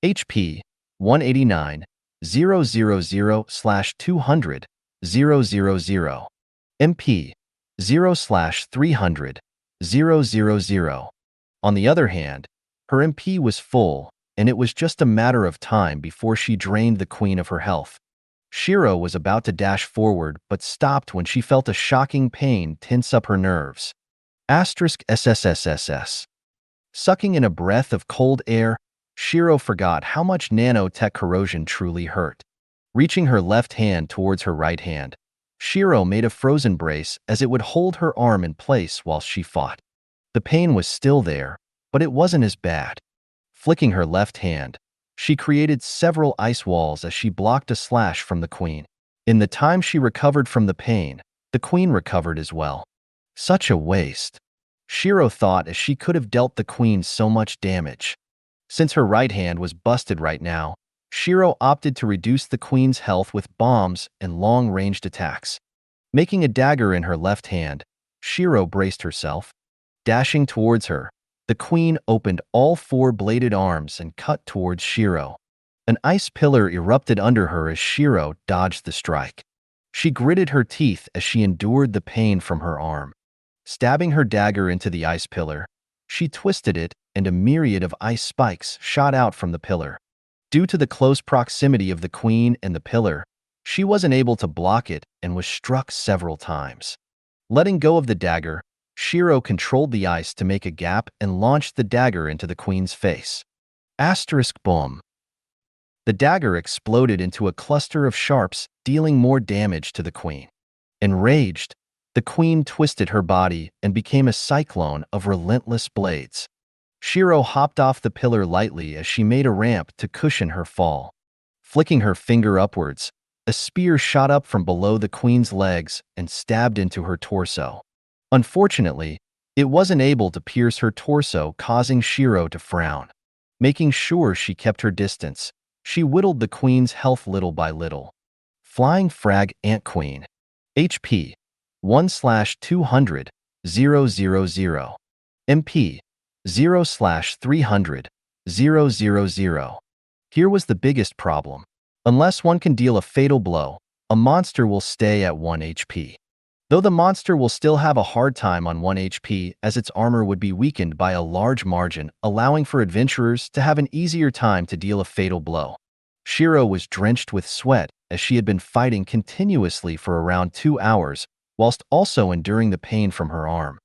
HP 189 000/200 000. MP 0/300 000. On the other hand, her MP was full, and it was just a matter of time before she drained the queen of her health. Shiro was about to dash forward but stopped when she felt a shocking pain tense up her nerves. *SSSSS. Sucking in a breath of cold air, Shiro forgot how much nanotech corrosion truly hurt. Reaching her left hand towards her right hand, Shiro made a frozen brace as it would hold her arm in place while she fought. The pain was still there, but it wasn't as bad. Flicking her left hand, she created several ice walls as she blocked a slash from the queen. In the time she recovered from the pain, the queen recovered as well. Such a waste, Shiro thought as she could have dealt the queen so much damage. Since her right hand was busted right now, Shiro opted to reduce the queen's health with bombs and long-ranged attacks. Making a dagger in her left hand, Shiro braced herself. Dashing towards her, the queen opened all 4 bladed arms and cut towards Shiro. An ice pillar erupted under her as Shiro dodged the strike. She gritted her teeth as she endured the pain from her arm. Stabbing her dagger into the ice pillar, she twisted it and a myriad of ice spikes shot out from the pillar. Due to the close proximity of the queen and the pillar, she wasn't able to block it and was struck several times. Letting go of the dagger, Shiro controlled the ice to make a gap and launched the dagger into the queen's face. *Boom. The dagger exploded into a cluster of sharps, dealing more damage to the queen. Enraged, the queen twisted her body and became a cyclone of relentless blades. Shiro hopped off the pillar lightly as she made a ramp to cushion her fall. Flicking her finger upwards, a spear shot up from below the queen's legs and stabbed into her torso. Unfortunately, it wasn't able to pierce her torso, causing Shiro to frown. Making sure she kept her distance, she whittled the queen's health little by little. Flying Frag Ant Queen. HP 1/200 000. MP 0/300 000. Here was the biggest problem. Unless one can deal a fatal blow, a monster will stay at 1 HP. Though the monster will still have a hard time on 1 HP as its armor would be weakened by a large margin, allowing for adventurers to have an easier time to deal a fatal blow. Shiro was drenched with sweat as she had been fighting continuously for around 2 hours, whilst also enduring the pain from her arm.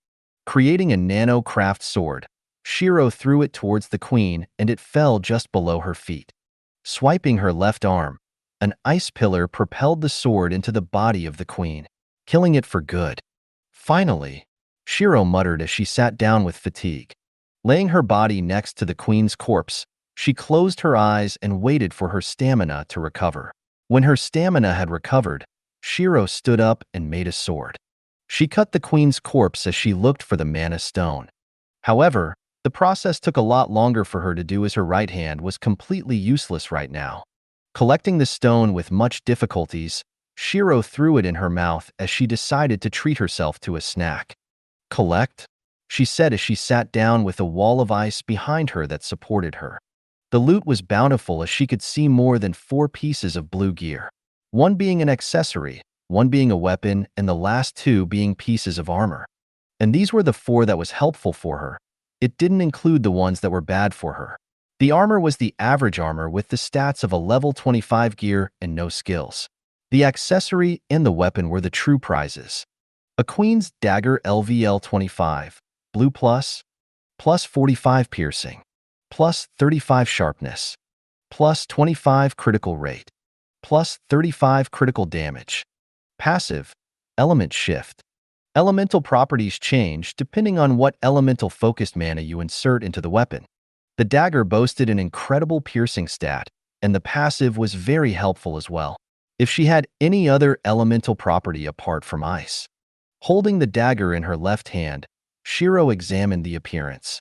Creating a nano-craft sword, Shiro threw it towards the queen and it fell just below her feet. Swiping her left arm, an ice pillar propelled the sword into the body of the queen, killing it for good. Finally, Shiro muttered as she sat down with fatigue. Laying her body next to the queen's corpse, she closed her eyes and waited for her stamina to recover. When her stamina had recovered, Shiro stood up and made a sword. She cut the queen's corpse as she looked for the mana stone. However, the process took a lot longer for her to do as her right hand was completely useless right now. Collecting the stone with much difficulties, Shiro threw it in her mouth as she decided to treat herself to a snack. "Collect?" she said as she sat down with a wall of ice behind her that supported her. The loot was bountiful as she could see more than 4 pieces of blue gear. One being an accessory, one being a weapon, and the last 2 being pieces of armor. And these were the 4 that was helpful for her. It didn't include the ones that were bad for her. The armor was the average armor with the stats of a level 25 gear and no skills. The accessory and the weapon were the true prizes. A queen's dagger LVL 25, blue plus 45 piercing, plus 35 sharpness, plus 25 critical rate, plus 35 critical damage. Passive, element shift. Elemental properties change depending on what elemental focused mana you insert into the weapon. The dagger boasted an incredible piercing stat, and the passive was very helpful as well, if she had any other elemental property apart from ice. Holding the dagger in her left hand, Shiro examined the appearance.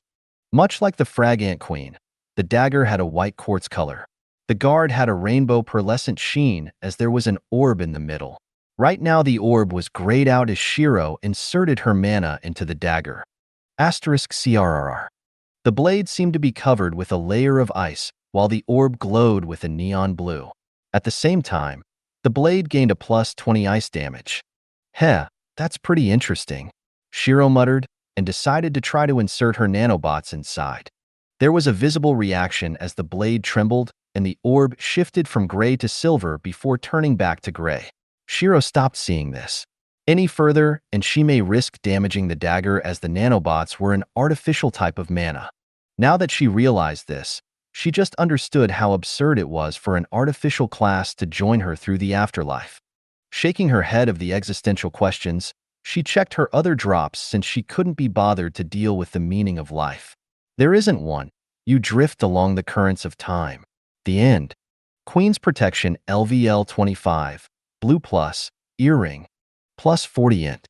Much like the Frag Ant Queen, the dagger had a white quartz color. The guard had a rainbow pearlescent sheen as there was an orb in the middle. Right now the orb was grayed out as Shiro inserted her mana into the dagger. Asterisk CRRR. The blade seemed to be covered with a layer of ice, while the orb glowed with a neon blue. At the same time, the blade gained a plus 20 ice damage. Heh, that's pretty interesting, Shiro muttered, and decided to try to insert her nanobots inside. There was a visible reaction as the blade trembled, and the orb shifted from gray to silver before turning back to gray. Shiro stopped seeing this any further, and she may risk damaging the dagger as the nanobots were an artificial type of mana. Now that she realized this, she just understood how absurd it was for an artificial class to join her through the afterlife. Shaking her head of the existential questions, she checked her other drops since she couldn't be bothered to deal with the meaning of life. There isn't one. You drift along the currents of time. The end. Queen's Protection LVL 25. Blue plus. Earring. Plus 40 int.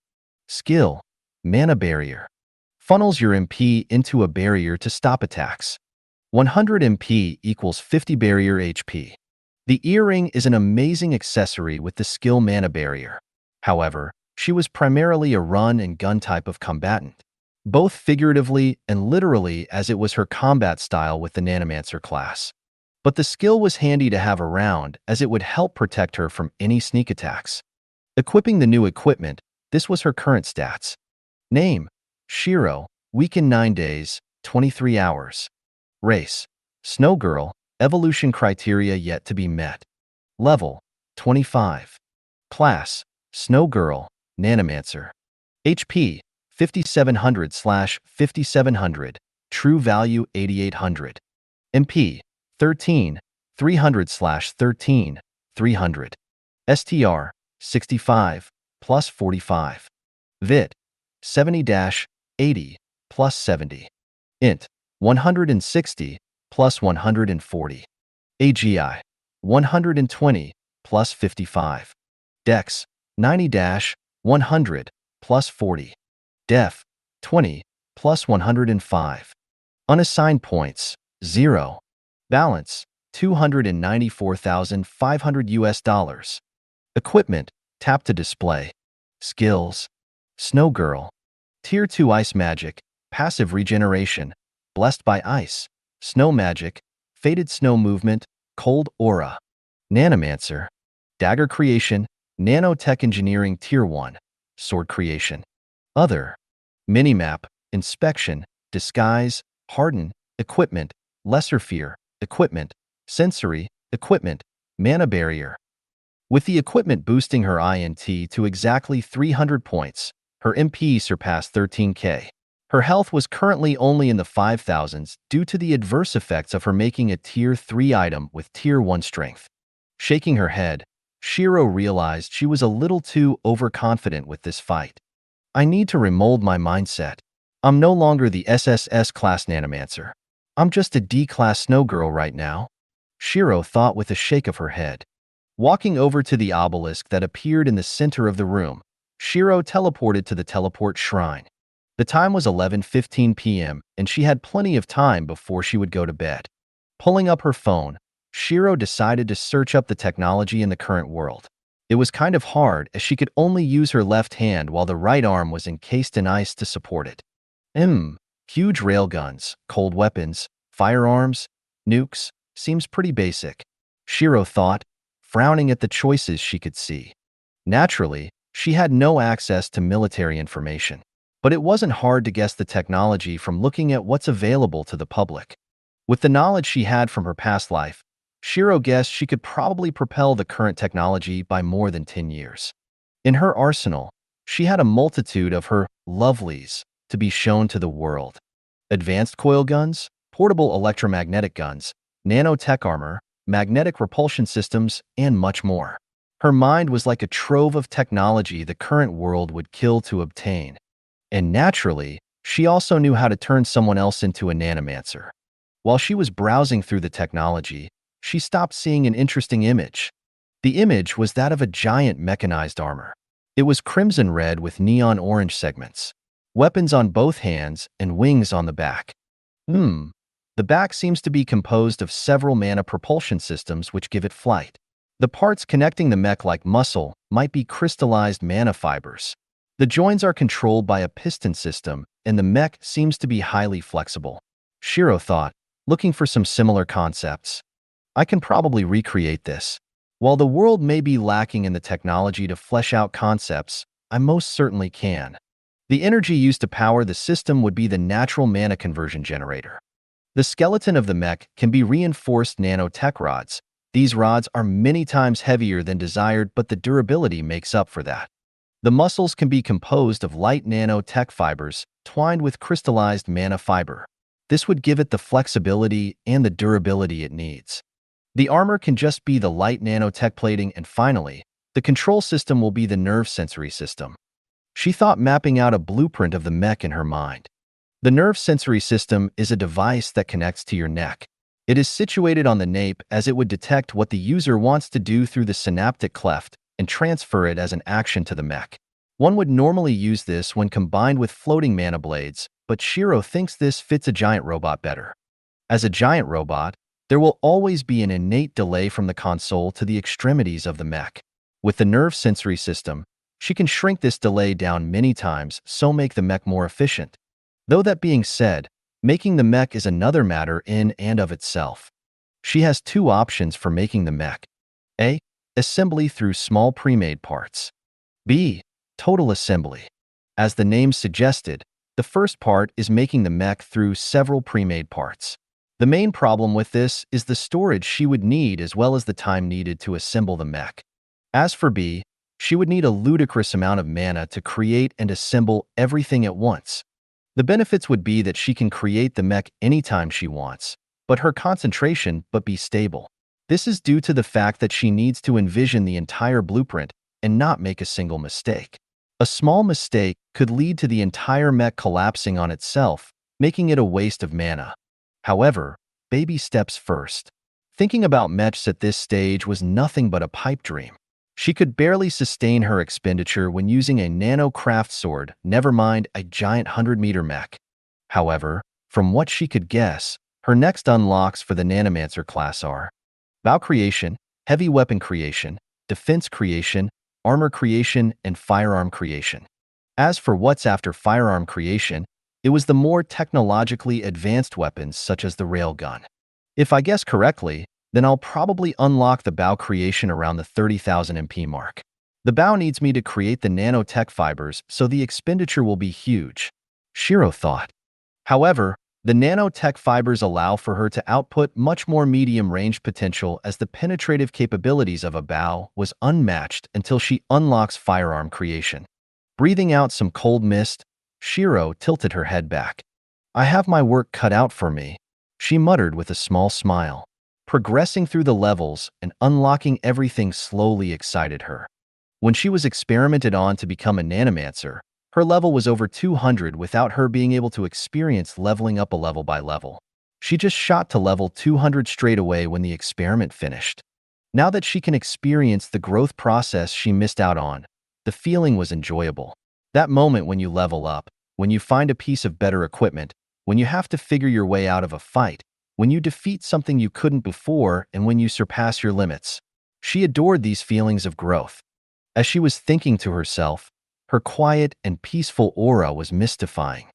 Skill. Mana Barrier. Funnels your MP into a barrier to stop attacks. 100 MP equals 50 barrier HP. The earring is an amazing accessory with the skill Mana Barrier. However, she was primarily a run and gun type of combatant, both figuratively and literally, as it was her combat style with the Snowmancer class. But the skill was handy to have around as it would help protect her from any sneak attacks. Equipping the new equipment, this was her current stats. Name: Shiro, weaken 9 days, 23 hours. Race: Snow Girl, evolution criteria yet to be met. Level: 25. Class: Snow Girl, Snowmancer. HP: 5700/5700, true value 8800. MP: 13, 300/13, 300. STR: 65, plus 45. VIT: 70-80, plus 70. INT: 160, plus 140. AGI: 120, plus 55. DEX: 90-100, plus 40. Def: 20, plus 105. Unassigned points: 0. Balance: $294,500. Equipment: tap to display. Skills: Snow Girl. Tier 2 Ice Magic, Passive Regeneration, Blessed by Ice, Snow Magic, Faded Snow Movement, Cold Aura. Snowmancer. Dagger Creation, Nanotech Engineering Tier 1, Sword Creation. Other. Minimap, Inspection, Disguise, Harden, Equipment, Lesser Fear, Equipment, Sensory, Equipment, Mana Barrier. With the equipment boosting her INT to exactly 300 points, her MP surpassed 13k. Her health was currently only in the 5,000s due to the adverse effects of her making a Tier 3 item with Tier 1 strength. Shaking her head, Shiro realized she was a little too overconfident with this fight. I need to remold my mindset. I'm no longer the SSS class Snowmancer. I'm just a D-class Snow Girl right now, Shiro thought with a shake of her head. Walking over to the obelisk that appeared in the center of the room, Shiro teleported to the teleport shrine. The time was 11:15 p.m., and she had plenty of time before she would go to bed. Pulling up her phone, Shiro decided to search up the technology in the current world. It was kind of hard as she could only use her left hand while the right arm was encased in ice to support it. Huge railguns, cold weapons, firearms, nukes, seems pretty basic, Shiro thought, frowning at the choices she could see. Naturally, she had no access to military information, but it wasn't hard to guess the technology from looking at what's available to the public. With the knowledge she had from her past life, Shiro guessed she could probably propel the current technology by more than 10 years. In her arsenal, she had a multitude of her lovelies to be shown to the world. Advanced coil guns, portable electromagnetic guns, nanotech armor, magnetic repulsion systems, and much more. Her mind was like a trove of technology the current world would kill to obtain. And naturally, she also knew how to turn someone else into a Snowmancer. While she was browsing through the technology, she stopped seeing an interesting image. The image was that of a giant mechanized armor. It was crimson red with neon orange segments, weapons on both hands, and wings on the back. The back seems to be composed of several mana propulsion systems which give it flight. The parts connecting the mech like muscle might be crystallized mana fibers. The joins are controlled by a piston system, and the mech seems to be highly flexible. Shiro thought, looking for some similar concepts. I can probably recreate this. While the world may be lacking in the technology to flesh out concepts, I most certainly can. The energy used to power the system would be the natural mana conversion generator. The skeleton of the mech can be reinforced nanotech rods. These rods are many times heavier than desired, but the durability makes up for that. The muscles can be composed of light nanotech fibers twined with crystallized mana fiber. This would give it the flexibility and the durability it needs. The armor can just be the light nanotech plating, and finally, the control system will be the nerve sensory system. She thought, mapping out a blueprint of the mech in her mind. The nerve sensory system is a device that connects to your neck. It is situated on the nape, as it would detect what the user wants to do through the synaptic cleft and transfer it as an action to the mech. One would normally use this when combined with floating mana blades, but Shiro thinks this fits a giant robot better. As a giant robot, there will always be an innate delay from the console to the extremities of the mech. With the nerve sensory system, she can shrink this delay down many times, so make the mech more efficient. Though that being said, making the mech is another matter in and of itself. She has two options for making the mech. A. Assembly through small pre-made parts. B. Total assembly. As the name suggested, the first part is making the mech through several pre-made parts. The main problem with this is the storage she would need, as well as the time needed to assemble the mech. As for B, she would need a ludicrous amount of mana to create and assemble everything at once. The benefits would be that she can create the mech anytime she wants, but her concentration but be stable. This is due to the fact that she needs to envision the entire blueprint and not make a single mistake. A small mistake could lead to the entire mech collapsing on itself, making it a waste of mana. However, baby steps first. Thinking about mechs at this stage was nothing but a pipe dream. She could barely sustain her expenditure when using a nano craft sword, never mind a giant 100-meter mech. However, from what she could guess, her next unlocks for the Snowmancer class are bow creation, heavy weapon creation, defense creation, armor creation, and firearm creation. As for what's after firearm creation, it was the more technologically advanced weapons such as the railgun. If I guess correctly, then I'll probably unlock the bow creation around the 30,000 MP mark. The bow needs me to create the nanotech fibers, so the expenditure will be huge, Shiro thought. However, the nanotech fibers allow for her to output much more medium-range potential, as the penetrative capabilities of a bow was unmatched until she unlocks firearm creation. Breathing out some cold mist, Shiro tilted her head back. I have my work cut out for me, she muttered with a small smile. Progressing through the levels and unlocking everything slowly excited her. When she was experimented on to become a Snowmancer, her level was over 200 without her being able to experience leveling up a level by level. She just shot to level 200 straight away when the experiment finished. Now that she can experience the growth process she missed out on, the feeling was enjoyable. That moment when you level up, when you find a piece of better equipment, when you have to figure your way out of a fight, when you defeat something you couldn't before, and when you surpass your limits. She adored these feelings of growth. As she was thinking to herself, her quiet and peaceful aura was mystifying.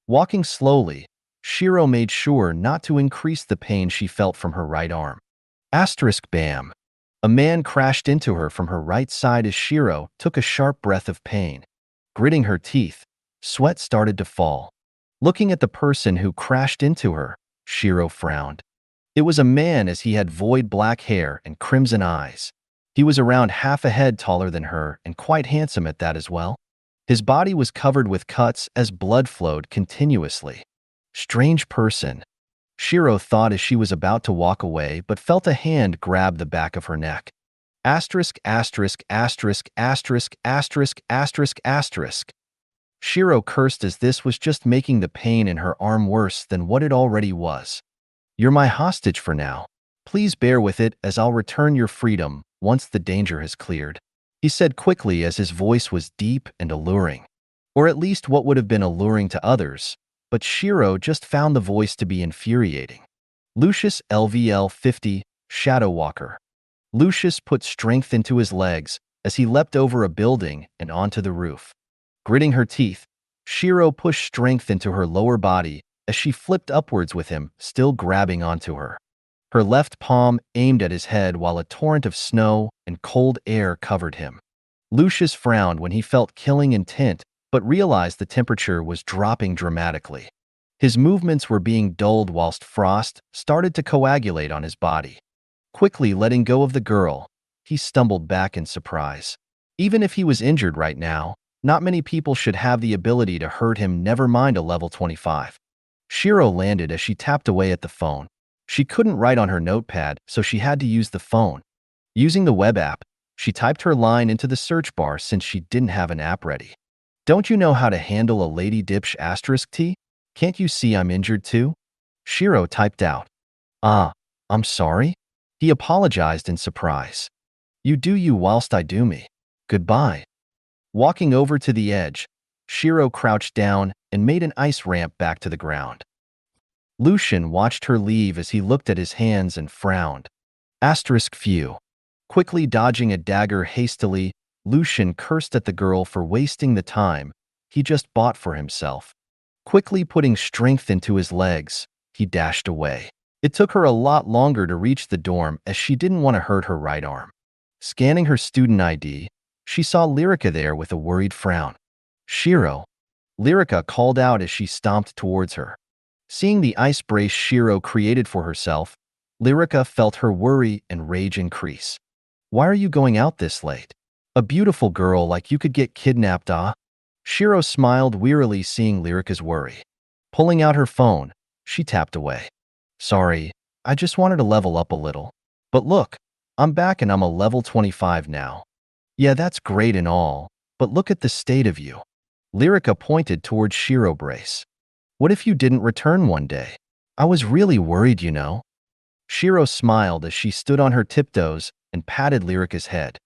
Walking slowly, Shiro made sure not to increase the pain she felt from her right arm. Bam! A man crashed into her from her right side as Shiro took a sharp breath of pain. Gritting her teeth, sweat started to fall. Looking at the person who crashed into her, Shiro frowned. It was a man, as he had void black hair and crimson eyes. He was around half a head taller than her and quite handsome at that as well. His body was covered with cuts as blood flowed continuously. Strange person, Shiro thought as she was about to walk away, but felt a hand grab the back of her neck. Asterisk, asterisk, asterisk, asterisk, asterisk, asterisk, asterisk. Shiro cursed, as this was just making the pain in her arm worse than what it already was. You're my hostage for now. Please bear with it, as I'll return your freedom once the danger has cleared, he said quickly, as his voice was deep and alluring. Or at least what would have been alluring to others, but Shiro just found the voice to be infuriating. Lucius LVL 50, Shadow Walker. Lucius put strength into his legs as he leapt over a building and onto the roof. Gritting her teeth, Shiro pushed strength into her lower body as she flipped upwards with him, still grabbing onto her. Her left palm aimed at his head while a torrent of snow and cold air covered him. Lucius frowned when he felt killing intent, but realized the temperature was dropping dramatically. His movements were being dulled whilst frost started to coagulate on his body. Quickly letting go of the girl, he stumbled back in surprise. Even if he was injured right now, not many people should have the ability to hurt him, never mind a level 25. Shiro landed as she tapped away at the phone. She couldn't write on her notepad, so she had to use the phone. Using the web app, she typed her line into the search bar since she didn't have an app ready. "Don't you know how to handle a lady dipsh asterisk T? Can't you see I'm injured too?" Shiro typed out. I'm sorry?" He apologized in surprise. "You do you whilst I do me. Goodbye." Walking over to the edge, Shiro crouched down and made an ice ramp back to the ground. Lucian watched her leave as he looked at his hands and frowned. Phew. Quickly dodging a dagger hastily, Lucian cursed at the girl for wasting the time he just bought for himself. Quickly putting strength into his legs, he dashed away. It took her a lot longer to reach the dorm as she didn't want to hurt her right arm. Scanning her student ID, she saw Lyrica there with a worried frown. "Shiro," Lyrica called out as she stomped towards her. Seeing the ice brace Shiro created for herself, Lyrica felt her worry and rage increase. "Why are you going out this late? A beautiful girl like you could get kidnapped, ah?" Shiro smiled wearily seeing Lyrica's worry. Pulling out her phone, she tapped away. "Sorry, I just wanted to level up a little. But look, I'm back and I'm a level 25 now." "Yeah, that's great and all, but look at the state of you." Lyrica pointed towards Shiro brace. "What if you didn't return one day? I was really worried, you know." Shiro smiled as she stood on her tiptoes and patted Lyrica's head.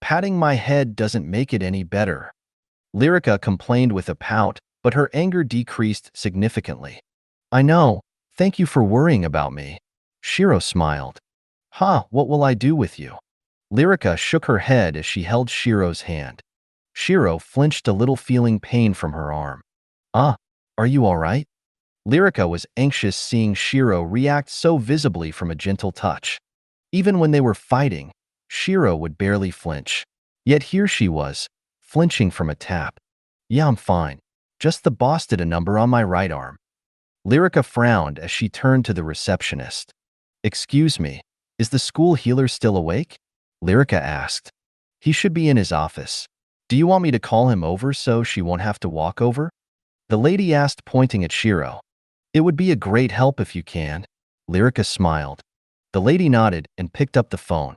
"Patting my head doesn't make it any better." Lyrica complained with a pout, but her anger decreased significantly. "I know. Thank you for worrying about me." Shiro smiled. What will I do with you?" Lyrica shook her head as she held Shiro's hand. Shiro flinched a little, feeling pain from her arm. Are you all right?" Lyrica was anxious seeing Shiro react so visibly from a gentle touch. Even when they were fighting, Shiro would barely flinch. Yet here she was, flinching from a tap. "Yeah, I'm fine. Just the boss did a number on my right arm." Lyrica frowned as she turned to the receptionist. "Excuse me, is the school healer still awake?" Lyrica asked. "He should be in his office. Do you want me to call him over so she won't have to walk over?" The lady asked, pointing at Shiro. "It would be a great help if you can." Lyrica smiled. The lady nodded and picked up the phone.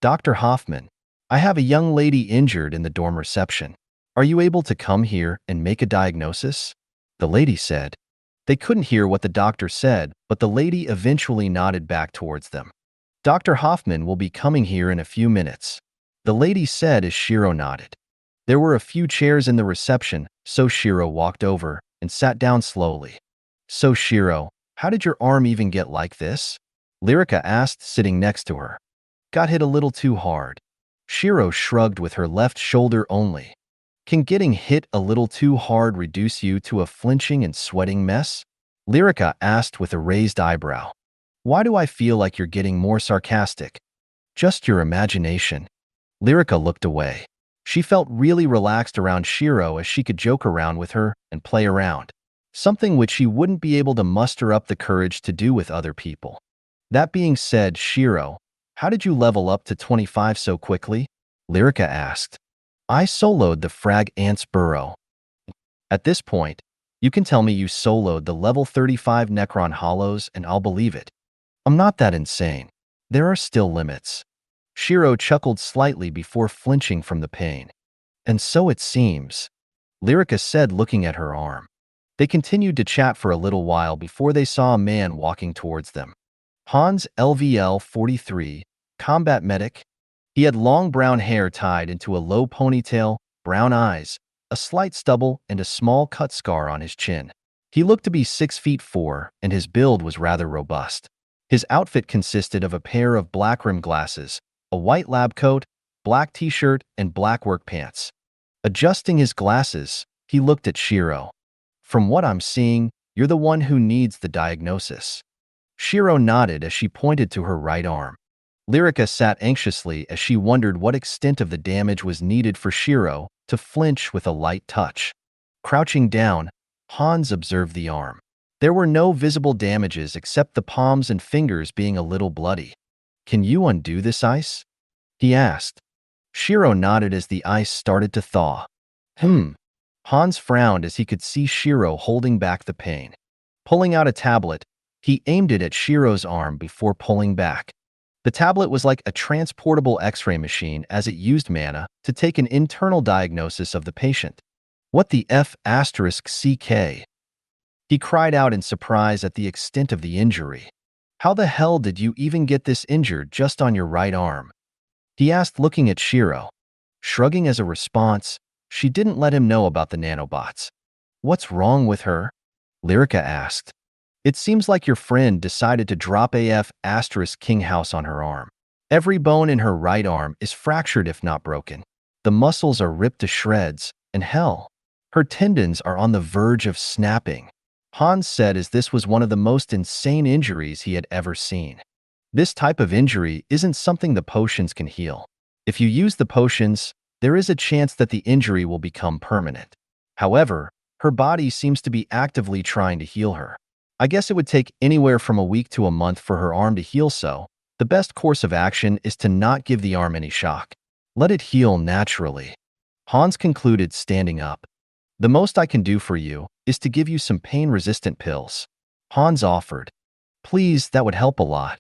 "Dr. Hoffman, I have a young lady injured in the dorm reception. Are you able to come here and make a diagnosis?" The lady said. They couldn't hear what the doctor said, but the lady eventually nodded back towards them. "Dr. Hoffman will be coming here in a few minutes," the lady said as Shiro nodded. There were a few chairs in the reception, so Shiro walked over and sat down slowly. "So Shiro, how did your arm even get like this?" Lyrica asked, sitting next to her. "Got hit a little too hard." Shiro shrugged with her left shoulder only. "Can getting hit a little too hard reduce you to a flinching and sweating mess?" Lyrica asked with a raised eyebrow. "Why do I feel like you're getting more sarcastic?" "Just your imagination." Lyrica looked away. She felt really relaxed around Shiro as she could joke around with her and play around, something which she wouldn't be able to muster up the courage to do with other people. That being said, Shiro, how did you level up to 25 so quickly? Lyrica asked. "I soloed the Frag Ant's Burrow." At this point, you can tell me you soloed the level 35 Necron Hollows and I'll believe it. I'm not that insane. There are still limits. Shiro chuckled slightly before flinching from the pain. "And so it seems," Lyrica said, looking at her arm. They continued to chat for a little while before they saw a man walking towards them. Hans LVL 43, combat medic. He had long brown hair tied into a low ponytail, brown eyes, a slight stubble, and a small cut scar on his chin. He looked to be 6'4", and his build was rather robust. His outfit consisted of a pair of black rimmed glasses, a white lab coat, black t-shirt, and black work pants. Adjusting his glasses, he looked at Shiro. From what I'm seeing, you're the one who needs the diagnosis. Shiro nodded as she pointed to her right arm. Lyrica sat anxiously as she wondered what extent of the damage was needed for Shiro to flinch with a light touch. Crouching down, Hans observed the arm. There were no visible damages except the palms and fingers being a little bloody. "Can you undo this ice?" he asked. Shiro nodded as the ice started to thaw. Hans frowned as he could see Shiro holding back the pain. Pulling out a tablet, he aimed it at Shiro's arm before pulling back. The tablet was like a transportable X-ray machine as it used mana to take an internal diagnosis of the patient. "What the F***CK?" He cried out in surprise at the extent of the injury. "How the hell did you even get this injured just on your right arm?" he asked, looking at Shiro. Shrugging as a response, she didn't let him know about the nanobots. "What's wrong with her?" Lyrica asked. "It seems like your friend decided to drop *King House on her arm. Every bone in her right arm is fractured if not broken. The muscles are ripped to shreds, and hell, her tendons are on the verge of snapping," Hans said as this was one of the most insane injuries he had ever seen. "This type of injury isn't something the potions can heal. If you use the potions, there is a chance that the injury will become permanent. However, her body seems to be actively trying to heal her. I guess it would take anywhere from a week to a month for her arm to heal, so the best course of action is to not give the arm any shock. Let it heal naturally," Hans concluded, standing up. "The most I can do for you is to give you some pain-resistant pills," Hans offered. "Please, that would help a lot."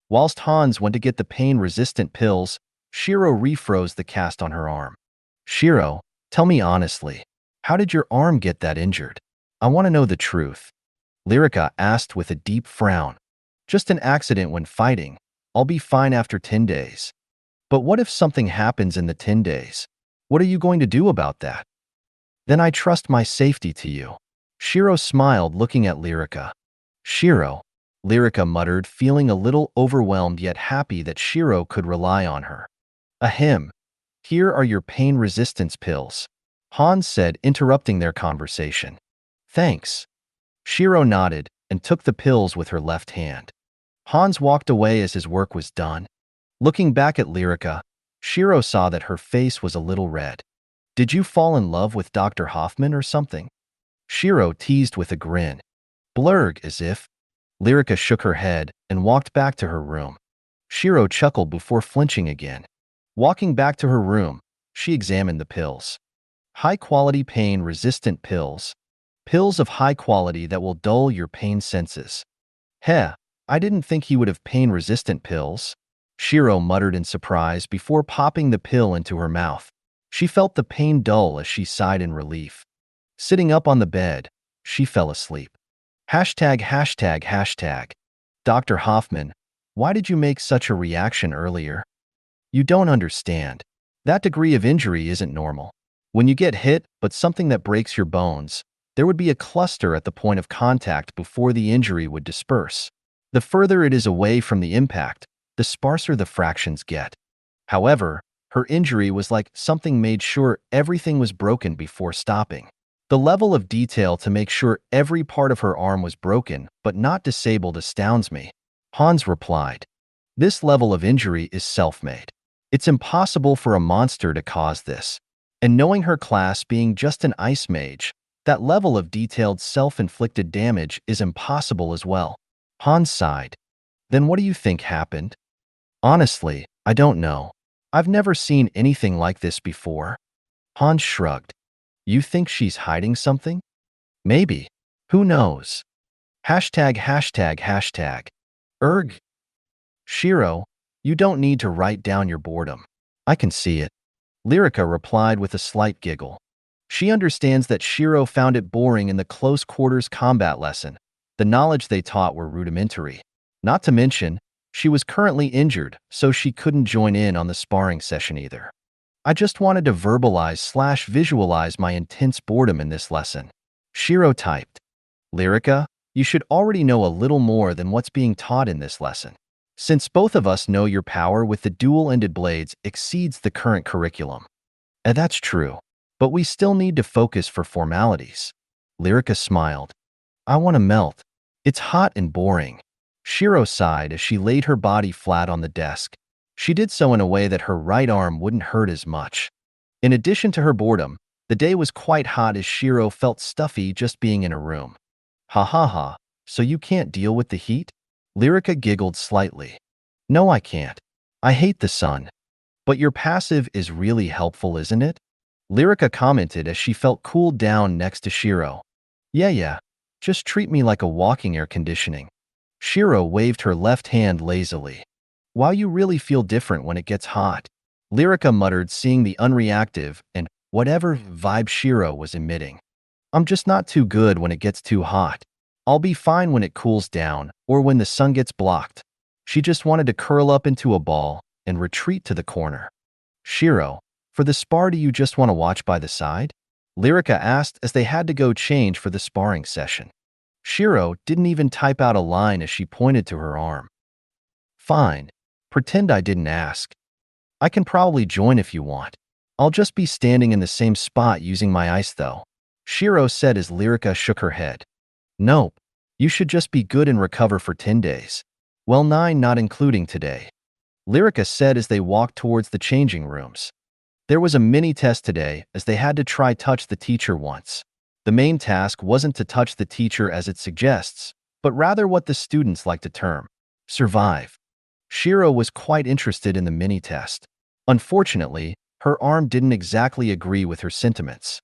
Whilst Hans went to get the pain-resistant pills, Shiro refroze the cast on her arm. "Shiro, tell me honestly, how did your arm get that injured? I want to know the truth," Lyrica asked with a deep frown. "Just an accident when fighting. I'll be fine after 10 days. But what if something happens in the 10 days? What are you going to do about that?" "Then I trust my safety to you." Shiro smiled, looking at Lyrica. "Shiro," Lyrica muttered, feeling a little overwhelmed yet happy that Shiro could rely on her. "Ahem. Here are your pain resistance pills," Hans said, interrupting their conversation. "Thanks." Shiro nodded and took the pills with her left hand. Hans walked away as his work was done. Looking back at Lyrica, Shiro saw that her face was a little red. "Did you fall in love with Dr. Hoffman or something?" Shiro teased with a grin. "Blurg, as if." Lyrica shook her head and walked back to her room. Shiro chuckled before flinching again. Walking back to her room, she examined the pills. High-quality pain-resistant pills. Pills of high quality that will dull your pain senses. "Heh, I didn't think he would have pain-resistant pills," Shiro muttered in surprise before popping the pill into her mouth. She felt the pain dull as she sighed in relief. Sitting up on the bed, she fell asleep. ###. "Dr. Hoffman, why did you make such a reaction earlier? You don't understand. That degree of injury isn't normal. When you get hit, but something that breaks your bones, there would be a cluster at the point of contact before the injury would disperse. The further it is away from the impact, the sparser the fractions get. However, her injury was like something made sure everything was broken before stopping. The level of detail to make sure every part of her arm was broken but not disabled astounds me," Hans replied. "This level of injury is self-made. It's impossible for a monster to cause this. And knowing her class being just an ice mage, that level of detailed self-inflicted damage is impossible as well." Hans sighed. "Then what do you think happened?" "Honestly, I don't know. I've never seen anything like this before." Hans shrugged. "You think she's hiding something?" "Maybe. Who knows?" ###. Erg. "Shiro, you don't need to write down your boredom. I can see it," Lyrica replied with a slight giggle. She understands that Shiro found it boring in the close-quarters combat lesson. The knowledge they taught were rudimentary. Not to mention, she was currently injured, so she couldn't join in on the sparring session either. "I just wanted to verbalize/visualize my intense boredom in this lesson," Shiro typed. "Lyrica, you should already know a little more than what's being taught in this lesson. Since both of us know your power with the dual-ended blades exceeds the current curriculum. That's true, but we still need to focus for formalities. Lyrica smiled. I want to melt. It's hot and boring. Shiro sighed as she laid her body flat on the desk. She did so in a way that her right arm wouldn't hurt as much. In addition to her boredom, the day was quite hot as Shiro felt stuffy just being in a room. Ha ha ha, so you can't deal with the heat? Lyrica giggled slightly. No, I can't. I hate the sun. But your passive is really helpful, isn't it? Lyrica commented as she felt cooled down next to Shiro. Yeah, just treat me like a walking air conditioning. Shiro waved her left hand lazily. Wow, you really feel different when it gets hot. Lyrica muttered, seeing the unreactive and whatever vibe Shiro was emitting. I'm just not too good when it gets too hot. I'll be fine when it cools down or when the sun gets blocked. She just wanted to curl up into a ball and retreat to the corner. Shiro, for the spar, do you just want to watch by the side? Lyrica asked as they had to go change for the sparring session. Shiro didn't even type out a line as she pointed to her arm. Fine. Pretend I didn't ask. I can probably join if you want. I'll just be standing in the same spot using my ice though. Shiro said as Lyrica shook her head. Nope. You should just be good and recover for 10 days. Well, 9 not including today. Lyrica said as they walked towards the changing rooms. There was a mini-test today as they had to try touch the teacher once. The main task wasn't to touch the teacher as it suggests, but rather what the students like to term survive. Shiro was quite interested in the mini-test. Unfortunately, her arm didn't exactly agree with her sentiments.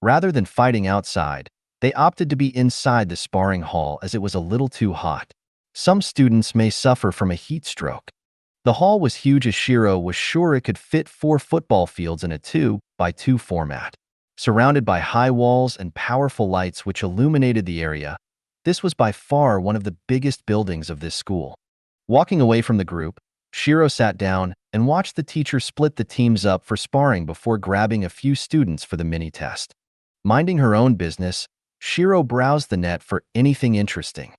Rather than fighting outside, they opted to be inside the sparring hall as it was a little too hot. Some students may suffer from a heat stroke. The hall was huge as Shiro was sure it could fit 4 football fields in a 2x2 format. Surrounded by high walls and powerful lights which illuminated the area, this was by far one of the biggest buildings of this school. Walking away from the group, Shiro sat down and watched the teacher split the teams up for sparring before grabbing a few students for the mini-test. Minding her own business, Shiro browsed the net for anything interesting.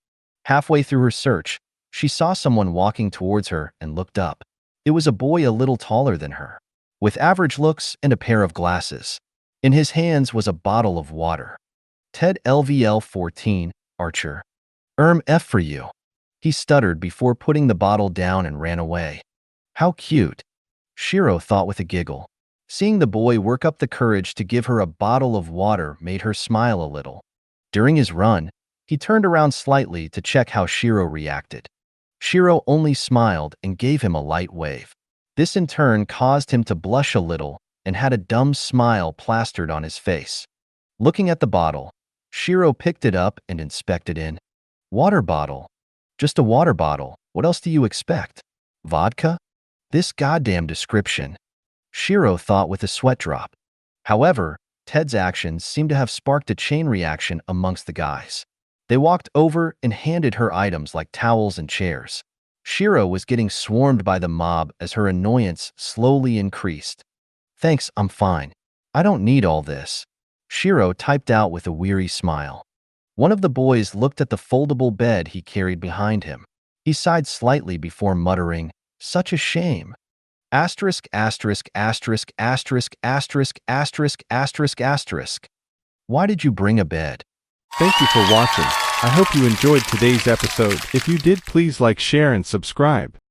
Halfway through her search, she saw someone walking towards her and looked up. It was a boy a little taller than her, with average looks and a pair of glasses. In his hands was a bottle of water. Ted LVL 14, Archer. F for you. He stuttered before putting the bottle down and ran away. How cute, Shiro thought with a giggle. Seeing the boy work up the courage to give her a bottle of water made her smile a little. During his run, he turned around slightly to check how Shiro reacted. Shiro only smiled and gave him a light wave. This in turn caused him to blush a little and had a dumb smile plastered on his face. Looking at the bottle, Shiro picked it up and inspected it. Water bottle. Just a water bottle. What else do you expect? Vodka? This goddamn description, Shiro thought with a sweat drop. However, Ted's actions seemed to have sparked a chain reaction amongst the guys. They walked over and handed her items like towels and chairs. Shiro was getting swarmed by the mob as her annoyance slowly increased. Thanks, I'm fine. I don't need all this, Shiro typed out with a weary smile. One of the boys looked at the foldable bed he carried behind him. He sighed slightly before muttering, such a shame. Asterisk, asterisk, asterisk, asterisk, asterisk, asterisk, asterisk, asterisk. Why did you bring a bed? Thank you for watching. I hope you enjoyed today's episode. If you did, please like, share, and subscribe.